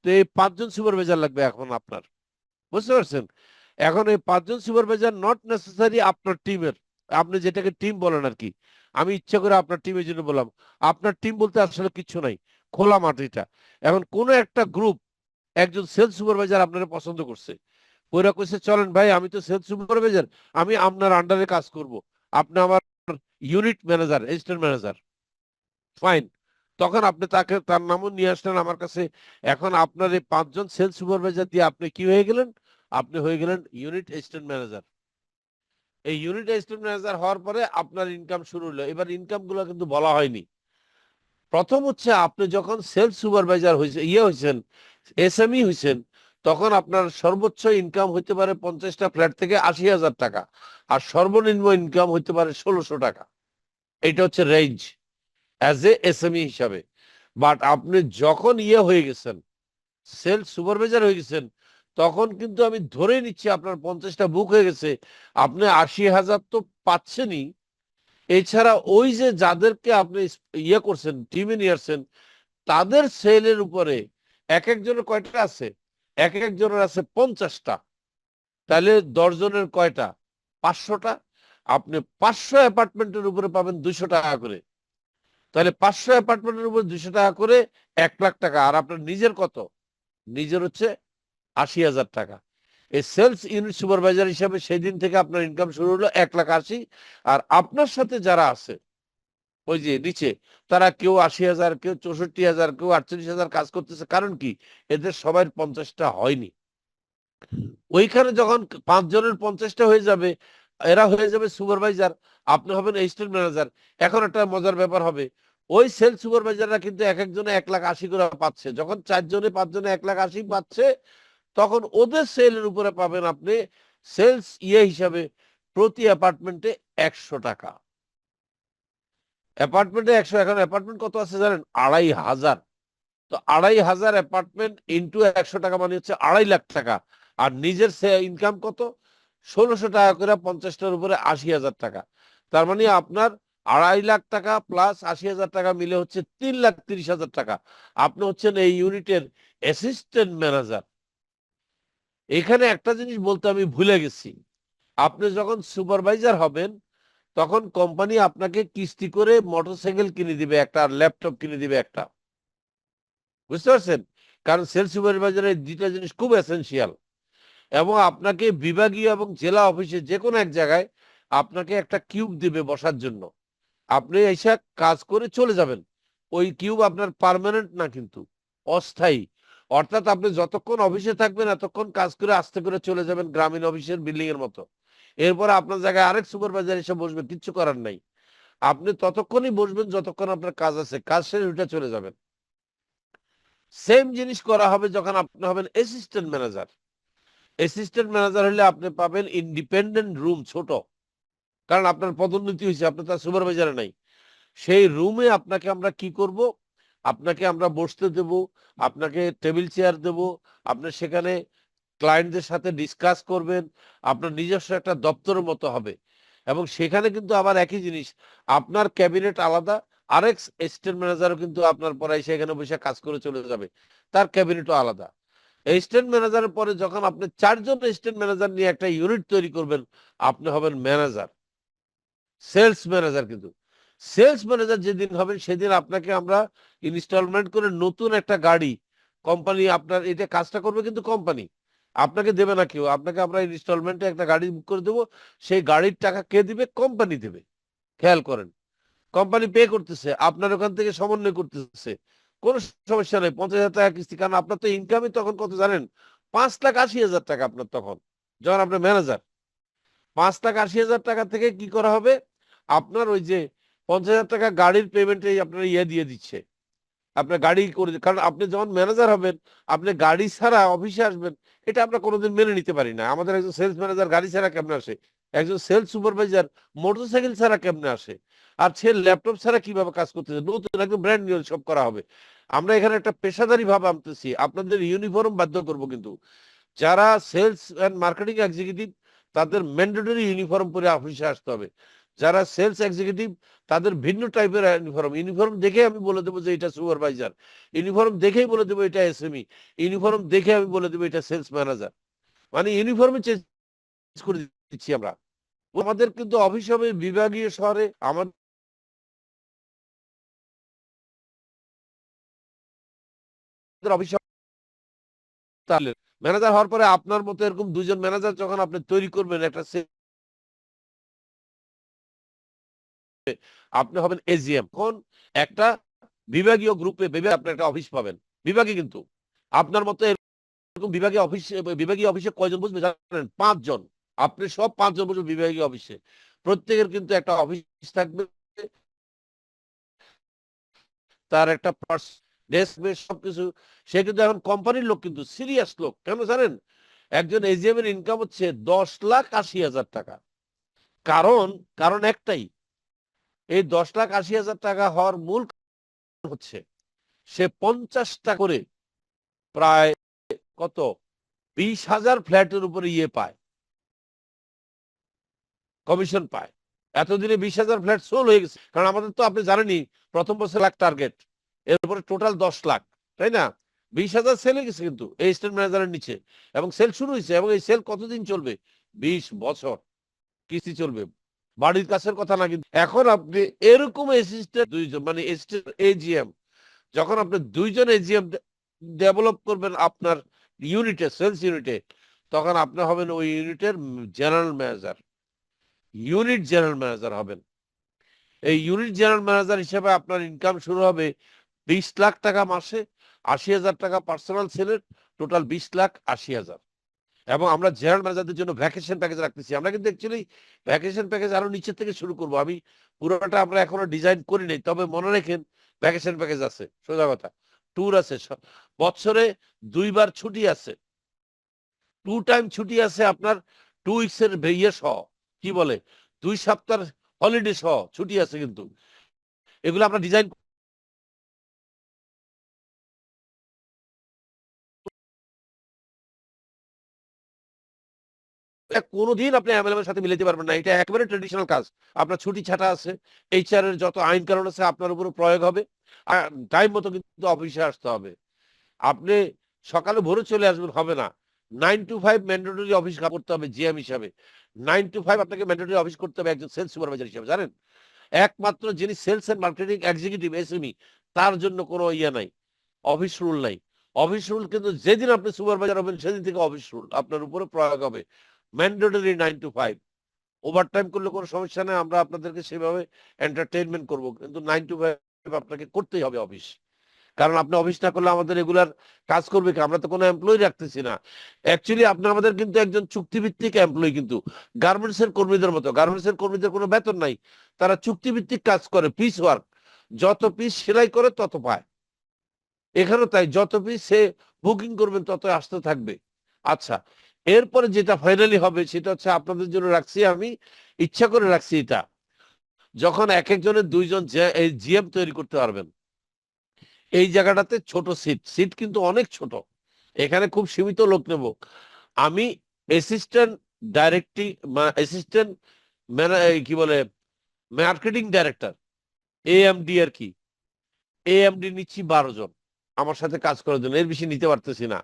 [SPEAKER 1] তো এই 5 জন সুপারভাইজার লাগবে এখন আপনার, বুঝতে পারছেন? এখন এই 5 জন সুপারভাইজার নট নেসেসারি আপনার টিমের, আপনি যেটাকে টিম বলেন আর কি। আমি ইচ্ছা করে আপনার টিমের জন্য বললাম, আপনার টিম বলতে আসলে কিছু নাই, খোলা মাঠ এটা। এখন কোন একটা গ্রুপ একজন সেলস সুপারভাইজার আপনারা পছন্দ করছে, ওরা কইছে চলেন ভাই আমি তো সেলস সুপারভাইজার, আমি আপনার আন্ডারে কাজ করব, আপনি আমার unit manager, assistant manager. Fine, তখন আপনি তাকে তার নামও নিয়ে আসলেন আমার কাছে। এখন আপনার এই 5 জন সেলস সুপারভাইজার দিয়ে আপনি কি হয়ে গেলেন, আপনি হয়ে গেলেন ইউনিট অ্যাসিস্ট্যান্ট ম্যানেজার। এই ইউনিট অ্যাসিস্ট্যান্ট ম্যানেজার হওয়ার পরে আপনার ইনকাম শুরু হলো। এবার ইনকাম গুলো কিন্তু বলা হয়নি। প্রথম হচ্ছে আপনি যখন সেলস সুপারভাইজার হয়েছে হয়েছেন, এসএমই হয়েছেন, তখন আপনার সর্বোচ্চ ইনকাম হইতে পারে 50টা ফ্ল্যাট থেকে 80,000 টাকা, আর সর্বনিম্ন ইনকাম হইতে পারে 1600 টাকা। এটা হচ্ছে রেঞ্জ অ্যাজ এ এসএমই হিসাবে। বাট আপনি যখন হয়ে গেছেন, সেলস সুপারভাইজার হয়ে গেছেন, তখন কিন্তু আমি ধরে নিচ্ছি আপনার 50টা বুক হয়ে গেছে, আপনি 80,000 তো পাচ্ছেনই। এছাড়া ওই যে যাদেরকে আপনি করছেন, টিমে নিয়ে আসছেন, তাদের সেলের উপরে এক একজনের কয়টা আছে, এক একজনের আছে 50টা। তাহলে 10 জনের কয়টা, 500টা। আপনি 500 অ্যাপার্টমেন্টের উপরে পাবেন 200 টাকা করে। তাহলে 500 অ্যাপার্টমেন্টের উপরে 200 টাকা করে 1 লাখ টাকা। আর আপনার নিজের কত, নিজের হচ্ছে 80,000 টাকা। এই সেলস ইউনিট সুপারভাইজার হিসাবে সেই দিন থেকে আপনার ইনকাম শুরু হলো 1,80,000। আর আপনার সাথে যারা আছে ওই যে নিচে, তারা কেউ 80,000, কেউ 64,000, কেউ 48,000 কাজ করতেছে। কারণ কি, এদের সবাই 50টা হয়নি। ওইখানে যখন 5 জনের 50টা হয়ে যাবে, এরা হয়ে যাবে সুপারভাইজার, আপনি হবেন অ্যাসিস্ট্যান্ট ম্যানেজার। এখন একটা মজার ব্যাপার হবে, ওই সেলস সুপারভাইজাররা কিন্তু এক একজনে 1,80,000 করে পাচ্ছে। যখন 4 জনে 5 জনে 1,80,000 পাচ্ছে, তখন ওদের সেলের উপরে পাবেন আপনি সেলস হিসাবে প্রতি অ্যাপার্টমেন্টে 100 টাকা। অ্যাপার্টমেন্টে 100। এখন অ্যাপার্টমেন্ট কত আছে জানেন, 2,500। তো 2,500 অ্যাপার্টমেন্ট ইন্টু 100 টাকা মানে হচ্ছে 2.5 লাখ টাকা। আর নিজের ইনকাম কত, 1600 টাকা করে, 50টার উপরে 80,000 টাকা। তার মানে আপনার 2.5 লাখ টাকা প্লাস 80,000 টাকা মিলে হচ্ছে 3,30,000 টাকা। আপনি হচ্ছেন এই ইউনিটের অ্যাসিস্ট্যান্ট ম্যানেজার। এখানে একটা জিনিস বলতে আমি ভুলে গেছি, আপনি যখন সুপারভাইজার হবেন, তখন কোম্পানি আপনাকে কিস্তি করে মোটরসাইকেল কিনে দিবে একটা, আর ল্যাপটপ কিনে দিবে একটা, বুঝতে পারছেন? কারণ সেলস সুপারভাইজারের এই দুইটা জিনিস খুব এসেনশিয়াল। এবং আপনাকে বিভাগীয় এবং জেলা অফিসে যে কোনো এক জায়গায় আপনাকে একটা কিউব দিবে বসার জন্য, আপনি এসে কাজ করে চলে যাবেন। ওই কিউব আপনার পার্মানেন্ট না, কিন্তু অস্থায়ী। অর্থাৎ আপনি যতক্ষণ অফিসে থাকবেন এতক্ষণ কাজ করে আস্তে করে চলে যাবেন, গ্রামীণ অফিসের বিল্ডিং এর মতো। এরপর আপনার জায়গায় আরেক সুপারভাইজার এসে বসবে, কিচ্ছু করার নাই। আপনি ততক্ষণই বসবেন যতক্ষণ আপনার কাজ আছে, কাজ শেষে উঠে চলে যাবেন। সেম জিনিস করা হবে যখন আপনি হবেন অ্যাসিস্ট্যান্ট ম্যানেজার। অ্যাসিস্ট্যান্ট ম্যানেজার হলে আপনি পাবেন ইন্ডিপেন্ডেন্ট রুম, ছোট, কারণ আপনার পদোন্নতি হয়েছে, আপনি তার সুপারভাইজারে নাই। সেই রুমে আপনাকে আমরা কি করব, আপনাকে আমরা বসতে দেব, আপনাকে টেবিল চেয়ার দেব, আপনি সেখানে ক্লায়েন্টদের সাথে ডিসকাস করবেন, আপনার নিজস্ব একটা দপ্তরের মতো হবে। এবং সেখানে কিন্তু আবার একই জিনিস, আপনার ক্যাবিনেট আলাদা, আরেক অ্যাসিস্ট্যান্ট ম্যানেজারও কিন্তু আপনার পরে সেখানে বসে কাজ করে চলে যাবে, তার ক্যাবিনেটও আলাদা। অ্যাসিস্ট্যান্ট ম্যানেজারের পরে যখন আপনি 4 জন অ্যাসিস্ট্যান্ট ম্যানেজার নিয়ে একটা ইউনিট তৈরি করবেন, আপনি হবেন ম্যানেজার, সেলস ম্যানেজার। কিন্তু সেলস ম্যানেজার যেদিন হবেন সেদিন আপনাকে আমরা ইনস্টলমেন্ট করে নতুন একটা গাড়ি, কোম্পানি আপনার এটা কাজটা করবে কিন্তু কোম্পানি, আপনাকে দেবে না কেউ, আপনাকে আমরা ইনস্টলমেন্টে একটা গাড়ি বুক করে দেবো। সেই গাড়ির টাকা কে দিবে, কোম্পানি দেবে। খেয়াল করেন, কোম্পানি পে করতেছে, আপনার ওখান থেকে সমন্বয় করতেছে, কোনো সমস্যা নেই। 50,000 টাকা কিস্তি, কারণ আপনার তো ইনকামই তখন কত জানেন, 5,80,000 টাকা আপনার তখন, যখন আপনি ম্যানেজার। 5,80,000 টাকা থেকে কি করা হবে, আপনার ওই যে 50,000 টাকা গাড়ির পেমেন্টে আপনার দিয়ে দিচ্ছে, আপনার গাড়ি করে, কারণ আপনি যখন ম্যানেজার হবেন আপনি গাড়ি ছাড়া অফিসে আসবেন, এটা আমরা কোনোদিন মেনে নিতে পারি না। আমাদের একজন সেলস ম্যানেজার গাড়ি ছাড়া কেমনে আসে, একজন সেলস সুপারভাইজার মোটরসাইকেল ছাড়া কেমনে আসে, আর সে ল্যাপটপ ছাড়া কিভাবে কাজ করতেছে, নতুন একদম ব্র্যান্ড নিউ সব করা হবে। আমরা এখানে একটা পেশাদারি ভাব আনতেছি, আপনাদের ইউনিফর্ম বাধ্য করব, কিন্তু যারা সেলস অ্যান্ড মার্কেটিং এক্সিকিউটিভ তাদের ম্যান্ডেটরি ইউনিফর্ম পরে অফিসে আসতে হবে। যারা সেলস এক্সিকিউটিভ তাদের ভিন্ন টাইপের ইউনিফর্ম দেখে আমি বলে দেবো যে এটা সুপারভাইজার, ইউনিফর্ম দেখেই বলে দেবো এটা এসএমই, ইউনিফর্ম দেখে আমি বলে দেবো এটা সেলস ম্যানেজার। মানে ইউনিফর্মে চেঞ্জ করে দিচ্ছি আমরা। আমাদের কিন্তু অফিস হবে বিভাগীয় শহরে, আমাদের অফিস ম্যানেজার হওয়ার পরে আপনার মতো এরকম দুজন ম্যানেজার যখন আপনি তৈরি করবেন একটা, আপনি হবেন এজিএম। কোন একটা বিভাগীয় গ্রুপে আপনি একটা অফিস পাবেন বিভাগে, কিন্তু আপনার মতো এরকম বিভাগীয় অফিসে কয়জন বসবে জানেন? 5 জন। আপনি সব 5 জন বসবে বিভাগীয় অফিসে, প্রত্যেকের কিন্তু একটা অফিস থাকবে, তার একটা ডেস্ক বেস সবকিছু। সে কিন্তু এখন কোম্পানির লোক, কিন্তু সিরিয়াস লোক। কেন জানেন? একজন এজিএম এর ইনকাম হচ্ছে 10,80,000 টাকা। কারণ একটাই, এই 10,80,000 টাকা হওয়ার মূল হচ্ছে সে 50টা করে প্রায় কত 20,000 ফ্ল্যাটের উপরে পায়, কমিশন পায়। এতদিনে 20,000 ফ্ল্যাট সোল হয়ে গেছে। কারণ আমাদের তো আপনি জানেনই প্রথম বছর লাখ টার্গেট, এরপরে টোটাল 10 লাখ, তাই না? 20,000 সেল হয়ে গেছে কিন্তু এই স্টেট ম্যানেজারের নিচে, এবং সেল শুরু হয়েছে, এবং এই সেল কতদিন চলবে? 20 বছর কিস্তি চলবে। বাড়ির কাছের কথা না, কিন্তু এখন আপনি এরকম অ্যাসিস্ট্যান্ট 2 জন, মানে এজিএম, যখন আপনি 2 জন এজিএম ডেভেলপ করবেন আপনার ইউনিটে, সেলস ইউনিটে, তখন আপনি হবেন ওই ইউনিটের general manager, unit general manager হবেন। এই ইউনিট জেনারেল ম্যানেজার হিসেবে আপনার ইনকাম শুরু হবে 20 লাখ টাকা মাসে, 80,000 টাকা পার্সোনাল সেলের, টোটাল 20,80,000। এবং আমরা জেনারেল ম্যানেজারদের জন্য ভ্যাকেশন প্যাকেজ রাখতেছি। আমরা কিন্তু অ্যাকচুয়ালি ভ্যাকেশন প্যাকেজ আরো নিচের থেকে শুরু করব। আমি পুরোটা আমরা এখনো ডিজাইন করি নাই, তবে মনে রাখেন ভ্যাকেশন প্যাকেজ আছে, সোজা কথা। ট্যুর আছে, বছরে 2 বার ছুটি আছে, 2 টাইম ছুটি আছে আপনার, 2 উইকস এর সহ, কি বলে 2 সপ্তাহ হলিডে সহ ছুটি আছে। কিন্তু এগুলো আমরা ডিজাইন কোনোদিন আপনি এমএলএম এর সাথে মিলাতে পারবেন না। এটা একেবারে ট্রেডিশনাল কাজ। আপনার ছুটি ছাটা আছে, এইচআর এর যত আইন কানুন আছে আপনার উপর প্রয়োগ হবে, আর টাইম মতো কিন্তু অফিসে আসতে হবে। আপনি সকালে ভোরে চলে আসবেন হবে না। 9 to 5 ম্যান্ডেটরি অফিস করতে হবে জিএম হিসাবে। 9 to 5 আপনাকে ম্যান্ডেটরি অফিস করতে হবে একজন সেলস সুপারভাইজার হিসেবে, জানেন? একমাত্র যিনি sales and marketing executive SME, তার জন্য কোনো নাই, অফিস রুল নাই। অফিস রুল কিন্তু যেদিন আপনি সুপারভাইজার হবেন সেদিন থেকে অফিস রুল আপনার উপরে প্রয়োগ হবে। Mandatory 9 to 5। ওভারটাইম করলে কোনো সমস্যা নেই, আমরা আপনাদেরকে সেভাবে এন্টারটেইনমেন্ট করব, কিন্তু 9 to 5 আপনাকে করতেই হবে অফিস। কারণ আপনি অফিস না করলে আমাদের রেগুলার কাজ করবে কি? আমরা তো কোনো এমপ্লয়ি রাখতেছি না। অ্যাকচুয়ালি আপনি আমাদের কিন্তু একজন চুক্তিভিত্তিক এমপ্লয়ি, কিন্তু গার্মেন্টস এর কর্মীদের মতো। গার্মেন্টস এর কর্মীদের কোনো বেতন নাই, তারা চুক্তিভিত্তিক কাজ করে, পিস ওয়ার্ক। যত পিস সেলাই করে তত পায়। এখানেও তাই, যত পিস সে বুকিং করবেন তত আসতে থাকবে। আচ্ছা, এরপরে যেটা ফাইনালি হবে সেটা হচ্ছে আপনাদের জন্য রাখছি, আমি ইচ্ছা করে রাখছি এটা, যখন এক একজনের 2 জন জিএম তৈরি করতে পারবেন, এই জায়গাটাতে ছোট সিট কিন্তু অনেক ছোট, এখানে খুব সীমিত লোক নেব আমি। অ্যাসিস্ট্যান্ট ডাইরেক্টিং, অ্যাসিস্ট্যান্ট কি বলে মার্কেটিং ডাইরেক্টর, এএমডি আর কি, এএমডি নিচ্ছি 12 জন আমার সাথে কাজ করার জন্য, এর বেশি নিতে পারতেছি না।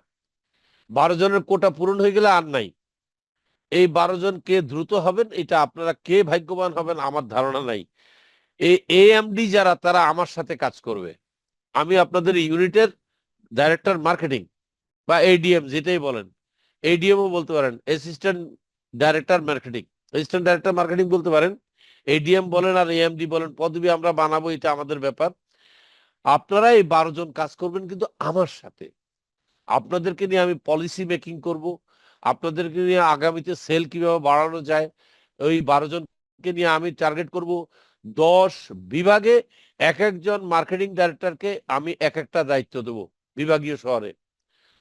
[SPEAKER 1] 12 জনের কোটা পূরণ হয়ে গেলে আর নাই। এই 12 জন কে দ্রুত হবেন, এটা আপনারা কে ভাগ্যবান হবেন আমার ধারণা নাই। এই এএমডি যারা, তারা আমার সাথে কাজ করবে। আমি আপনাদের ইউনিটের ডাইরেক্টর মার্কেটিং বা এডিএম যেটাই বলেন, এডিএমও বলতে পারেন, assistant director marketing, assistant director marketing বলতে পারেন, এডিএম বলেন আর এএমডি বলেন, পদবি আমরা বানাবো, এটা আমাদের ব্যাপার। আপনারা এই 12 জন কাজ করবেন কিন্তু আমার সাথে। আপনাদেরকে নিয়ে আমি পলিসি মেকিং করব, আপনাদেরকে নিয়ে আগামীতে সেল কিভাবে বাড়ানো যায়, ওই 12 জনকে নিয়ে আমি টার্গেট করব 10 বিভাগে এক একজন মার্কেটিং ডাইরেক্টরকে আমি এক একটা দায়িত্ব দেবো বিভাগীয় শহরে।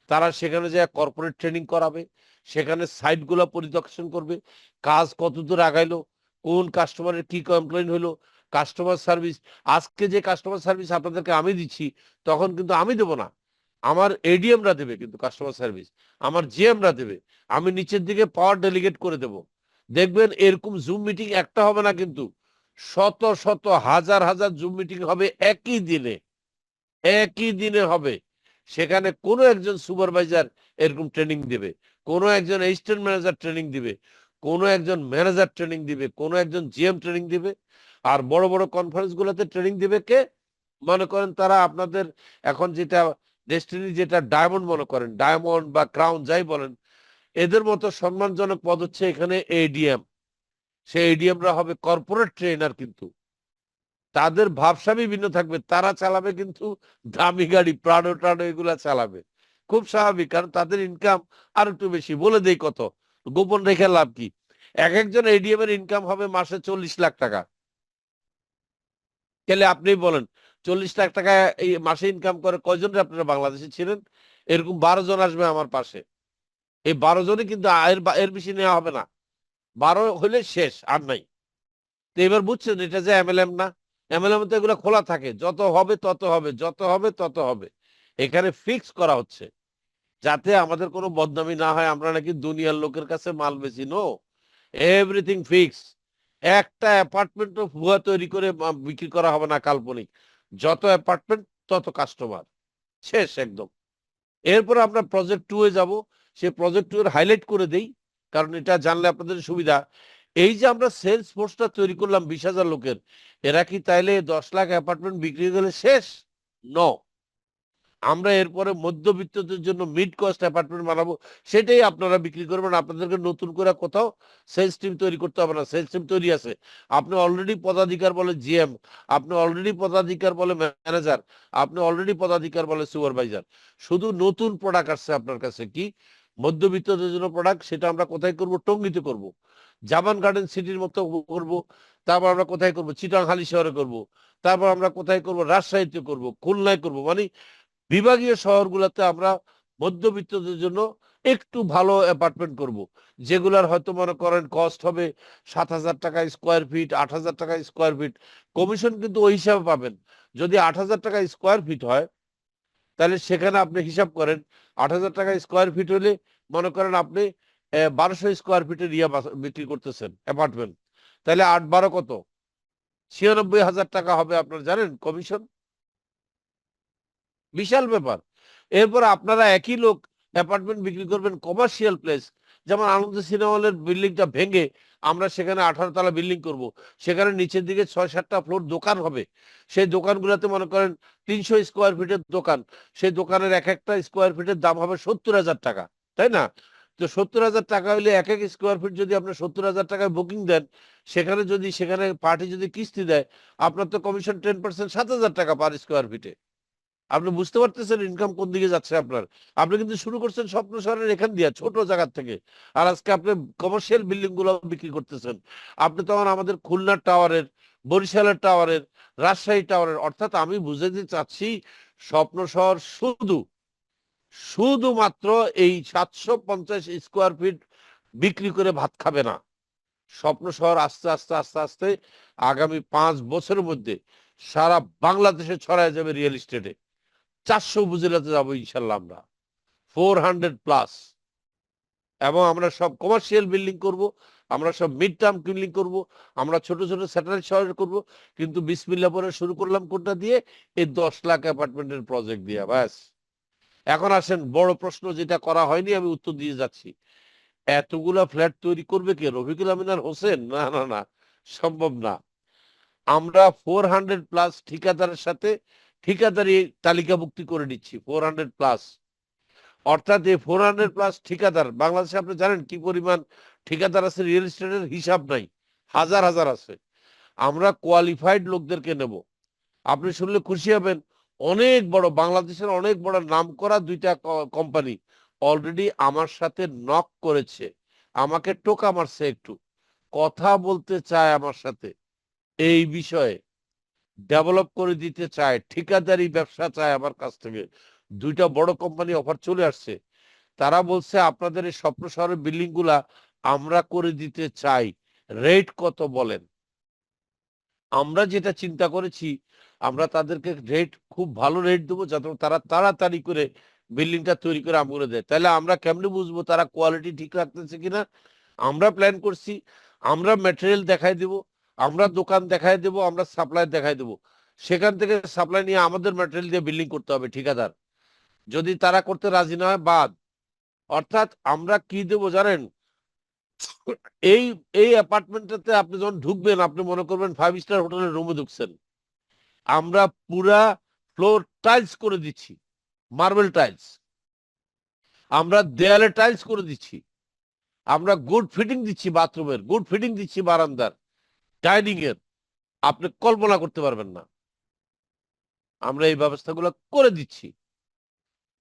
[SPEAKER 1] তারা সেখানে যায় কর্পোরেট ট্রেনিং করাবে, সেখানে সাইটগুলো পরিদর্শন করবে, কাজ কতদূর আগাইলো, কোন কাস্টমারের কি কমপ্লেইন হলো, কাস্টমার সার্ভিস। আজকে যে কাস্টমার সার্ভিস আপনাদেরকে আমি দিচ্ছি, তখন কিন্তু আমি দেবো না, আমার এডিএমরা দেবে কিন্তু কাস্টমার সার্ভিস, আমার জিএমরা দেবে। আমি নিচের দিকে পাওয়ার ডেলিগেট করে দেব। দেখবেন এরকম জুম মিটিং একটা হবে না, কিন্তু শত শত হাজার হাজার জুম মিটিং হবে একই দিনে হবে। সেখানে কোনো একজন সুপারভাইজার এরকম ট্রেনিং দিবে, কোনো একজন অ্যাসিস্ট্যান্ট ম্যানেজার ট্রেনিং দিবে, কোনো একজন ম্যানেজার ট্রেনিং দিবে, কোনো একজন জিএম ট্রেনিং দিবে। আর বড় বড় কনফারেন্স গুলোতে ট্রেনিং দিবে কে? মনে করেন তারা আপনাদের এখন যেটা ডেস্টিনি, যেটা ডায়মন্ড মনে করেন, ডায়মন্ড বা ক্রাউন যাই বলেন, এদের মতো সম্মানজনক পদ হচ্ছে এখানে এডিএম। সেই এডিএমরা হবে কর্পোরেট ট্রেনার, কিন্তু তাদের ভাবসাবই ভিন্ন থাকবে। তারা চালাবে কিন্তু দামি গাড়ি, প্রাডো টাডো এগুলা চালাবে। খুব স্বাভাবিক, কারণ তাদের ইনকাম আর একটু বেশি। বলে দেই কত, গোপন রেখে লাভ কি? এক একজন এডিএম এর ইনকাম হবে মাসে 40 লাখ টাকা। তাহলে আপনি বলেন 40 লাখ টাকা এই মাসে ইনকাম করে কয়জন আপনারা বাংলাদেশে ছিলেন? এরকম 12 জন আসবে আমার পাশে। এই 12 জনই কিন্তু এর বেশি নেওয়া হবে না। 12 হলে শেষ, আর নাই। তো এবার বুঝছেন এটা যে এমএলএম না, এমএলএম তো এগুলো খোলা থাকে, যত হবে তত হবে, যত হবে তত হবে। এখানে ফিক্স করা হচ্ছে যাতে আমাদের কোনো বদনামি না হয়, আমরা নাকি দুনিয়ার লোকের কাছে মাল বেশি। No, everything fix. একটা অ্যাপার্টমেন্টও ভুয়া তৈরি করে বিক্রি করা হবে না, কাল্পনিক। যত অ্যাপার্টমেন্ট তত কাস্টমার, শেষ একদম। এরপর আমরা প্রজেক্ট 2 এ যাব। সেই প্রজেক্ট 2 এর হাইলাইট করে দেই, কারণ এটা জানলে আপনাদের সুবিধা। এই যে আমরা সেলস ফোর্সটা তৈরি করলাম 20,000 লোকের, এরা কি তাইলে 10 লাখ অ্যাপার্টমেন্ট বিক্রি গেলে শেষ? নো, আমরা এরপরে মধ্যবিত্তদের জন্য মিড কস্ট অ্যাপার্টমেন্ট বানাবো, সেটাই আপনারা বিক্রি করবেন। আপনাদেরকে নতুন করে কোথাও সেলস টিম তৈরি করতে হবে না, সেলস টিম তৈরি আছে। আপনি অলরেডি পদাধিকার বলে জিএম, আপনি অলরেডি পদাধিকার বলে ম্যানেজার, আপনি অলরেডি পদাধিকার বলে সুপারভাইজার। শুধু নতুন প্রোডাক্ট আসছে আপনার কাছে, কি মধ্যবিত্তদের জন্য প্রোডাক্ট। সেটা আমরা কোথায় করব? টঙ্গীতে করব, জাপান গার্ডেন সিটির মতো করব। তারপর আমরা কোথায় করব? চিটাং হালিশহরে করব। তারপর আমরা কোথায় করব? রাজশাহীতে করব, খুলনায় করব। মানে বিভাগীয় শহরগুলোতে আমরা মধ্যবিত্তদের জন্য একটু ভালো অ্যাপার্টমেন্ট করব, যেগুলার হয়তো মনে করেন কস্ট হবে 7,000 টাকা স্কোয়ার ফিট, 8,000 টাকা স্কোয়ার ফিট। কমিশন কিন্তু ওই হিসাবে পাবেন। যদি 8,000 টাকা স্কোয়ার ফিট হয়, তাহলে সেখানে আপনি হিসাব করেন 8,000 টাকা স্কোয়ার ফিট হলে মনে করেন আপনি 1200 স্কোয়ার ফিটের বিক্রি করতেছেন অ্যাপার্টমেন্ট। তাহলে 8-12 কত? 96,000 টাকা হবে আপনার, জানেন, কমিশন। বিশাল ব্যাপার। এরপর আপনারা একই লোক অ্যাপার্টমেন্ট বিক্রি করবেন কমার্শিয়াল প্লেস, যেমন আনন্দ সিনেমা হলের বিল্ডিংটা ভেঙে আমরা সেখানে 18 তলা বিল্ডিং করব। সেখানে নিচের দিকে 6-7টা ফ্লোর দোকান হবে। সেই দোকানগুলোতে মনে করেন 300 স্কোয়ার ফিটের দোকান, সেই দোকানের এক একটা স্কোয়ার ফিটের দাম হবে 70,000 টাকা, তাই না? তো 70,000 টাকা হলে এক এক স্কোয়ার ফিট যদি আপনি 70,000 টাকায় বুকিং দেন, সেখানে পার্টি যদি কিস্তি দেয়, আপনার তো কমিশন 10%, 7,000 টাকা পার স্কোয়ার ফিটে। আপনি বুঝতে পারতেছেন ইনকাম কোন দিকে যাচ্ছে আপনার। আপনি কিন্তু শুরু করছেন স্বপ্ন শহরের এখান দিয়ে, ছোট জায়গা থেকে, আর আজকে আপনি কমার্শিয়াল বিল্ডিং গুলো বিক্রি করতেছেন। আপনি তখন আমাদের খুলনার টাওয়ারের, বরিশালের টাওয়ারের, রাজশাহী টাওয়ারের, অর্থাৎ আমি বুঝাতে চাচ্ছি স্বপ্ন শহর শুধুমাত্র এই 750 স্কোয়ার ফিট বিক্রি করে ভাত খাবে না। স্বপ্ন শহর আস্তে আস্তে আস্তে আস্তে আগামী 5 বছরের মধ্যে সারা বাংলাদেশে ছড়ায় যাবে রিয়েল এস্টেটে। 400 উপজেলাতে যাবো ইনশাল্লাহ আমরা, 400+। এবং আমরা সব কমার্শিয়াল বিল্ডিং করব, আমরা সব মিড টার্ম বিল্ডিং করব, আমরা ছোট ছোট স্যাটেলাইট শহর করব। কিন্তু বিসমিল্লাহ পরে শুরু করলাম কোনটা দিয়ে? এই 10 লাখ অ্যাপার্টমেন্টের প্রজেক্ট দিয়ে। ব্যাস। এখন আসেন বড় প্রশ্ন, যেটা করা হয়নি, আমি উত্তর দিয়ে যাচ্ছি। এতগুলা ফ্ল্যাট তৈরি করবে কে? রফিকুল আমিন আর হোসেন? না না না, সম্ভব না। আমরা 400+ ঠিকাদারের সাথে ঠিকাদারি তালিকাভুক্তি করে নিচ্ছি, 400+। অর্থাৎ এই 400+ ঠিকাদার বাংলাদেশে, আপনি জানেন কি পরিমাণ ঠিকাদার আছে? রিয়েল এস্টেটের হিসাব নাই, হাজার হাজার আছে। আমরা কোয়ালিফাইড লোকদেরকে নেব। আপনি শুনলে খুশি হবেন, অনেক বড়, বাংলাদেশের অনেক বড় নামকরা 2টা কোম্পানি অলরেডি আমার সাথে নক করেছে, আমাকে টোকা মারছে, একটু কথা বলতে চায় আমার সাথে। এই বিষয়ে ডেভেলপ করে দিতে চায়, ঠিকাদারি ব্যবসা চায় আমার কাছ থেকে। দুইটা বড় কোম্পানি অফার চলে আসছে, তারা বলছে আপনাদের এই স্বপ্ন শহরের বিল্ডিং গুলা আমরা করে দিতে চাই, রেট কত বলেন। আমরা যেটা চিন্তা করেছি, আমরা তাদেরকে রেট, খুব ভালো রেট দেবো যাতে তারা তাড়াতাড়ি করে বিল্ডিংটা তৈরি করে আমগুলো দেয়। তাহলে আমরা কেমনে বুঝবো তারা কোয়ালিটি ঠিক রাখতেছে কিনা? আমরা প্ল্যান করছি, আমরা ম্যাটেরিয়াল দেখাই দেব, আমরা দোকান দেখাই দেব, আমরা সাপ্লাই দেখাই দেব, সেখান থেকে সাপ্লাই নিয়ে আমাদের ম্যাটেরিয়াল দিয়ে বিল্ডিং করতে হবে ঠিকাদার। যদি তারা করতে রাজি না হয় বাদ। অর্থাৎ আমরা কি দেবো জানেন, এই এই অ্যাপার্টমেন্টটাতে আপনি যখন ঢুকবেন আপনি মনে করবেন 5 স্টার হোটেলের রুমে ঢুকছেন। আমরা পুরা ফ্লোর টাইলস করে দিচ্ছি, মার্বেল টাইলস। আমরা দেয়ালে টাইলস করে দিচ্ছি, আমরা গুড ফিটিং দিচ্ছি, বাথরুমের গুড ফিটিং দিচ্ছি, বারান্দার, ডাইনিং এর, আপনি কল্পনা করতে পারবেন না। আমরা এই ব্যবস্থাগুলো করে দিচ্ছি।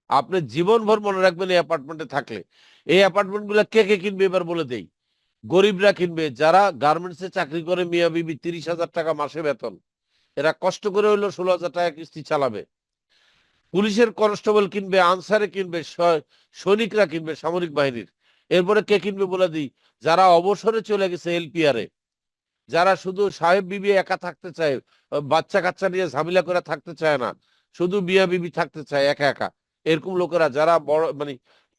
[SPEAKER 1] আপনি জীবনভর মনে রাখবেন এই অ্যাপার্টমেন্টে থাকলে। এই অ্যাপার্টমেন্ট গুলা কে কে কিনবে এবার বলে দেই। গরিবরা কিনবে, যারা গার্মেন্টসে চাকরি করে, মিয়া বিবি 30,000 টাকা মাসে বেতন, এরা কষ্ট করে হইলো 16,000 টাকা কিস্তি চালাবে। পুলিশের কনস্টেবল কিনবে, আনসারে কিনবে, সৈনিকরা কিনবে, সামরিক বাহিনীর। এরপরে কে কিনবে বলে দিই, যারা অবসরে চলে গেছে এলপিআরে, যারা শুধু সাহেব বিবি একা থাকতে চায়, বাচ্চা কাচ্চা নিয়ে ঝামেলা করে থাকতে চায় না, শুধু মিয়া বিবি থাকতে চায় একা একা, এরকম লোকেরা যারা বড় মানে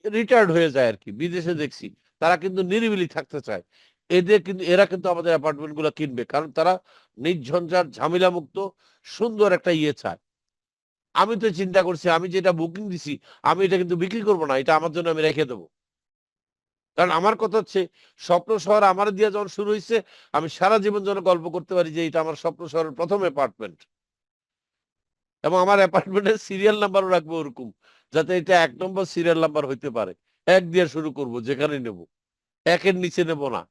[SPEAKER 1] রিটায়ার্ড হয়ে যায় আর কি, বিদেশে দেখছি, তারা কিন্তু নিরিবিলি থাকতে চায়। এরা কিন্তু আমাদের অ্যাপার্টমেন্ট গুলো কিনবে, কারণ তারা নির্ঝঞ্ঝাট ঝামেলা মুক্ত সুন্দর একটা ইয়ে চায়। আমি তো চিন্তা করছি, আমি যেটা বুকিং দিছি আমি এটা কিন্তু বিক্রি করবো না, এটা আমার জন্য আমি রেখে দেবো। কারণ আমার কথা হচ্ছে, স্বপ্ন শহর আমার দিয়ে যখন শুরু হয়েছে, আমি সারা জীবন যেন গল্প করতে পারি যে এটা আমার স্বপ্ন শহরের প্রথম অ্যাপার্টমেন্ট। এবং আমার অ্যাপার্টমেন্টের সিরিয়াল নাম্বারও রাখবো ওরকম, যাতে এটা 1 নম্বর সিরিয়াল নাম্বার হইতে পারে। 1 দিয়ে শুরু করব, যেখানে নেব 1-এর নিচে নেব না।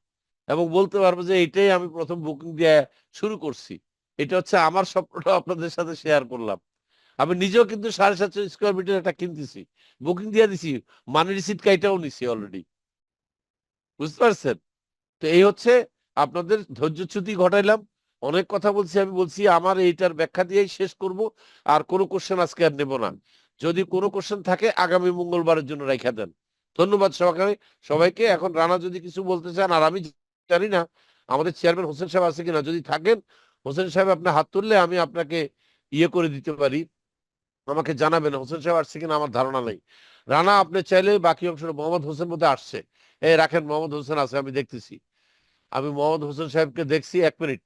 [SPEAKER 1] এবং বলতে পারবো যে এটাই আমি প্রথম বুকিং দিয়ে শুরু করছি। এটা হচ্ছে আমার স্বপ্নটা আপনাদের সাথে শেয়ার করলাম। আমি নিজেও কিন্তু 750 স্কোয়ার মিটার একটা কিনতেছি, বুকিং দিয়ে দিছি, মানি রিসিট কাইটাও নিছি অলরেডি। বুঝতে পারছেন? তো এই হচ্ছে, আপনাদের ধৈর্যচ্যুতি ঘটাইলাম, অনেক কথা বলছি। আমি বলছি আমার এইটার ব্যাখ্যা দিয়েই শেষ করব, আর কোনো কোশ্চেন আজকে আর নেব না। যদি কোনো কোশ্চেন থাকে আগামী মঙ্গলবারের জন্য রাখা দেন। ধন্যবাদ সবাইকে। এখন রানা যদি কিছু বলতে চান, আর আমি জানি না আমাদের চেয়ারম্যান হোসেন সাহেব আছে কিনা, যদি থাকেন হোসেন সাহেব আপনি হাত তুললে আমি আপনাকে ইয়ে করে দিতে পারি, আমাকে জানাবেন। হোসেন সাহেব আসছে কিনা আমার ধারণা নেই। রানা আপনি চাইলে বাকি অংশটা, মোহাম্মদ হোসেন বোধহয় আসছে, এই রাখেন, মোহাম্মদ হোসেন আছে, আমি দেখতেছি। আমি মোহাম্মদ হোসেন সাহেবকে দেখছি, 1 মিনিট।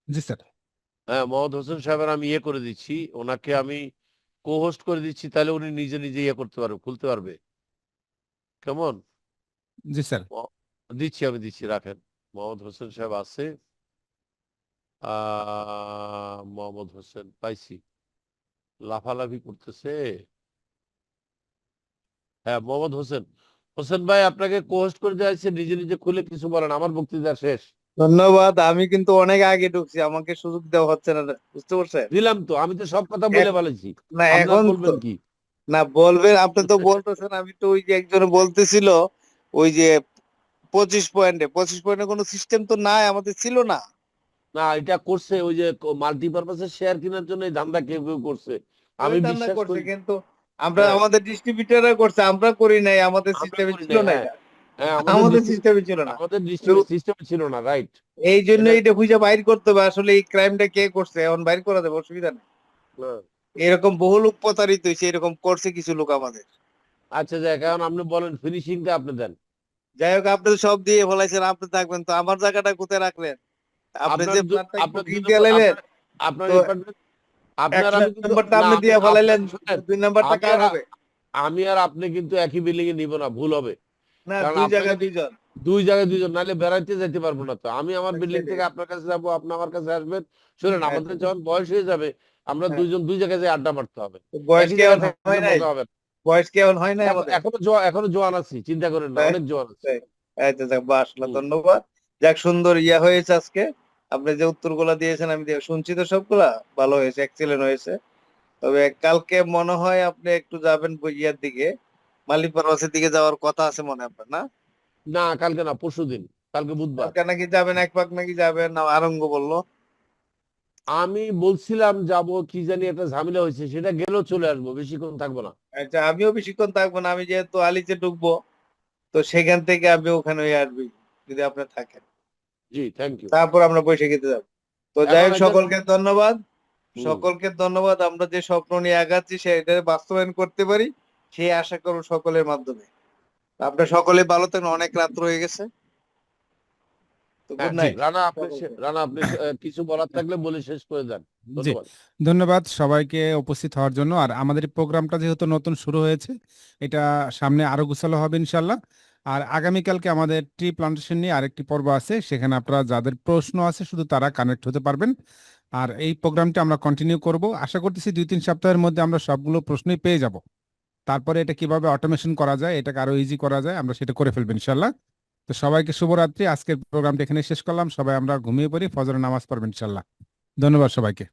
[SPEAKER 2] জি স্যার।
[SPEAKER 1] হ্যাঁ, মোহাম্মদ হোসেন সাহেবের আমি ইয়ে করে দিচ্ছি, ওনাকে আমি কো হোস্ট করে দিচ্ছি, তাহলে উনি নিজে নিজে ইয়ে করতে পারবে, খুলতে পারবে। কেমন?
[SPEAKER 2] জি স্যার।
[SPEAKER 1] আমি দিচ্ছি, রাখেন। মোহাম্মদ হোসেন সাহেব আছে, মোহাম্মদ হোসেন পাইছি, লাফালাফি করতেছে। হ্যাঁ, মোহাম্মদ হোসেন। হোসেন ভাই, আপনাকে কো হোস্ট করে দেওয়া হয়েছে, নিজে নিজে খুলে কিছু বলেন, আমার বক্তৃতা শেষ।
[SPEAKER 6] ধন্যবাদ। আমি কিন্তু অনেক আগে ঢুকছি, আমাকে সুযোগ দেওয়া হচ্ছে না, বুঝতে পারছেন?
[SPEAKER 1] দিলাম তো, আমি তো সব কথা বলে ফেলেছি,
[SPEAKER 6] না
[SPEAKER 1] আপনার
[SPEAKER 6] এখন তো
[SPEAKER 1] বলবেন কি?
[SPEAKER 6] না বলবেন, আপনি তো বলতেছেন। আমি তো ওই যে একজনে বলতেছিল, ওই যে 25 পয়েন্টে কোনো সিস্টেম তো নাই, আমাদের ছিল না।
[SPEAKER 1] না, এটা করছে ওই যে মাল্টিপারপাসের শেয়ার কেনার জন্য এই ধান্দা কেউ কেউ করছে, আমি
[SPEAKER 6] ওই ধান্দা
[SPEAKER 1] বিশ্বাস
[SPEAKER 6] করছে,
[SPEAKER 1] করি।
[SPEAKER 6] কিন্তু আমরা
[SPEAKER 1] হ্যাঁ,
[SPEAKER 6] আমাদের ডিস্ট্রিবিউটররা করছে, আমরা করি নাই, আমাদের
[SPEAKER 1] আমরা
[SPEAKER 6] সিস্টেমে
[SPEAKER 1] করি
[SPEAKER 6] ছিল
[SPEAKER 1] নাই।
[SPEAKER 6] না
[SPEAKER 1] হ্যাঁ,
[SPEAKER 6] এটা,
[SPEAKER 1] হ্যাঁ,
[SPEAKER 6] আমাদের সিস্টেমে ছিল না।
[SPEAKER 1] আমাদের
[SPEAKER 6] তো
[SPEAKER 1] সিস্টেম ছিল না, রাইট।
[SPEAKER 6] এই জন্য
[SPEAKER 1] এটা
[SPEAKER 6] এটা খুঁজে বাইর করতে হবে আসলে এই ক্রাইমটা কে করছে, এখন বাইর করা যাবে, অসুবিধা নেই।
[SPEAKER 1] হ্যাঁ।
[SPEAKER 6] এরকম বহু লোক প্রতারিত হয়েছে, এরকম করছে কিছু লোক আমাদের।
[SPEAKER 1] আচ্ছা, যাক, এখন আপনি বলেন, ফিনিশিংটা আপনি দেন।
[SPEAKER 6] যাই হোক, আপনি তো সব দিয়ে ফেলাইছেন, আপনি থাকবেন তো, আমার জায়গাটা কোথায় রাখলেন? আপনি
[SPEAKER 1] আপনার
[SPEAKER 6] যে প্ল্যানটা
[SPEAKER 1] আপনার
[SPEAKER 6] বুকিং
[SPEAKER 1] 2
[SPEAKER 6] দিয়ে
[SPEAKER 1] নম্বর,
[SPEAKER 6] লাইলেন,
[SPEAKER 1] আপনার
[SPEAKER 6] তো
[SPEAKER 1] ডিপার্টমেন্ট,
[SPEAKER 6] 1
[SPEAKER 1] আপনার আমি কিন্তু
[SPEAKER 6] নাম্বারটা
[SPEAKER 1] না,
[SPEAKER 6] আপনি দিয়ে ফেলাইলেন,
[SPEAKER 1] শুনেন,
[SPEAKER 6] 2 নাম্বারটা
[SPEAKER 1] আমি
[SPEAKER 6] কার
[SPEAKER 1] আর
[SPEAKER 6] হবে?
[SPEAKER 1] আমি আর আপনি কিন্তু একই বিল্ডিং এ নিব না, ভুল হবে।
[SPEAKER 6] না,
[SPEAKER 1] কারণ
[SPEAKER 6] 2
[SPEAKER 1] আপনাকে
[SPEAKER 6] জায়গায় 2 জন।
[SPEAKER 1] 2 জায়গায় 2 জন, নাহলে বেড়াইতে যেতে পারবো না তো। আমি আমার বিল্ডিং
[SPEAKER 6] সেটাই।
[SPEAKER 1] থেকে আপনার কাছে যাবো, আপনি আমার কাছে আসবেন। শুনেন,
[SPEAKER 6] হ্যাঁ,
[SPEAKER 1] আমাদের যখন বয়স হয়ে যাবে, আমরা
[SPEAKER 6] হ্যাঁ।
[SPEAKER 1] 2 জন 2 জায়গায় যেয়ে আড্ডা মারতে হবে।
[SPEAKER 6] তো বয়স
[SPEAKER 1] একই
[SPEAKER 6] কি
[SPEAKER 1] জায়গায়
[SPEAKER 6] এখন
[SPEAKER 1] থাকলে
[SPEAKER 6] হয় নাই?
[SPEAKER 1] মজা হবে না।
[SPEAKER 6] বয়স কি এখন হয় নাই আমাদের?
[SPEAKER 1] এখনো জোয়ান আছি, চিন্তা করেন না,
[SPEAKER 6] তাই?
[SPEAKER 1] অনেক জোয়ান আছি।
[SPEAKER 6] আচ্ছা যাক, মাশাআল্লাহ,
[SPEAKER 1] হুম।
[SPEAKER 6] ধন্যবাদ। যাক, সুন্দর ইয়া হয়েছে আজকে। আপনি যে উত্তরগুলা দিয়েছেন আমি শুনছি তো সবগুলা, ভালো হয়েছে, এক্সিলেন্ট হয়েছে। তবে কালকে মনে হয় আপনি একটু যাবেন ইয়ার দিকে, মালিক পারভাসের দিকে যাওয়ার কথা আছে মনে হয় আপনার, না?
[SPEAKER 1] না, কালকে না, পরশুদিন, কালকে বুধবার।
[SPEAKER 6] কালকে নাকি যাবেন, 1 পাক নাকি যাবেন, না আরঙ্গ বললো।
[SPEAKER 1] আমি বলছিলাম যাব, কি জানি একটা ঝামেলা হয়েছে, সেটা গেলেও চলে আসবো, বেশিক্ষণ থাকবো না।
[SPEAKER 11] আচ্ছা, আমিও বেশিক্ষণ থাকবো না, আমি যেহেতু আলিচে ঢুকবো, তো সেখান থেকে আমি ওখানে হয়ে আসবি যদি আপনি থাকেন,
[SPEAKER 1] জি, থ্যাংক ইউ।
[SPEAKER 11] তারপর আমরা বৈশাখীতে যাবো। তো যাই
[SPEAKER 1] এখন
[SPEAKER 11] হোক,
[SPEAKER 1] একটা
[SPEAKER 11] সকলকে ধন্যবাদ।
[SPEAKER 1] হুম,
[SPEAKER 11] সকলকে ধন্যবাদ। আমরা যে স্বপ্ন নিয়ে আগাচ্ছি সেটা বাস্তবায়ন করতে পারি, সেই আশা করব সকলের মাধ্যমে। আপনার সকলে ভালো থাকুন, অনেক রাত হয়ে গেছে। তো
[SPEAKER 1] হ্যাঁ,
[SPEAKER 11] গুড
[SPEAKER 1] জি,
[SPEAKER 11] নাইট।
[SPEAKER 1] রানা আপনি কিছু বলার থাকলে বলে শেষ করে দেন।
[SPEAKER 2] জি,
[SPEAKER 1] ধন্যবাদ।
[SPEAKER 2] ধন্যবাদ সবাইকে উপস্থিত হওয়ার জন্য। আর আমাদের এই প্রোগ্রামটা যেহেতু নতুন শুরু হয়েছে, এটা সামনে আরো গোছালো হবে ইনশাল্লাহ। আর আগামীকালকে আমাদের ট্রি প্লান্টেশন নিয়ে আরেকটি পর্ব আছে, সেখানে আপনারা যাদের প্রশ্ন আছে শুধু তারা কানেক্ট হতে পারবেন। আর এই প্রোগ্রামটা আমরা কন্টিনিউ করব, আশা করতেছি 2-3 সপ্তাহের মধ্যে আমরা সবগুলো প্রশ্নই পেয়ে যাব। তারপরে এটা কিভাবে অটোমেশন করা যায়, এটাকে আরো ইজি করা যায়, আমরা সেটা করে ফেলবো ইনশাল্লাহ। তো সবাইকে শুভরাত্রি। আজকের প্রোগ্রামটা এখানে শেষ করলাম। সবাই আমরা ঘুমিয়ে পড়ি, ফজরের নামাজ পড়বেন ইনশাল্লাহ। ধন্যবাদ সবাইকে।